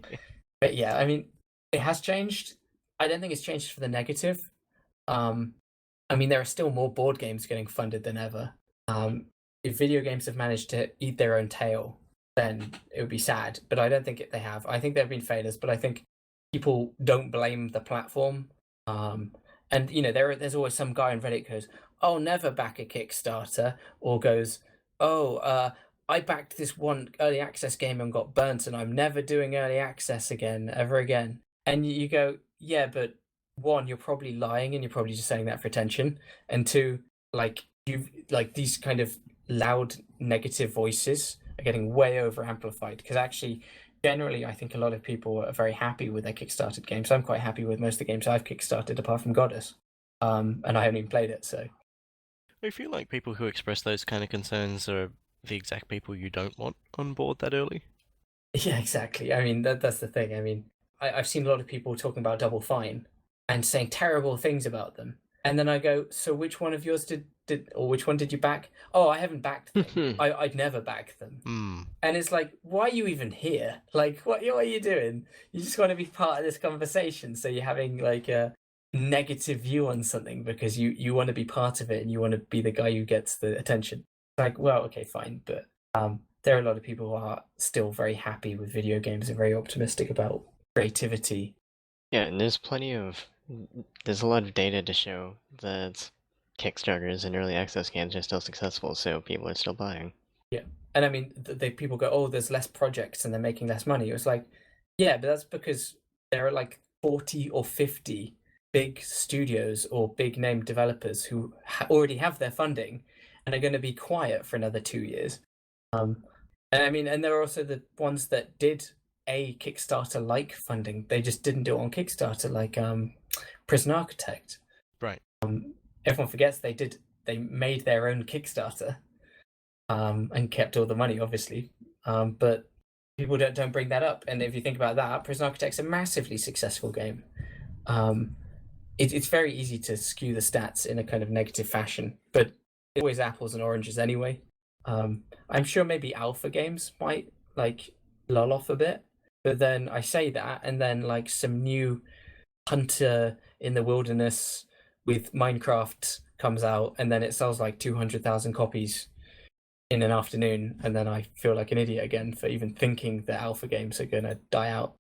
but yeah, I mean, it has changed. I don't think it's changed for the negative. I mean, there are still more board games getting funded than ever. If video games have managed to eat their own tail, then it would be sad. But I don't think they have. I think there have been failures, but I think people don't blame the platform. And you know, there's always some guy on Reddit goes, "Oh, never back a Kickstarter," or goes, "Oh, I backed this one early access game and got burnt, and I'm never doing early access again, ever again." And you go, "Yeah, but one, you're probably lying, and you're probably just saying that for attention, and two, like these kind of loud negative voices are getting way over amplified because actually." Generally, I think a lot of people are very happy with their Kickstarted games. I'm quite happy with most of the games I've Kickstarted, apart from Goddess, and I haven't even played it. So I feel like people who express those kind of concerns are the exact people you don't want on board that early. yeah, exactly. I mean, that's the thing. I mean, I've seen a lot of people talking about Double Fine and saying terrible things about them, and then I go, so which one of yours did or which one did you back? Oh, I haven't backed them. I'd never back them. And it's like, why are you even here? Like, what are you doing? You just want to be part of this conversation, so you're having like a negative view on something because you want to be part of it and you want to be the guy who gets the attention. Like, well, okay, fine, but there are a lot of people who are still very happy with video games and very optimistic about creativity. Yeah, and there's a lot of data to show that Kickstarters and early access games are still successful, so people are still buying. Yeah, and I mean, people go, "Oh, there's less projects and they're making less money." It was like, yeah, but that's because there are like 40 or 50 big studios or big name developers who already have their funding and are going to be quiet for another 2 years. And I mean, and there are also the ones that did a Kickstarter-like funding. They just didn't do it on Kickstarter, like Prison Architect. Right. Everyone forgets they made their own Kickstarter and kept all the money, obviously. But people don't bring that up. And if you think about that, Prison Architect's a massively successful game. It's very easy to skew the stats in a kind of negative fashion, but it's always apples and oranges anyway. I'm sure maybe alpha games might like lull off a bit, but then I say that, and then like some new hunter in the wilderness with Minecraft comes out, and then it sells like 200,000 copies in an afternoon, and then I feel like an idiot again for even thinking that alpha games are going to die out.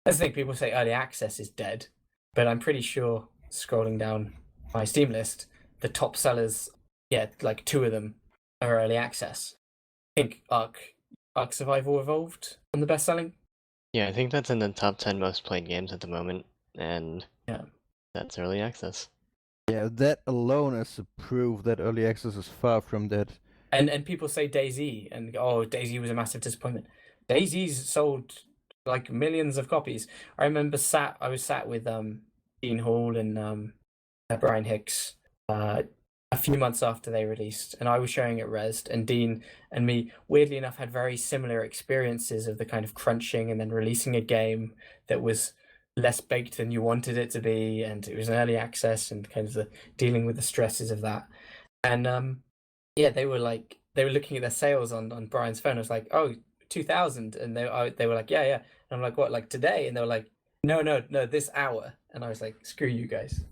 I think people say early access is dead, but I'm pretty sure, scrolling down my Steam list, the top sellers, yeah, like 2 of them are early access. I think Ark Survival Evolved on the best-selling. Yeah, I think that's in the top 10 most played games at the moment, and yeah, that's early access. Yeah, that alone is a proof that early access is far from dead. And people say DayZ, and DayZ was a massive disappointment. DayZ's sold like millions of copies. I remember I was sat with Dean Hall and Brian Hicks a few months after they released, and I was showing it Rezzed, and Dean and me, weirdly enough, had very similar experiences of the kind of crunching and then releasing a game that was less baked than you wanted it to be, and it was an early access and kind of dealing with the stresses of that. And yeah, they were looking at their sales on Brian's phone. I was like, "Oh, 2,000," and they were like, "Yeah, yeah." And I'm like, "What, like today?" And they were like, No, this hour. And I was like, "Screw you guys."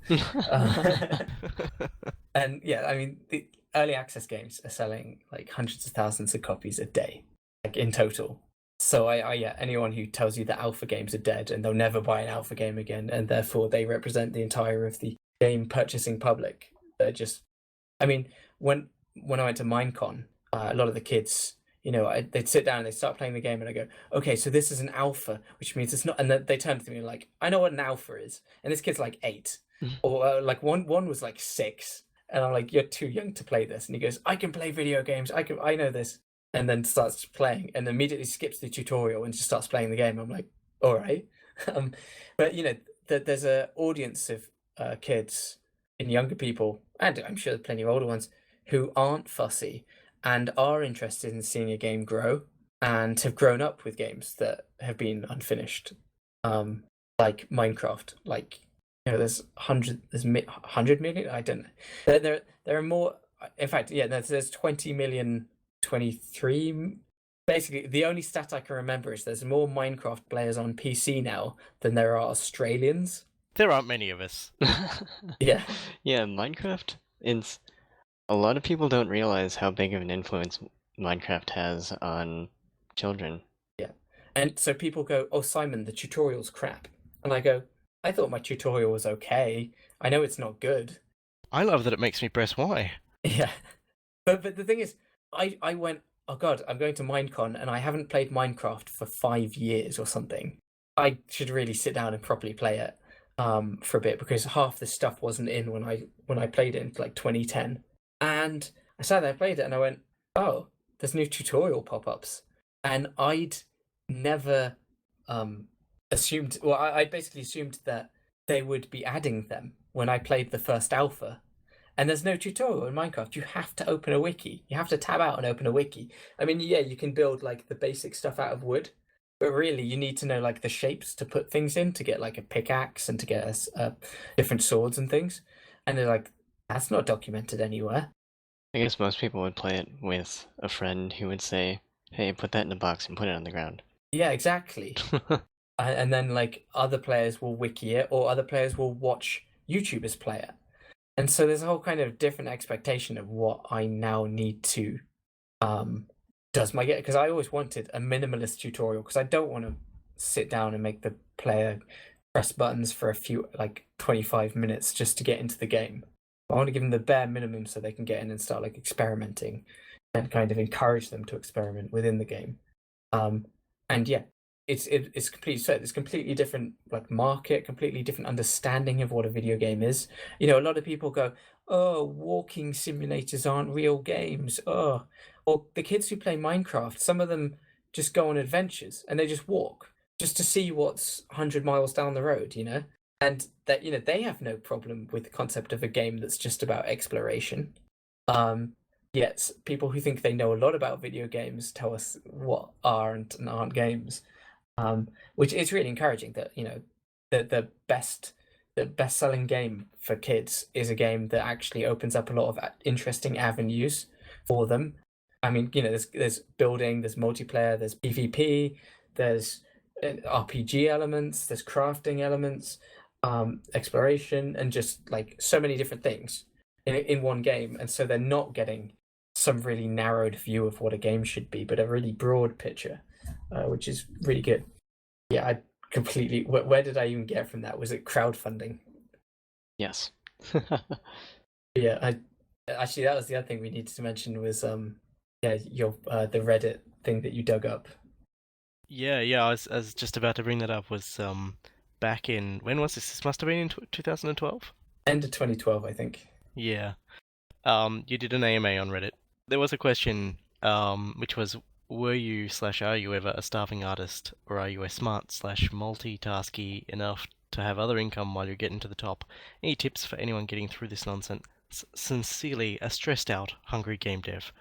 And yeah, I mean, the early access games are selling like hundreds of thousands of copies a day, like in total. So yeah, anyone who tells you that alpha games are dead and they'll never buy an alpha game again, and therefore they represent the entire of the game purchasing public, they're just, I mean, when I went to Minecon, a lot of the kids, they'd sit down and they'd start playing the game, and I go, "Okay, so this is an alpha, which means it's not," and then they turn to me like, "I know what an alpha is," and this kid's like 8, or like one was like 6, and I'm like, "You're too young to play this," and he goes, "I can play video games, I know this," and then starts playing, and immediately skips the tutorial and just starts playing the game. I'm like, all right. But there's an audience of kids and younger people, and I'm sure there's plenty of older ones, who aren't fussy and are interested in seeing a game grow and have grown up with games that have been unfinished, like Minecraft. Like, there's 100 million. I don't know. There are more. In fact, yeah, there's 20 million 23. Basically, the only stat I can remember is there's more Minecraft players on PC now than there are Australians. There aren't many of us. Yeah. Yeah, Minecraft, it's a lot of people don't realize how big of an influence Minecraft has on children. And so people go, "Oh, Simon, the tutorial's crap." And I go, "I thought my tutorial was okay. I know it's not good." I love that it makes me press Y. Yeah. But the thing is, I went, "Oh God, I'm going to Minecon and I haven't played Minecraft for 5 years or something. I should really sit down and properly play it for a bit because half the stuff wasn't in when I played it in like 2010." And I sat there, played it, and I went, "Oh, there's new tutorial pop-ups." And I'd never assumed, well, I basically assumed that they would be adding them when I played the first alpha. And there's no tutorial in Minecraft. You have to open a wiki. You have to tab out and open a wiki. I mean, yeah, you can build like the basic stuff out of wood, but really you need to know like the shapes to put things in to get like a pickaxe and to get different swords and things. And they're like, that's not documented anywhere. I guess most people would play it with a friend who would say, "Hey, put that in a box and put it on the ground." Yeah, exactly. And then like other players will wiki it, or other players will watch YouTubers play it. And so there's a whole kind of different expectation of what I now need to does my game, because I always wanted a minimalist tutorial because I don't want to sit down and make the player press buttons for a few like 25 minutes just to get into the game. I want to give them the bare minimum so they can get in and start like experimenting and kind of encourage them to experiment within the game. And yeah, it's completely set. It's completely different like market, completely different understanding of what a video game is. You know, a lot of people go, "Oh, walking simulators aren't real games." Oh, or the kids who play Minecraft, some of them just go on adventures and they just walk just to see what's 100 miles down the road, you know? And that, you know, they have no problem with the concept of a game that's just about exploration. Yet people who think they know a lot about video games tell us what are and aren't games. Which is really encouraging that, you know, the best-selling game for kids is a game that actually opens up a lot of interesting avenues for them. I mean, you know, there's building, there's multiplayer, there's PvP, there's RPG elements, there's crafting elements, exploration, and just like so many different things in one game. And so they're not getting some really narrowed view of what a game should be, but a really broad picture, which is really good. Yeah, I completely. Where did I even get from that? Was it crowdfunding? Yes. Yeah, actually that was the other thing we needed to mention was yeah, your the Reddit thing that you dug up. Yeah, I was just about to bring that up. Was back in, when was this? This must have been in 2012. End of 2012, I think. Yeah. You did an AMA on Reddit. There was a question, which was, were you / are you ever a starving artist, or are you a smart / multitasky enough to have other income while you're getting to the top? Any tips for anyone getting through this nonsense? Sincerely, a stressed out, hungry game dev.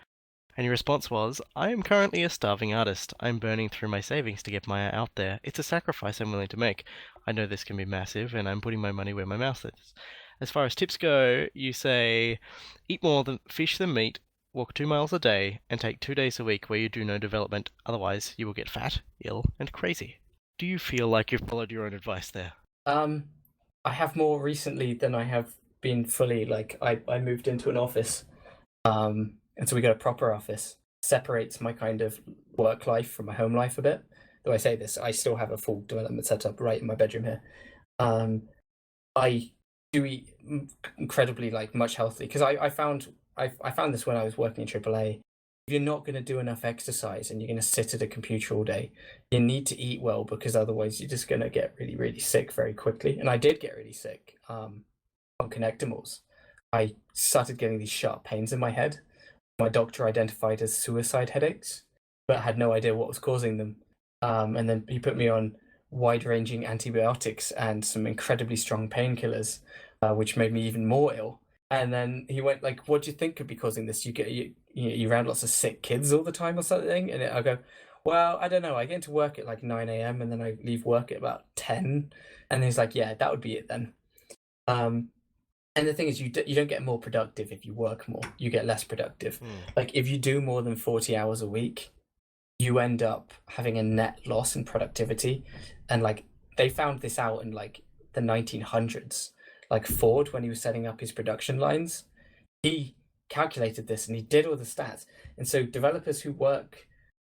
And your response was, I am currently a starving artist. I'm burning through my savings to get Maya out there. It's a sacrifice I'm willing to make. I know this can be massive, and I'm putting my money where my mouth is. As far as tips go, you say, eat more fish than meat, walk 2 miles a day, and take 2 days a week where you do no development. Otherwise, you will get fat, ill, and crazy. Do you feel like you've followed your own advice there? I have more recently than I have been fully. Like I moved into an office, and so we got a proper office. Separates my kind of work life from my home life a bit. Though I say this, I still have a full development setup right in my bedroom here. I do eat incredibly like much healthy because I found this when I was working in AAA. If you're not going to do enough exercise and you're going to sit at a computer all day, you need to eat well because otherwise you're just going to get really, really sick very quickly. And I did get really sick on Connectimals. I started getting these sharp pains in my head. My doctor identified as suicide headaches, but had no idea what was causing them. And then he put me on wide-ranging antibiotics and some incredibly strong painkillers, which made me even more ill. And then he went like, "What do you think could be causing this? You around lots of sick kids all the time or something?" And I go, "Well, I don't know. I get into work at like 9 a.m. and then I leave work at about 10." And he's like, "Yeah, that would be it then." And the thing is, you don't get more productive if you work more. You get less productive. Like if you do more than 40 hours a week, you end up having a net loss in productivity. And like they found this out in like the 1900s. Like Ford, when he was setting up his production lines, he calculated this and he did all the stats. And so developers who work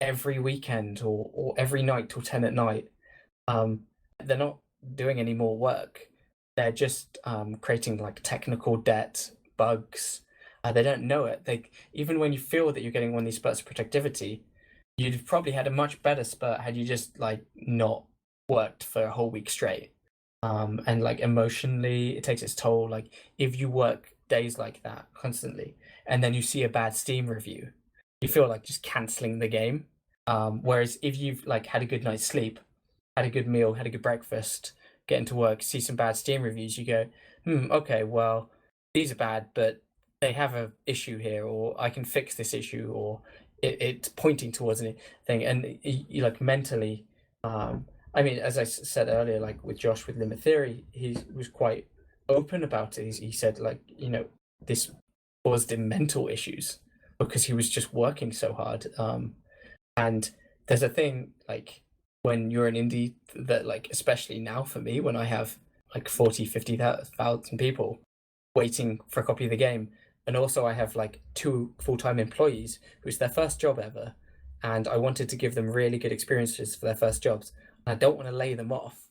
every weekend or every night till 10 at night, they're not doing any more work. They're just creating like technical debt, bugs. They don't know it. Even when you feel that you're getting one of these spurts of productivity, you'd have probably had a much better spurt had you just like not worked for a whole week straight. And like emotionally, it takes its toll. Like if you work days like that constantly, and then you see a bad Steam review, you feel like just canceling the game. Whereas if you've like had a good night's sleep, had a good meal, had a good breakfast, get into work, see some bad Steam reviews, you go, okay, well, these are bad, but they have an issue here, or I can fix this issue, or it's pointing towards anything. And you like mentally, I mean, as I said earlier, like with Josh with Limit Theory, he was quite open about it. He said, like, this caused him mental issues because he was just working so hard. And there's a thing like when you're an indie that, like, especially now for me, when I have like 50,000 people waiting for a copy of the game, and also I have like 2 full-time employees who's their first job ever, and I wanted to give them really good experiences for their first jobs. I don't want to lay them off.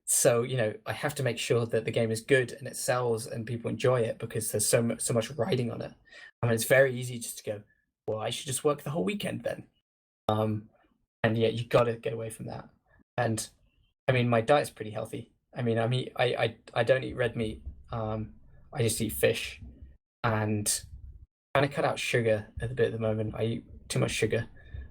So, I have to make sure that the game is good and it sells and people enjoy it because there's so much riding on it. I mean, it's very easy just to go, well, I should just work the whole weekend then. And yeah, you got to get away from that. And I mean, my diet's pretty healthy. I mean, I don't eat red meat. I just eat fish, and kind of cut out sugar a bit at the moment. I eat too much sugar.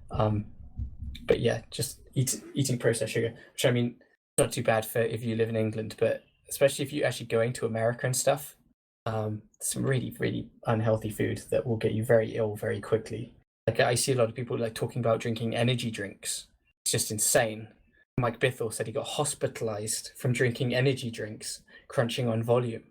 But yeah, just eating processed sugar, which I mean, not too bad for if you live in England, but especially if you're actually going to America and stuff, some really, really unhealthy food that will get you very ill very quickly. Like I see a lot of people like talking about drinking energy drinks. It's just insane. Mike Bithell said he got hospitalized from drinking energy drinks, crunching on volume.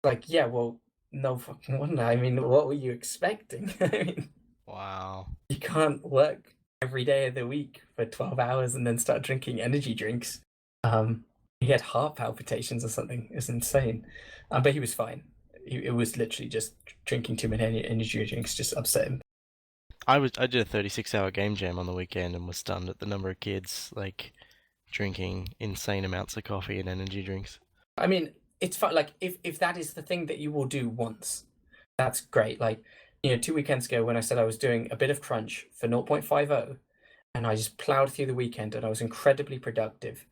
Like, yeah, well, no fucking wonder. I mean, what were you expecting? I mean, Wow. you can't work every day of the week for 12 hours and then start drinking energy drinks. He had heart palpitations or something. It was insane. But he was fine. It was literally just drinking too many energy drinks just upset him. I did a 36-hour game jam on the weekend and was stunned at the number of kids like drinking insane amounts of coffee and energy drinks. I mean, it's fun. Like if that is the thing that you will do once, that's great. Like 2 weekends ago when I said I was doing a bit of crunch for 0.50, and I just plowed through the weekend and I was incredibly productive.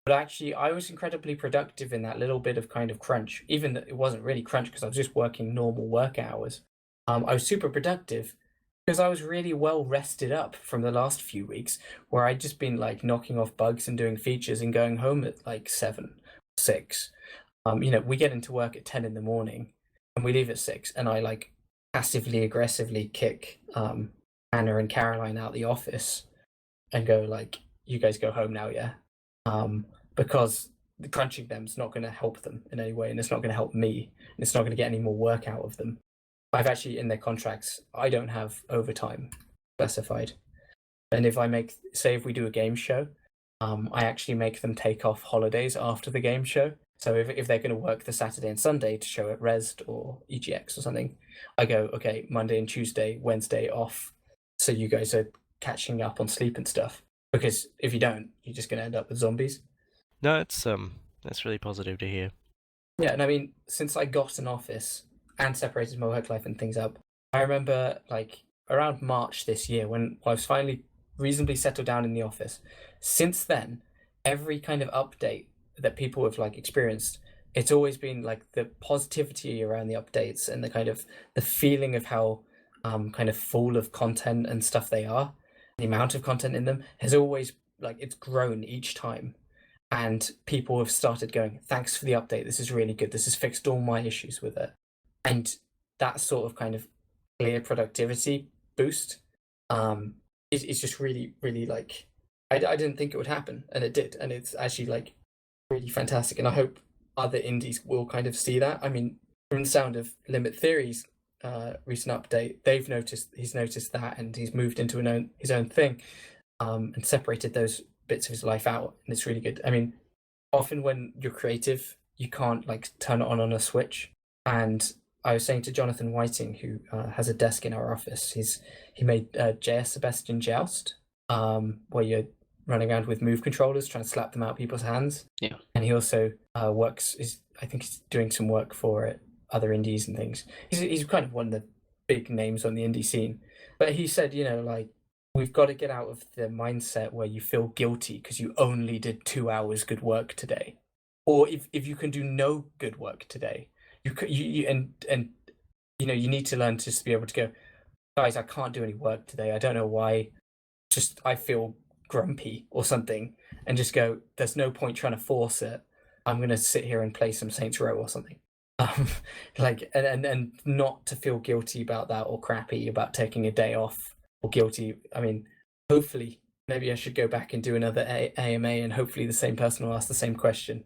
But actually, I was incredibly productive in that little bit of kind of crunch, even though it wasn't really crunch because I was just working normal work hours. I was super productive because I was really well rested up from the last few weeks where I'd just been like knocking off bugs and doing features and going home at like 7, 6. We get into work at 10 in the morning and we leave at 6, and I like passively aggressively kick Anna and Caroline out the office and go like, you guys go home now, yeah? Because the crunching them's not going to help them in any way, and it's not going to help me, and it's not going to get any more work out of them. I've actually, in their contracts, I don't have overtime specified. And if if we do a game show, I actually make them take off holidays after the game show. So if they're going to work the Saturday and Sunday to show at Resd or EGX or something, I go, okay, Monday and Tuesday, Wednesday off. So you guys are catching up on sleep and stuff. Because if you don't, you're just going to end up with zombies. No, that's really positive to hear. Yeah, and I mean, since I got an office and separated my work life and things up, I remember like around March this year when I was finally reasonably settled down in the office. Since then, every kind of update that people have like experienced, it's always been like the positivity around the updates and the kind of the feeling of how kind of full of content and stuff they are. The amount of content in them has always like it's grown each time, and people have started going, thanks for the update, this is really good, this has fixed all my issues with it. And that sort of kind of clear productivity boost is just really, really like I didn't think it would happen, and it did, and it's actually like really fantastic. And I hope other indies will kind of see that. I mean, from the sound of Limit Theory's recent update, he's noticed that, and he's moved into his own thing, and separated those bits of his life out, and it's really good. I mean, often when you're creative, you can't like turn it on a switch. And I was saying to Jonathan Whiting, who has a desk in our office, he made JS Sebastian Joust, where you're running around with move controllers trying to slap them out people's hands. Yeah. And he also I think he's doing some work for other indies and things. He's kind of one of the big names on the indie scene. But he said, like, we've got to get out of the mindset where you feel guilty because you only did 2 hours good work today. Or if you can do no good work today, you need to learn to just be able to go, guys, I can't do any work today. I don't know why. Just I feel grumpy or something, and just go, there's no point trying to force it. I'm gonna sit here and play some Saints Row or something. Like and not to feel guilty about that, or crappy about taking a day off, or guilty. I mean, hopefully maybe I should go back and do another AMA, and hopefully the same person will ask the same question,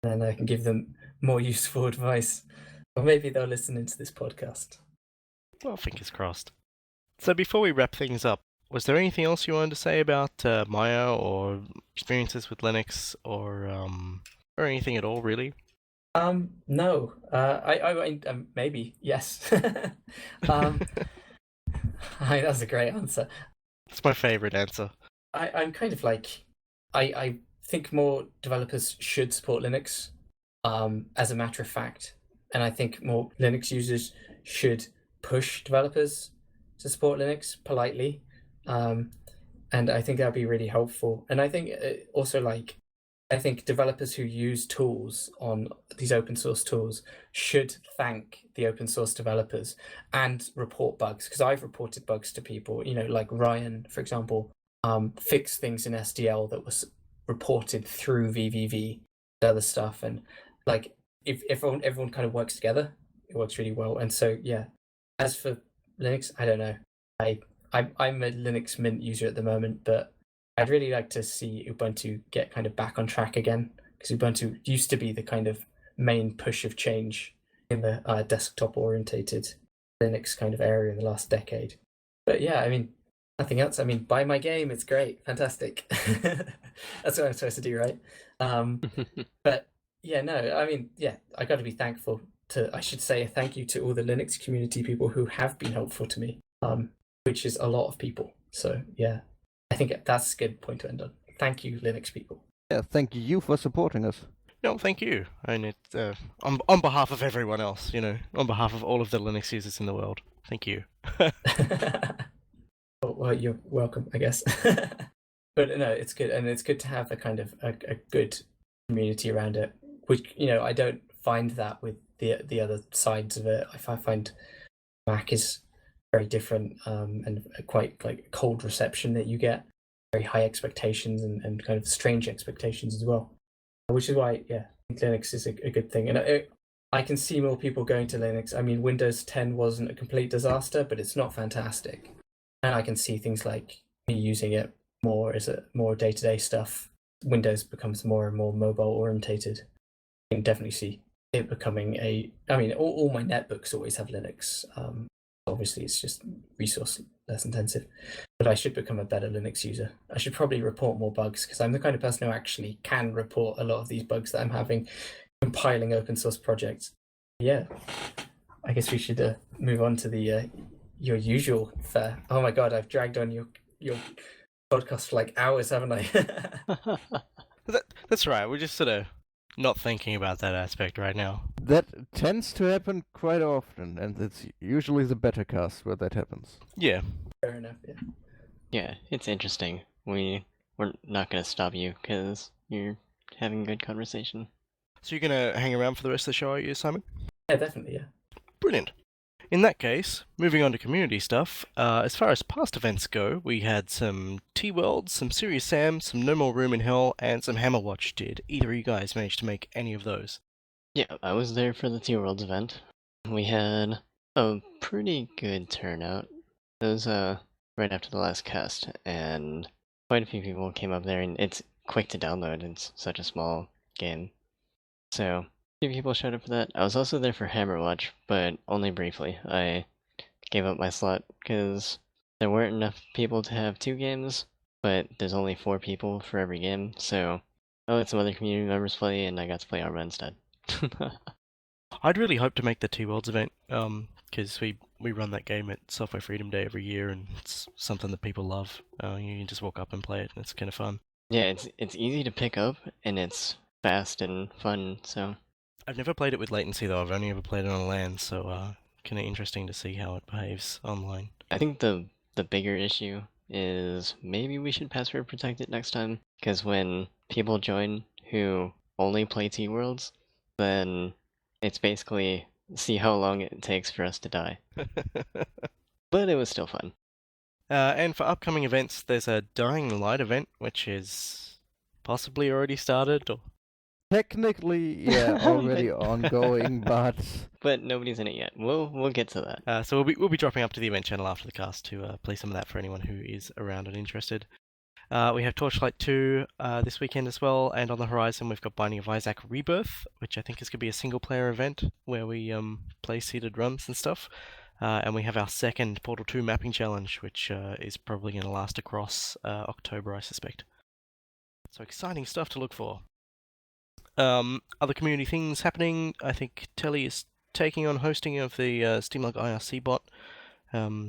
and I can give them more useful advice. Or maybe they'll listen into this podcast. Well, fingers crossed. So before we wrap things up, was there anything else you wanted to say about Maia, or experiences with Linux, or anything at all, really? No. I maybe yes. That's a great answer. It's my favorite answer. I'm kind of like, I think more developers should support Linux, as a matter of fact, and I think more Linux users should push developers to support Linux politely, and I think that'd be really helpful. And I think also, like, I think developers who use tools on these open source tools should thank the open source developers and report bugs, because I've reported bugs to people, like Ryan, for example, fixed things in SDL that was reported through VVV and other stuff. And like, if everyone kind of works together, it works really well. And so, yeah, as for Linux, I don't know. I'm a Linux Mint user at the moment, but I'd really like to see Ubuntu get kind of back on track again, because Ubuntu used to be the kind of main push of change in the desktop-orientated Linux kind of area in the last decade. But yeah, I mean, nothing else. I mean, buy my game. It's great. Fantastic. That's what I'm supposed to do, right? But yeah, no, I mean, yeah, I got to be thankful I should say a thank you to all the Linux community people who have been helpful to me, which is a lot of people. So yeah, I think that's a good point to end on. Thank you, Linux people. Yeah, thank you for supporting us. No, thank you. And it's on behalf of everyone else, on behalf of all of the Linux users in the world. Thank you. Well, you're welcome, I guess. But no, it's good, and it's good to have a kind of a good community around it, which I don't find that with the other sides of it. I find Mac is very different, and quite like cold reception that you get, very high expectations and kind of strange expectations as well, which is why, yeah, I think Linux is a good thing. And I can see more people going to Linux. I mean, Windows 10 wasn't a complete disaster, but it's not fantastic. And I can see things like me using it more as a more day-to-day stuff. Windows becomes more and more mobile orientated. I can definitely see it becoming all my netbooks always have Linux. Obviously, it's just resource less intensive, but I should become a better Linux user. I should probably report more bugs, because I'm the kind of person who actually can report a lot of these bugs that I'm having compiling open source projects. Yeah, I guess we should move on to the your usual fare. Oh my god, I've dragged on your podcast for like hours, haven't I? That's right. We're just sort of not thinking about that aspect right now. That tends to happen quite often, and it's usually the better cast where that happens. Yeah. Fair enough, yeah. Yeah, it's interesting. We're not going to stop you because you're having a good conversation. So you're going to hang around for the rest of the show, are you, Simon? Yeah, definitely, yeah. Brilliant. In that case, moving on to community stuff, as far as past events go, we had some T-World, some Serious Sam, some No More Room in Hell, and some Hammerwatch. Did either of you guys manage to make any of those? Yeah, I was there for the T-Worlds event. We had a pretty good turnout. It was right after the last cast, and quite a few people came up there, and it's quick to download. It's such a small game. So few people showed up for that. I was also there for Hammerwatch, but only briefly. I gave up my slot because there weren't enough people to have 2 games, but there's only 4 people for every game, so I let some other community members play, and I got to play Arma instead. I'd really hope to make the Two Worlds event, because we run that game at Software Freedom Day every year, and it's something that people love. You can just walk up and play it, and it's kind of fun. Yeah, it's easy to pick up, and it's fast and fun, so... I've never played it with latency, though. I've only ever played it on LAN, so kind of interesting to see how it behaves online. I think the bigger issue is maybe we should password protect it next time, because when people join who only play T-Worlds, then it's basically see how long it takes for us to die. But it was still fun. And for upcoming events, there's a Dying Light event, which is possibly already started, or Technically, yeah, already ongoing, but But nobody's in it yet. We'll get to that. so we'll be dropping up to the event channel after the cast to play some of that for anyone who is around and interested. We have Torchlight 2 this weekend as well, and on the horizon we've got Binding of Isaac Rebirth, which I think is going to be a single-player event where we play seeded runs and stuff. And we have our second Portal 2 mapping challenge, which is probably going to last across October, I suspect. So exciting stuff to look for. Other community things happening. I think Telly is taking on hosting of the SteamLUG IRC bot,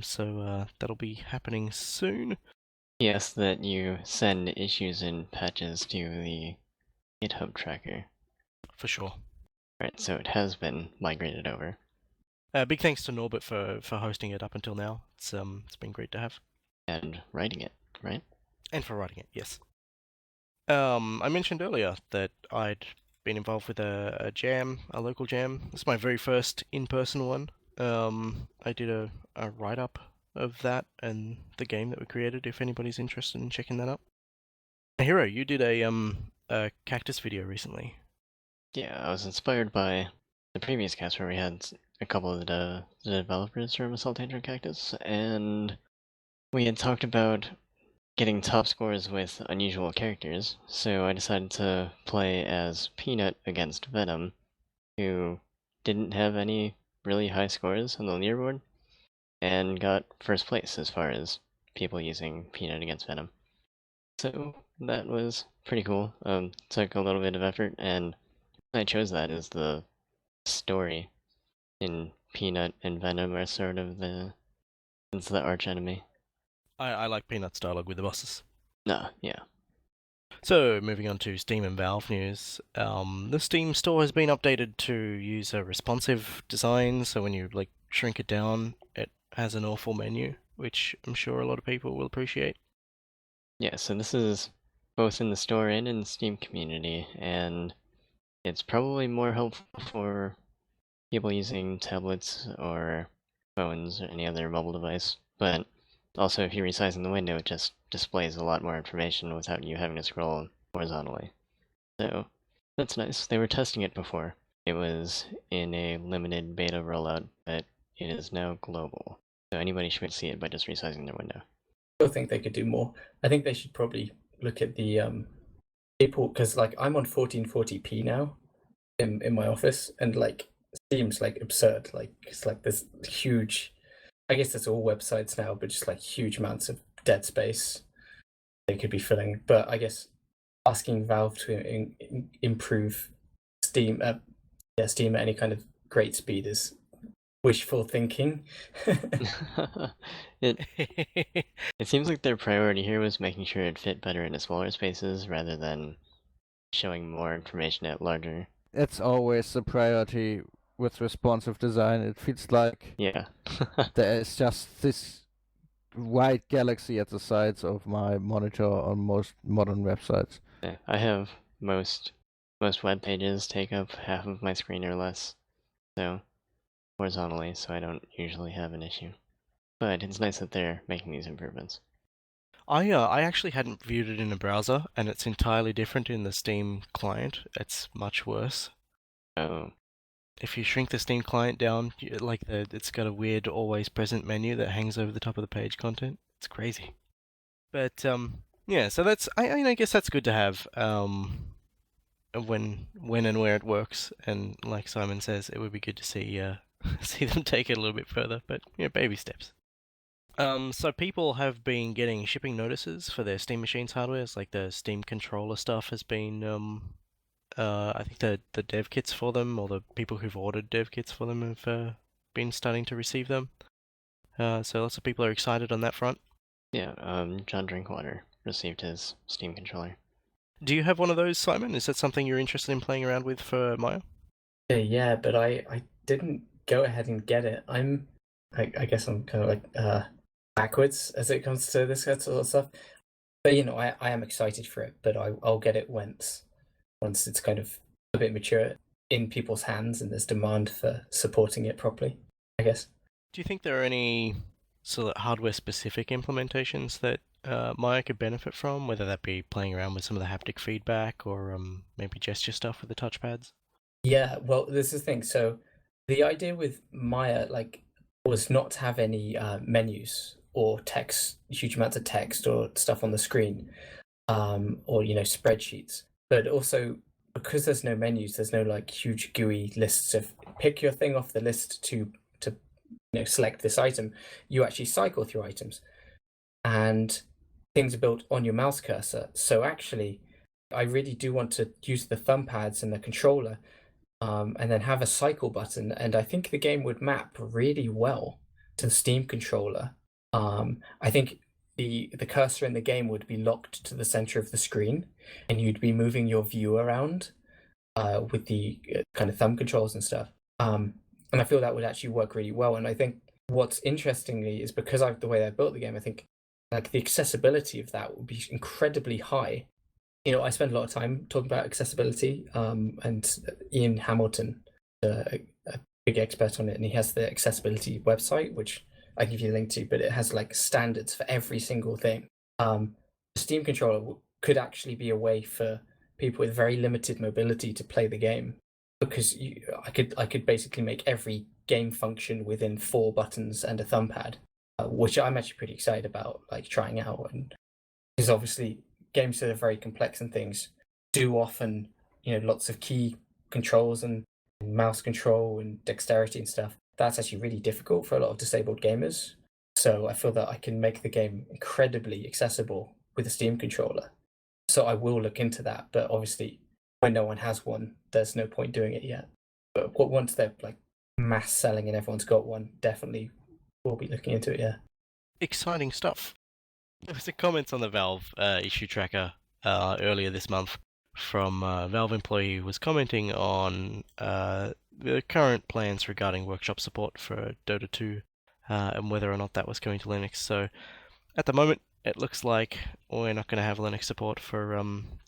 so that'll be happening soon. Yes, that you send issues and patches to the GitHub tracker. For sure. Right, so it has been migrated over. Big thanks to Norbert for hosting it up until now. It's been great to have. And writing it, right? And for writing it, yes. I mentioned earlier that I'd been involved with a jam, a local jam. It's my very first in-person one. I did a write-up of that and the game that we created, if anybody's interested in checking that up. Hero, you did a cactus video recently. Yeah, I was inspired by the previous cast where we had a couple of the developers from Assault Android Cactus, and we had talked about getting top scores with unusual characters, so I decided to play as Peanut against Venom, who didn't have any really high scores on the leaderboard, and got first place as far as people using Peanut against Venom. So that was pretty cool. Took a little bit of effort, and I chose that as the story. In Peanut and Venom are sort of the arch enemy. I like Peanut's dialogue with the bosses. Yeah. So, moving on to Steam and Valve news. The Steam store has been updated to use a responsive design, so when you shrink it down, it has an awful menu, which I'm sure a lot of people will appreciate. Yeah, so this is both in the store and in the Steam community, and it's probably more helpful for people using tablets or phones or any other mobile device, but also if you're resizing the window, it just displays a lot more information without you having to scroll horizontally. So that's nice. They were testing it before. It was in a limited beta rollout, but it is now global. So anybody should see it by just resizing their window. I still think they could do more. I think they should probably look at the import, because I'm on 1440p now in my office, and seems absurd. It's this huge, I guess that's all websites now, but just huge amounts of dead space they could be filling. But I guess asking Valve to improve Steam at any kind of great speed is wishful thinking. It seems like their priority here was making sure it fit better into smaller spaces rather than showing more information at larger. it's always the priority with responsive design. It feels like Yeah. there is just this wide galaxy at the sides of my monitor on most modern websites. Yeah, I have most web pages take up half of my screen or less, so horizontally, so I don't usually have an issue. But it's nice that they're making these improvements. I actually hadn't viewed it in a browser, and it's entirely different in the Steam client. It's much worse. Oh, If you shrink the Steam client down, it's got a weird always present menu that hangs over the top of the page content. It's crazy. But yeah, so that's I guess that's good to have. when and where it works. And like Simon says, it would be good to see see them take it a little bit further. But baby steps. So people have been getting shipping notices for their Steam Machines hardware. It's like the Steam controller stuff has been I think the dev kits for them, or the people who've ordered dev kits for them, have been starting to receive them. So lots of people are excited on that front. Yeah, John Drinkwater received his Steam controller. Do you have one of those, Simon? Is that something you're interested in playing around with for Maia? Yeah, but I didn't go ahead and get it. I guess I'm kind of like backwards as it comes to this sort of stuff. But I am excited for it. But I'll get it once it's kind of a bit mature in people's hands and there's demand for supporting it properly, I guess. Do you think there are any sort of hardware-specific implementations that Maia could benefit from, whether that be playing around with some of the haptic feedback or maybe gesture stuff with the touchpads? Yeah, well, this is the thing. So the idea with Maya, was not to have any menus or text, huge amounts of text or stuff on the screen, or spreadsheets. But also because there's no menus, there's no huge GUI lists of pick your thing off the list to select this item. You actually cycle through items, and things are built on your mouse cursor. So actually, I really do want to use the thumb pads and the controller, and then have a cycle button. And I think the game would map really well to the Steam controller. I think the cursor in the game would be locked to the center of the screen, and you'd be moving your view around with the kind of thumb controls and stuff. And I feel that would actually work really well. And I think what's interestingly is because the way I built the game, I think the accessibility of that would be incredibly high. I spend a lot of time talking about accessibility, and Ian Hamilton, a big expert on it, and he has the accessibility website, which I can give you a link to, but it has standards for every single thing. The Steam controller could actually be a way for people with very limited mobility to play the game, because I could basically make every game function within 4 buttons and a thumb pad, which I'm actually pretty excited about, trying out. And because obviously games that are very complex and things do often, lots of key controls and mouse control and dexterity and stuff. That's actually really difficult for a lot of disabled gamers. So I feel that I can make the game incredibly accessible with a Steam controller. So I will look into that, but obviously when no one has one, there's no point doing it yet. But once they're mass selling and everyone's got one, definitely we'll be looking into it, yeah. Exciting stuff. There was a comment on the Valve issue tracker earlier this month from a Valve employee who was commenting on the current plans regarding workshop support for Dota 2 and whether or not that was coming to Linux. So at the moment, it looks like we're not going to have Linux support for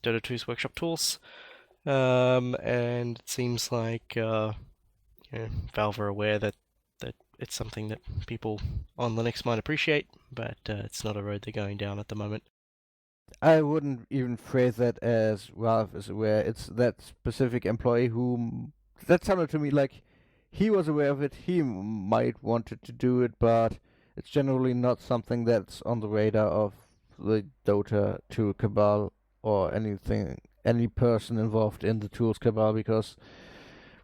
Dota 2's workshop tools. And it seems like Valve are aware that it's something that people on Linux might appreciate, but it's not a road they're going down at the moment. I wouldn't even phrase that as Ralph is aware. It's that specific employee that sounded to me like he was aware of it. He might wanted to do it, but it's generally not something that's on the radar of the Dota 2 cabal or any person involved in the tools cabal, because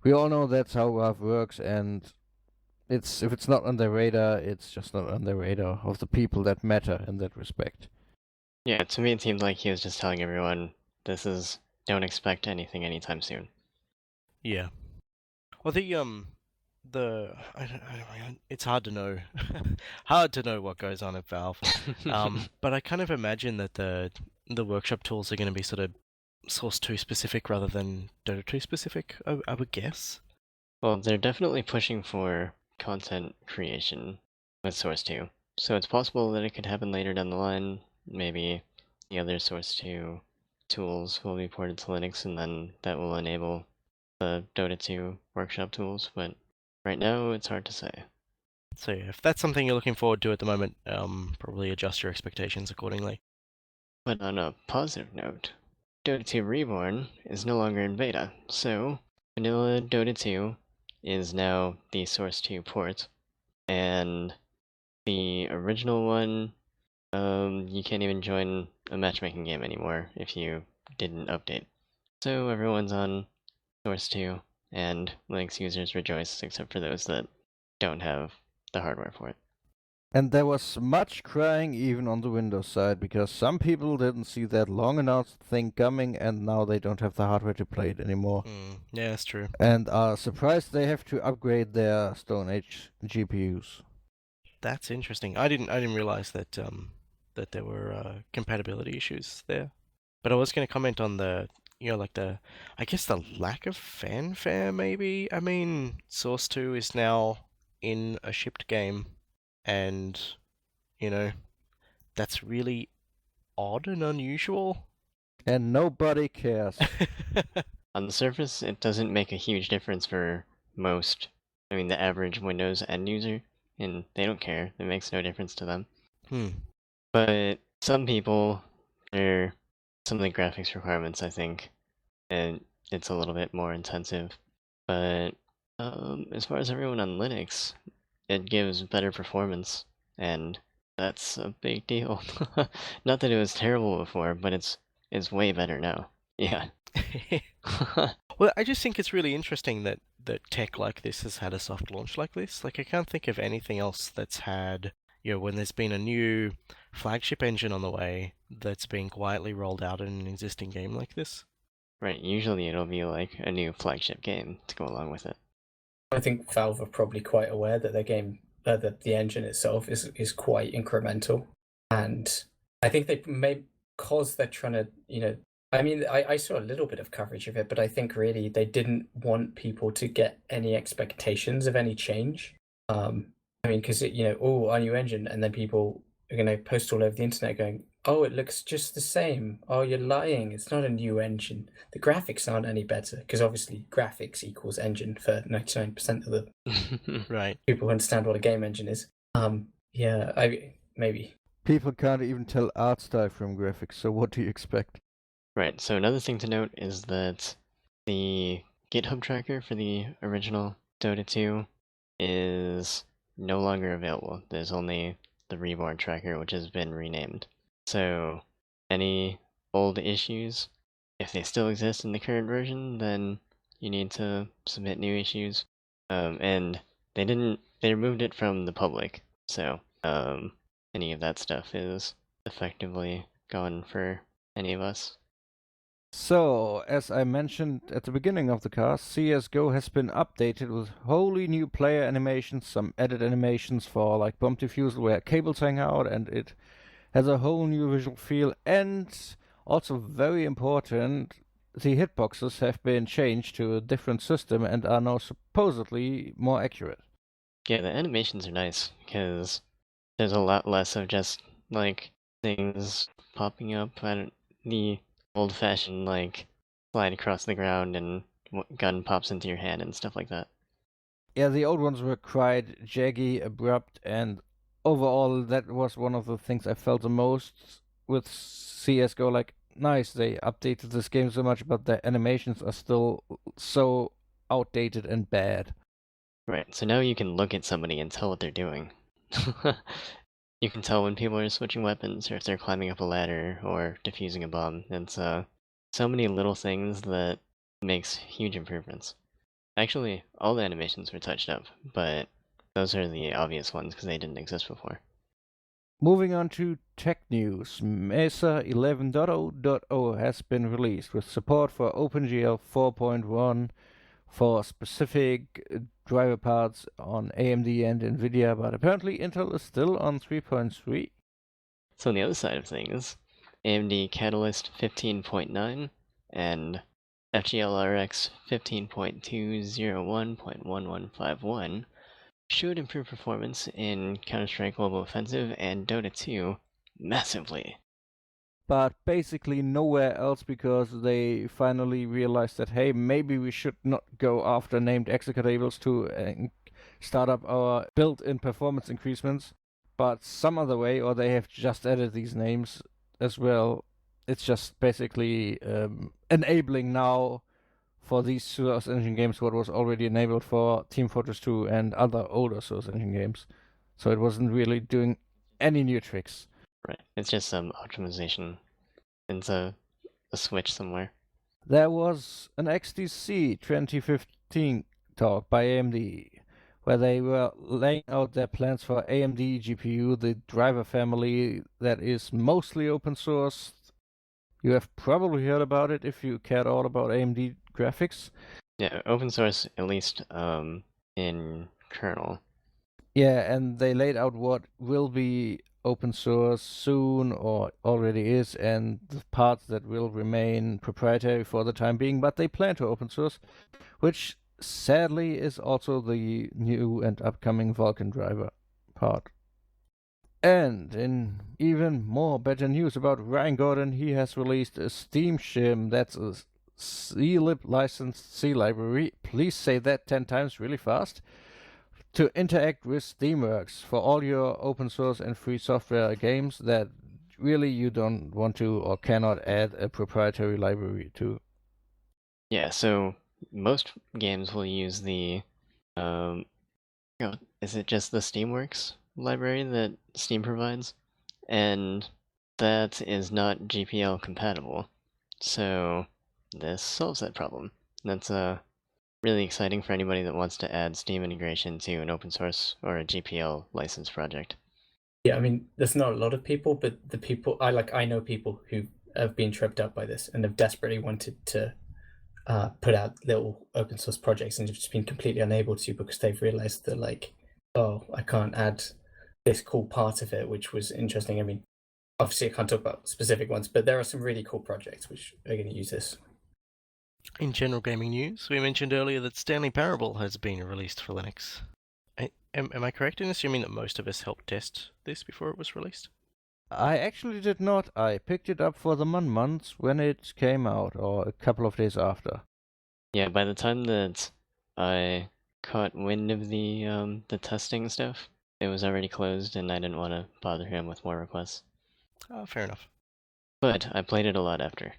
we all know that's how Ralph works, and if it's not on their radar, it's just not on the radar of the people that matter in that respect. Yeah, to me it seemed like he was just telling everyone, don't expect anything anytime soon. Yeah. Well, it's hard to know, hard to know what goes on at Valve. But I kind of imagine that the workshop tools are going to be sort of Source 2 specific rather than Dota 2 specific, I would guess. Well, they're definitely pushing for content creation with Source 2. So it's possible that it could happen later down the line. Maybe the other Source 2 tools will be ported to Linux, and then that will enable the Dota 2 workshop tools, but right now it's hard to say. So yeah, if that's something you're looking forward to at the moment, probably adjust your expectations accordingly. But on a positive note, Dota 2 Reborn is no longer in beta, so vanilla Dota 2 is now the Source 2 port, and the original one, you can't even join a matchmaking game anymore if you didn't update. So everyone's on Source 2, and Linux users rejoice, except for those that don't have the hardware for it. And there was much crying even on the Windows side, because some people didn't see that long enough thing coming, and now they don't have the hardware to play it anymore. Yeah, that's true. And are surprised they have to upgrade their Stone Age GPUs. That's interesting. I didn't realize that that there were compatibility issues there. But I was going to comment on the I guess the lack of fanfare maybe. I mean, Source 2 is now in a shipped game, and that's really odd and unusual. And nobody cares. On the surface, it doesn't make a huge difference for most, the average Windows end user, and they don't care. It makes no difference to them. But some people, some of the graphics requirements, I think, and it's a little bit more intensive. But as far as everyone on Linux, it gives better performance, and that's a big deal. Not that it was terrible before, but it's way better now. Yeah. Well, I just think it's really interesting that tech like this has had a soft launch like this. Like, I can't think of anything else that's had, when there's been a new flagship engine on the way that's been quietly rolled out in an existing game like this. Right, usually it'll be like a new flagship game to go along with it. I think Valve are probably quite aware that their game, that the engine itself is quite incremental, and I think they may, because they're trying to, I saw a little bit of coverage of it, but I think really they didn't want people to get any expectations of any change. Because our new engine, and then people are going to post all over the internet going, "Oh, it looks just the same. Oh, you're lying. It's not a new engine. The graphics aren't any better," because obviously graphics equals engine for 99% of the Right. people who understand what a game engine is. Maybe. People can't even tell art style from graphics, so what do you expect? Right, so another thing to note is that the GitHub tracker for the original Dota 2 is no longer available. There's only the Reborn tracker, which has been renamed. So any old issues, if they still exist in the current version, then you need to submit new issues. And they removed it from the public, so any of that stuff is effectively gone for any of us. So, as I mentioned at the beginning of the cast, CSGO has been updated with wholly new player animations, some added animations for like bomb defusal where cables hang out, and it has a whole new visual feel, and also very important, the hitboxes have been changed to a different system and are now supposedly more accurate. Yeah, the animations are nice because there's a lot less of just like things popping up. The old-fashioned like slide across the ground and gun pops into your hand and stuff like that. Yeah, the old ones were quite jaggy, abrupt, and overall that was one of the things I felt the most with CSGO. Like, nice, they updated this game so much, but the animations are still so outdated and bad. Right, so now you can look at somebody and tell what they're doing. You can tell when people are switching weapons, or if they're climbing up a ladder, or defusing a bomb. It's so many little things that makes huge improvements. Actually, all the animations were touched up, but those are the obvious ones because they didn't exist before. Moving on to tech news, Mesa 11.0.0 has been released with support for OpenGL 4.1 for specific driver parts on AMD and Nvidia, but apparently Intel is still on 3.3. So on the other side of things, AMD Catalyst 15.9 and FGLRX 15.201.1151 should improve performance in Counter-Strike Global Offensive and Dota 2 massively. But basically nowhere else, because they finally realized that, hey, maybe we should not go after named executables to start up our built-in performance increasements, but some other way, or they have just added these names as well. It's just basically enabling now for these Source Engine games what was already enabled for Team Fortress 2 and other older Source Engine games. So it wasn't really doing any new tricks. Right, it's just some optimization. It's a switch somewhere. There was an XDC 2015 talk by AMD where they were laying out their plans for AMD GPU, the driver family that is mostly open source. You have probably heard about it if you cared all about AMD graphics. Yeah, open source, at least in kernel. Yeah, and they laid out what will be open source soon or already is, and the parts that will remain proprietary for the time being, but they plan to open source, which sadly is also the new and upcoming Vulkan driver part. And in even more better news about Ryan Gordon, he has released a Steam shim that's a CLib licensed C library. Please say that 10 times really fast. To interact with Steamworks for all your open source and free software games that really you don't want to or cannot add a proprietary library to. Yeah, so most games will use the is it just the Steamworks library that Steam provides? And that is not GPL compatible. So this solves that problem. That's really exciting for anybody that wants to add Steam integration to an open source or a GPL license project. Yeah, I mean, there's not a lot of people, but the people I know people who have been tripped up by this and have desperately wanted to put out little open source projects and have just been completely unable to because they've realized that, like, oh, I can't add this cool part of it, which was interesting. I mean, obviously I can't talk about specific ones, but there are some really cool projects which are going to use this. In general gaming news, we mentioned earlier that Stanley Parable has been released for Linux. Am I correct in assuming that most of us helped test this before it was released? I actually did not. I picked it up for the months when it came out, or a couple of days after. Yeah, by the time that I caught wind of the testing stuff, it was already closed, and I didn't want to bother him with more requests. Fair enough. But I played it a lot after.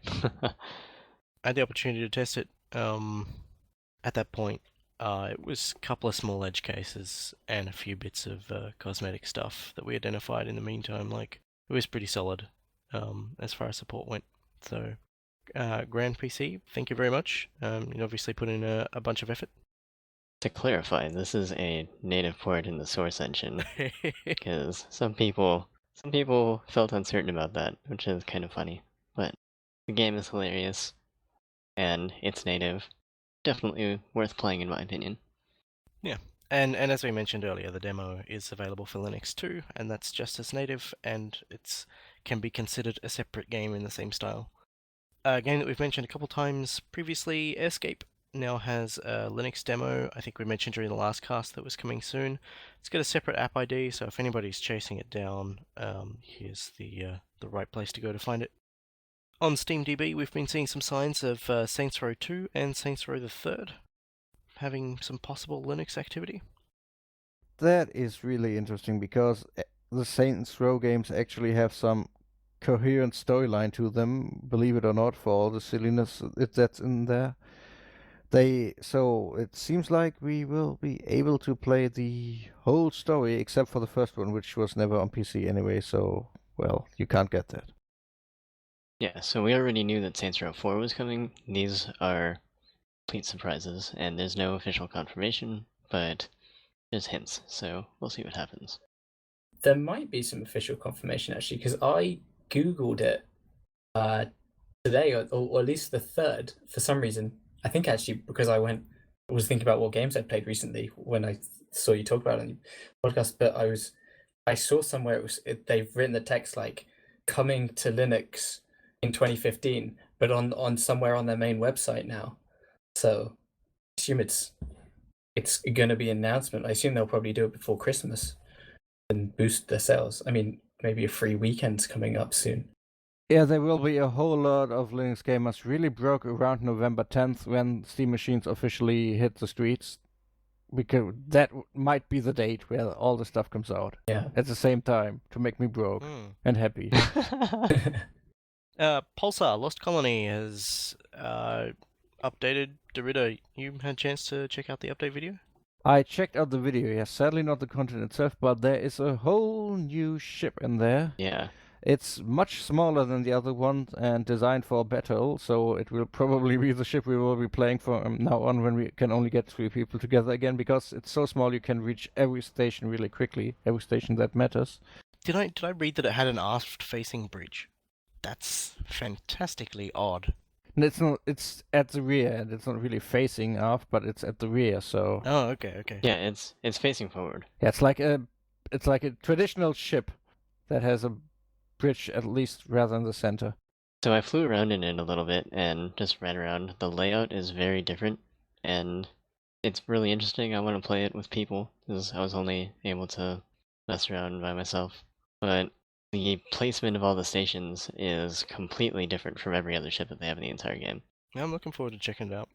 I had the opportunity to test it. At that point, it was a couple of small edge cases and a few bits of cosmetic stuff that we identified in the meantime. Like, it was pretty solid as far as support went. So, Grand PC, thank you very much. You obviously put in a bunch of effort. To clarify, this is a native port in the source engine, because some people felt uncertain about that, which is kind of funny. But the game is hilarious, and it's native. Definitely worth playing, in my opinion. Yeah, and as we mentioned earlier, the demo is available for Linux too, and that's just as native, and it can be considered a separate game in the same style. A game that we've mentioned a couple times previously, Airscape, now has a Linux demo. I think we mentioned during the last cast that was coming soon. It's got a separate app ID, so if anybody's chasing it down, here's the right place to go to find it. On SteamDB, we've been seeing some signs of Saints Row 2 and Saints Row the Third having some possible Linux activity. That is really interesting because the Saints Row games actually have some coherent storyline to them, believe it or not, for all the silliness that's in there. So it seems like we will be able to play the whole story except for the first one, which was never on PC anyway, so, well, you can't get that. Yeah, so we already knew that Saints Row 4 was coming. These are complete surprises, and there's no official confirmation, but there's hints, so we'll see what happens. There might be some official confirmation, actually, because I Googled it today, or at least the 3rd, for some reason. I think actually because I was thinking about what games I played recently when I saw you talk about it on the podcast, but I saw somewhere they've written the text like coming to Linux in 2015, but on somewhere on their main website now. So I assume it's going to be an announcement. I assume they'll probably do it before Christmas and boost their sales. I mean, maybe a free weekend's coming up soon. Yeah, there will be a whole lot of Linux gamers really broke around November 10th when Steam machines officially hit the streets, because that might be the date where all the stuff comes out. Yeah. At the same time, to make me broke and happy. Pulsar Lost Colony has updated. Dorita, you had a chance to check out the update video? I checked out the video, yes, sadly not the content itself, but there is a whole new ship in there. Yeah. It's much smaller than the other one and designed for battle, so it will probably be the ship we will be playing from now on when we can only get 3 people together again, because it's so small you can reach every station really quickly, every station that matters. Did I read that it had an aft-facing bridge? That's fantastically odd. And it's at the rear, and it's not really facing aft, but it's at the rear, so Oh, okay. Yeah, it's facing forward. yeah, it's like a traditional ship that has a bridge at least rather than the center. So I flew around in it a little bit and just ran around. The layout is very different, and it's really interesting. I want to play it with people, because I was only able to mess around by myself. But the placement of all the stations is completely different from every other ship that they have in the entire game. I'm looking forward to checking it out.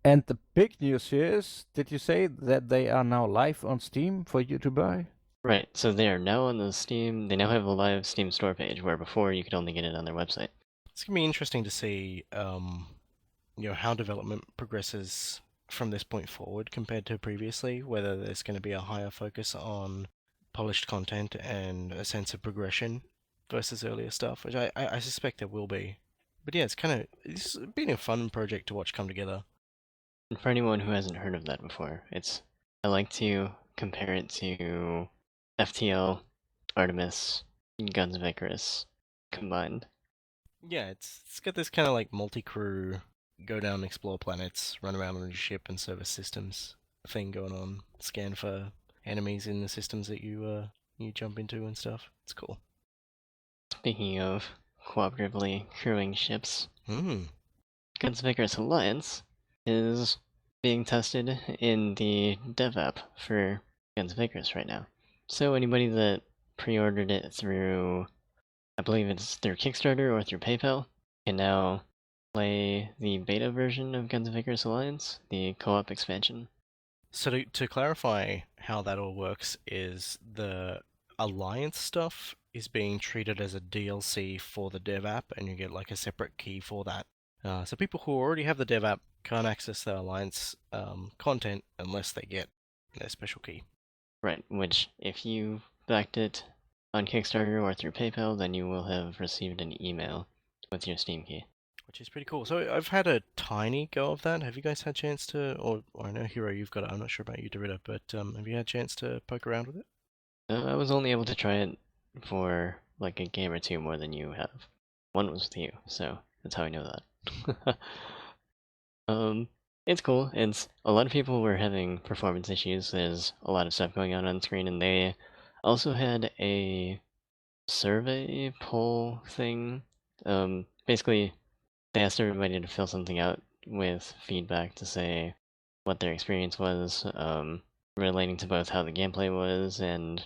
And the big news here is, did you say that they are now live on Steam for you to buy? Right, so they are now on the Steam, they now have a live Steam store page, where before you could only get it on their website. It's gonna be interesting to see, how development progresses from this point forward compared to previously. Whether there's going to be a higher focus on polished content and a sense of progression versus earlier stuff, which I suspect there will be. But yeah, it's been a fun project to watch come together. And for anyone who hasn't heard of that before, I like to compare it to FTL, Artemis, Guns of Icarus combined. Yeah, it's got this kind of like multi-crew, go down, explore planets, run around on your ship and service systems thing going on. Scan for enemies in the systems that you jump into and stuff. It's cool. Speaking of cooperatively crewing ships, Hmm. Guns of Icarus Alliance is being tested in the dev app for Guns of Icarus right now. So anybody that pre-ordered it through, I believe it's through Kickstarter or through PayPal, can now play the beta version of Guns of Icarus Alliance, the co-op expansion. So to clarify how that all works is the Alliance stuff is being treated as a DLC for the dev app, and you get like a separate key for that. So people who already have the dev app can't access the Alliance content unless they get their special key. Right, which if you backed it on Kickstarter or through PayPal, then you will have received an email with your Steam key. Which is pretty cool. So I've had a tiny go of that. Have you guys had a chance to, or I know Hero, you've got it. I'm not sure about you, Dorita, but have you had a chance to poke around with it? I was only able to try it for like a game or two more than you have. One was with you, so that's how I know that. It's cool. It's a lot of people were having performance issues. There's a lot of stuff going on screen, and they also had a survey poll thing. Basically, they asked everybody to fill something out with feedback to say what their experience was, relating to both how the gameplay was and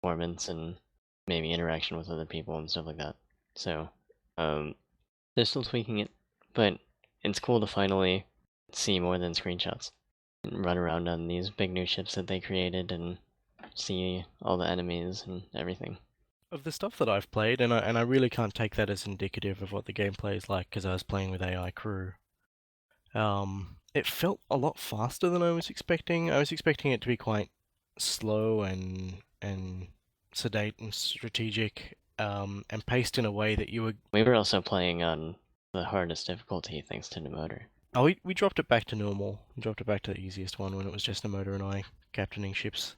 performance and maybe interaction with other people and stuff like that. So, they're still tweaking it, but it's cool to finally see more than screenshots and run around on these big new ships that they created and see all the enemies and everything. Of the stuff that I've played, and I really can't take that as indicative of what the gameplay is like because I was playing with AI crew. It felt a lot faster than I was expecting. I was expecting it to be quite slow and sedate and strategic, and paced in a way that you were. We were also playing on the hardest difficulty thanks to the motor. Oh, we dropped it back to normal. We dropped it back to the easiest one when it was just the motor and I captaining ships.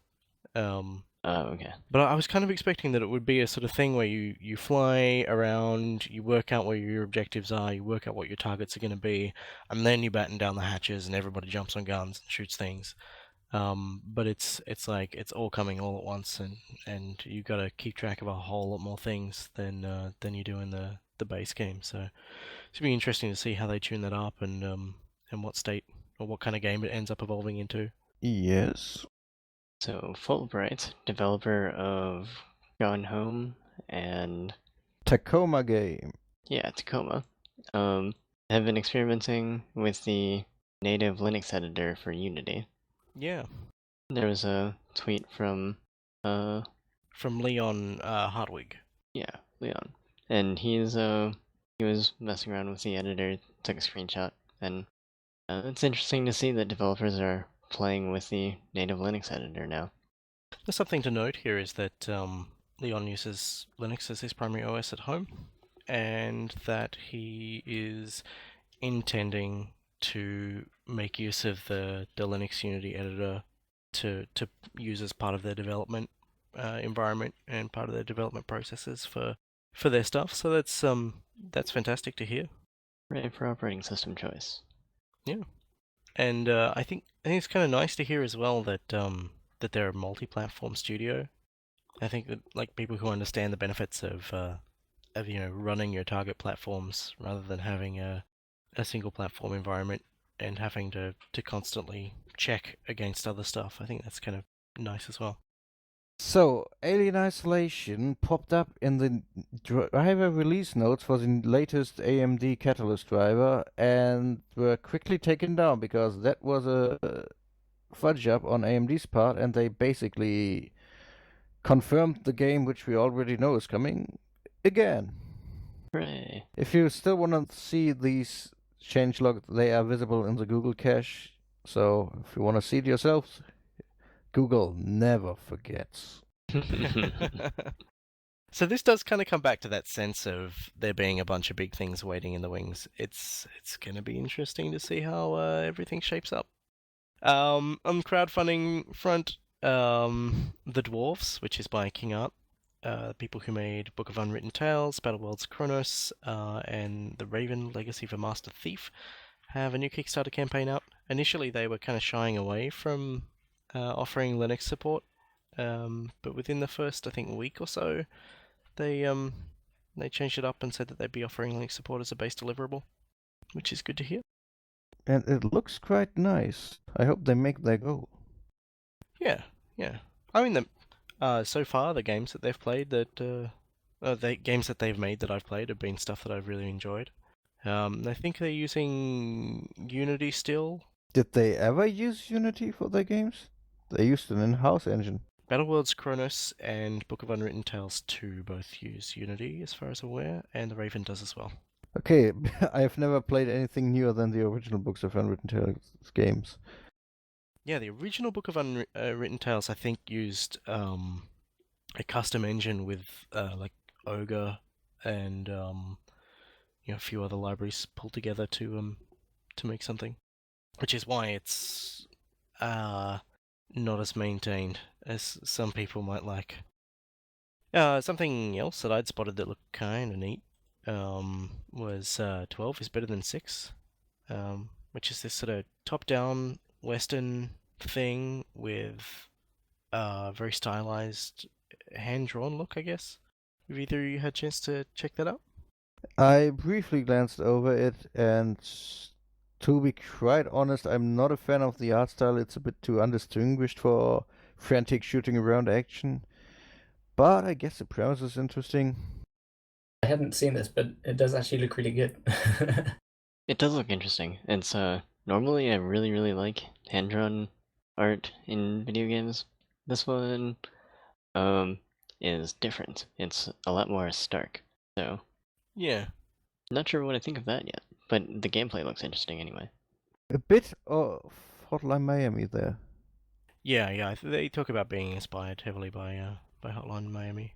Oh, okay. But I was kind of expecting that it would be a sort of thing where you fly around, you work out where your objectives are, you work out what your targets are going to be, and then you batten down the hatches and everybody jumps on guns and shoots things. But it's like it's all coming all at once, and you got to keep track of a whole lot more things than you do in the base game. So it's gonna be interesting to see how they tune that up and what state or what kind of game it ends up evolving into. Yes. So Fulbright, developer of Gone Home and Tacoma game. yeah, Tacoma, have been experimenting with the native Linux editor for Unity. Yeah, There was a tweet from from Leon Hartwig. yeah, Leon, and he was messing around with the editor, took a screenshot, and it's interesting to see that developers are playing with the native Linux editor now. There's something to note here is that Leon uses Linux as his primary OS at home, and that he is intending to make use of the Linux Unity editor to use as part of their development environment and part of their development processes for their stuff. So that's fantastic to hear. Right, for operating system choice. Yeah, and I think it's kind of nice to hear as well that that they're a multi-platform studio. I think that like people who understand the benefits of running your target platforms rather than having a single platform environment and having to constantly check against other stuff. I think that's kind of nice as well. So, Alien Isolation popped up in the driver release notes for the latest AMD Catalyst driver and were quickly taken down because that was a fudge up on AMD's part, and they basically confirmed the game, which we already know is coming, again. Hooray. If you still want to see these changelog, they are visible in the Google cache. So if you want to see it yourselves, Google never forgets. So this does kind of come back to that sense of there being a bunch of big things waiting in the wings. It's going to be interesting to see how everything shapes up. On the crowdfunding front, The Dwarves, which is by King Art, people who made Book of Unwritten Tales, Battleworlds Chronos, and The Raven Legacy of a Master Thief, have a new Kickstarter campaign out. Initially, they were kind of shying away from offering Linux support, but within the first, I think, week or so, they changed it up and said that they'd be offering Linux support as a base deliverable, which is good to hear. And it looks quite nice. I hope they make their goal. Yeah. I mean, so far the games that they've played the games that they've made that I've played have been stuff that I've really enjoyed. I think they're using Unity still. Did they ever use Unity for their games? They used an in-house engine. Battleworlds Chronos and Book of Unwritten Tales 2 both use Unity, as far as I'm aware, and the Raven does as well. Okay, I have never played anything newer than the original Books of Unwritten Tales games. Yeah, the original Book of Unwritten Tales, I think, used a custom engine with like Ogre and a few other libraries pulled together to make something, which is why it's not as maintained as some people might like. Something else that I'd spotted that looked kind of neat was 12 is better than 6, which is this sort of top-down Western thing with very stylized hand-drawn look, I guess. Have either of you had a chance to check that out? I briefly glanced over it, and to be quite honest, I'm not a fan of the art style. It's a bit too undistinguished for frantic shooting around action. But I guess the premise is interesting. I hadn't seen this, but it does actually look really good. It does look interesting. It's normally I really, really like hand-drawn art in video games. This one is different. It's a lot more stark. So Yeah. not sure what I think of that yet, but the gameplay looks interesting anyway. A bit of Hotline Miami there. Yeah. They talk about being inspired heavily by Hotline Miami.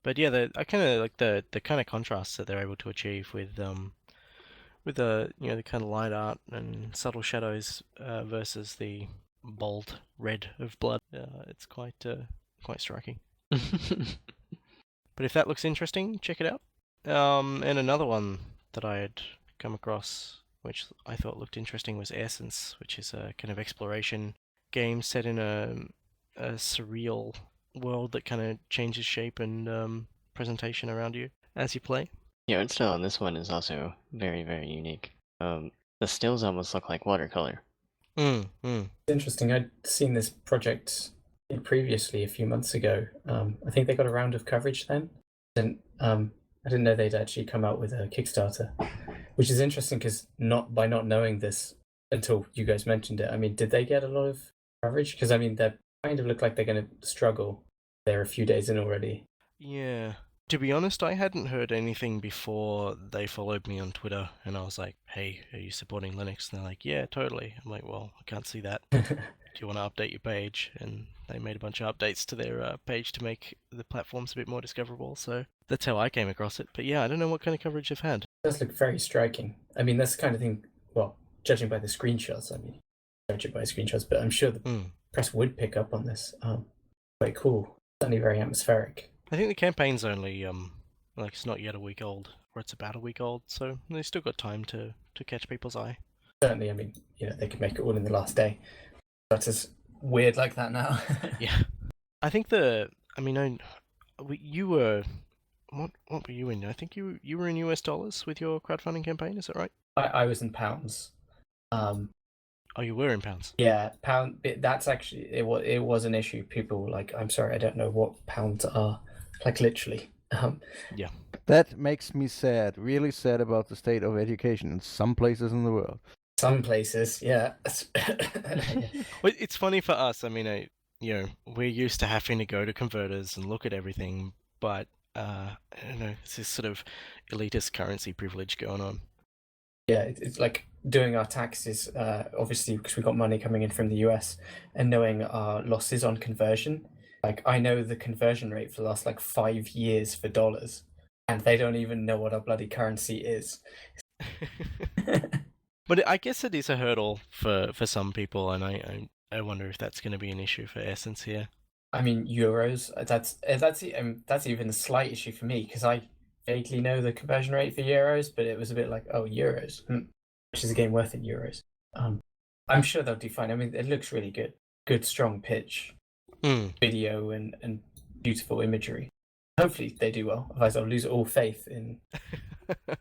But yeah, I kind of like the kind of contrasts that they're able to achieve with the the kind of light art and subtle shadows versus the bold red of blood. It's quite striking. But if that looks interesting, check it out. And another one that I had come across, which I thought looked interesting, was Essence, which is a kind of exploration game set in a surreal world that kind of changes shape and presentation around you as you play. Yeah, art style on this one is also very, very unique. The stills almost look like watercolor. It's interesting. I'd seen this project previously a few months ago. I think they got a round of coverage then. And I didn't know they'd actually come out with a Kickstarter, which is interesting because not knowing this until you guys mentioned it. I mean, did they get a lot of coverage? Because I mean, they kind of look like they're going to struggle. They're a few days in already. Yeah. To be honest, I hadn't heard anything before they followed me on Twitter, and I was like, hey, are you supporting Linux? And they're like, yeah, totally. I'm like, well, I can't see that. do you want to update your page? And they made a bunch of updates to their page to make the platforms a bit more discoverable. So that's how I came across it. But yeah, I don't know what kind of coverage they've had. It does look very striking. I mean, that's the kind of thing, well, judging by the screenshots, I mean, judging by screenshots, but I'm sure the press would pick up on this. Quite cool. Certainly very atmospheric. I think the campaign's only, like, it's not yet a week old, or it's about a week old, so they've still got time to catch people's eye. Certainly, I mean, they could make it all in the last day. That's as weird like that now. Yeah. I think you were, what were you in? I think you were in US dollars with your crowdfunding campaign, is that right? I was in pounds. Oh, you were in pounds? Yeah, pound. That's actually, it was an issue. People were like, I'm sorry, I don't know what pounds are. Like, literally. Yeah. That makes me sad, really sad about the state of education in some places in the world. Some places, yeah. Well, it's funny for us. I mean, we're used to having to go to converters and look at everything, but I don't know, it's this sort of elitist currency privilege going on. Yeah, it's like doing our taxes, obviously, because we got money coming in from the US, and knowing our losses on conversion. Like, I know the conversion rate for the last, 5 years for dollars, and they don't even know what our bloody currency is. But I guess it is a hurdle for some people, and I wonder if that's going to be an issue for Essence here. I mean, euros. That's even a slight issue for me, because I vaguely know the conversion rate for euros, but it was a bit like, oh, euros, which is a game worth in euros. I'm sure they'll do fine. I mean, it looks really good. Good, strong pitch, video, and beautiful imagery. Hopefully they do well. Otherwise, I'll lose all faith in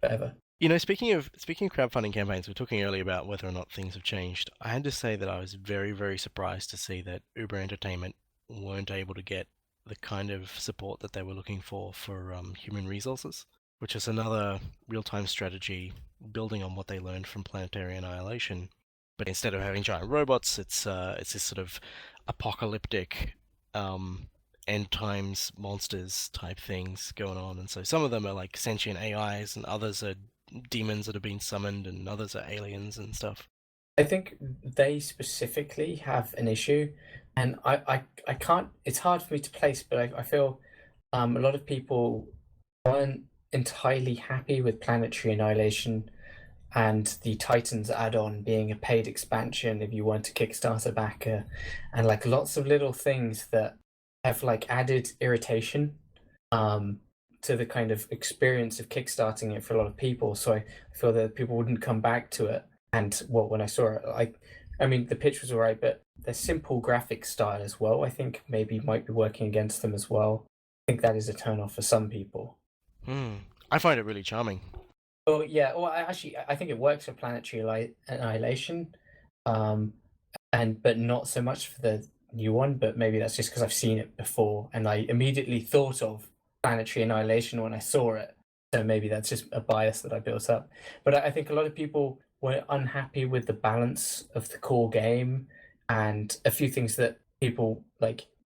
forever. Speaking of crowdfunding campaigns, we were talking earlier about whether or not things have changed. I had to say that I was very, very surprised to see that Uber Entertainment weren't able to get the kind of support that they were looking for human resources, which is another real-time strategy building on what they learned from Planetary Annihilation. But instead of having giant robots, it's this sort of apocalyptic end times monsters type things going on. And so some of them are like sentient AIs, and others are demons that have been summoned, and others are aliens and stuff. I think they specifically have an issue, and I can't, it's hard for me to place, but I feel a lot of people weren't entirely happy with Planetary Annihilation and the Titans add-on being a paid expansion if you weren't a Kickstarter backer, and lots of little things that have added irritation to the kind of experience of kickstarting it for a lot of people. So I feel that people wouldn't come back to it. And when I saw it, I mean, the pitch was all right, but the simple graphic style as well, I think maybe might be working against them as well. I think that is a turn-off for some people. I find it really charming. Oh yeah, well, I think it works for Planetary Annihilation, but not so much for the new one. But maybe that's just because I've seen it before, and I immediately thought of Planetary Annihilation when I saw it. So maybe that's just a bias that I built up. But I think a lot of people were unhappy with the balance of the core game, and a few things that people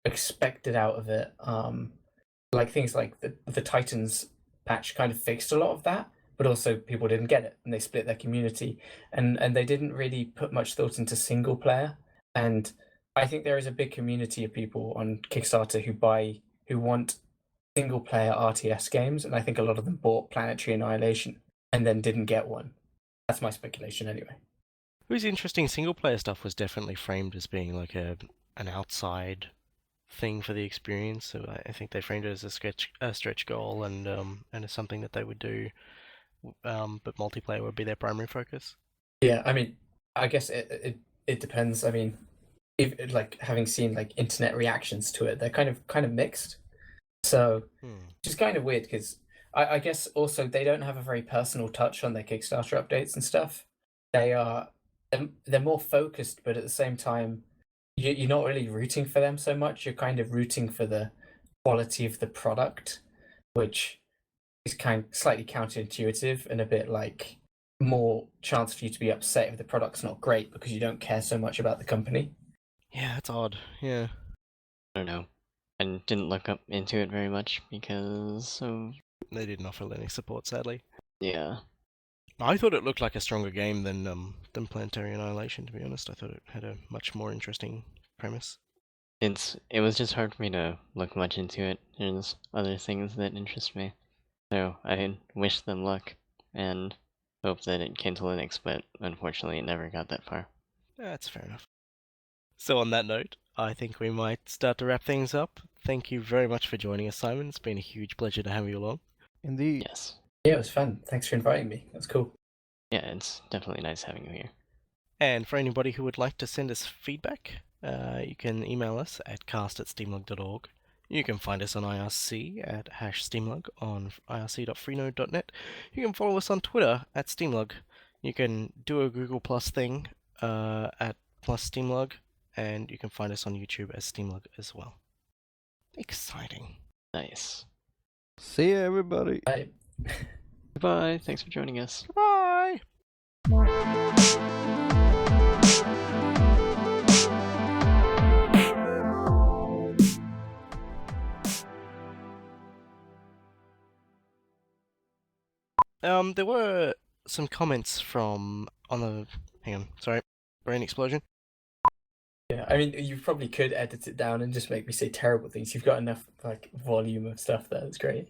expected out of it. Things like the Titans patch kind of fixed a lot of that, but also people didn't get it, and they split their community, and they didn't really put much thought into single player. And I think there is a big community of people on Kickstarter who want single player RTS games, and I think a lot of them bought Planetary Annihilation and then didn't get one. That's my speculation anyway. It was interesting. Single player stuff was definitely framed as being like an outside thing for the experience. So I think they framed it as a stretch goal, and as something that they would do. But multiplayer would be their primary focus. Yeah, I mean, I guess it depends. I mean, if having seen internet reactions to it, they're kind of mixed. So which is kind of weird, because I guess also they don't have a very personal touch on their Kickstarter updates and stuff. They're more focused, but at the same time, you're not really rooting for them so much. You're kind of rooting for the quality of the product, which is kind of slightly counterintuitive and a bit more chance for you to be upset if the product's not great because you don't care so much about the company. Yeah, that's odd. Yeah. I don't know. I didn't look up into it very much because they didn't offer Linux support, sadly. Yeah. I thought it looked like a stronger game than Planetary Annihilation. To be honest, I thought it had a much more interesting premise. It was just hard for me to look much into it. There's other things that interest me. So I wish them luck and hope that it came to Linux, but unfortunately it never got that far. That's fair enough. So on that note, I think we might start to wrap things up. Thank you very much for joining us, Simon. It's been a huge pleasure to have you along. Indeed. Yes. Yeah, it was fun. Thanks for inviting me. That's cool. Yeah, it's definitely nice having you here. And for anybody who would like to send us feedback, you can email us at cast@steamlug.org. You can find us on IRC at #SteamLUG on irc.freenode.net. You can follow us on Twitter at SteamLUG. You can do a Google Plus thing at +SteamLUG, and you can find us on YouTube as SteamLUG as well. Exciting. Nice. See you, everybody. Bye. Goodbye. Thanks for joining us. Bye! There were some comments from on the. Hang on, sorry, brain explosion. Yeah, I mean, you probably could edit it down and just make me say terrible things. You've got enough like volume of stuff there. That's great.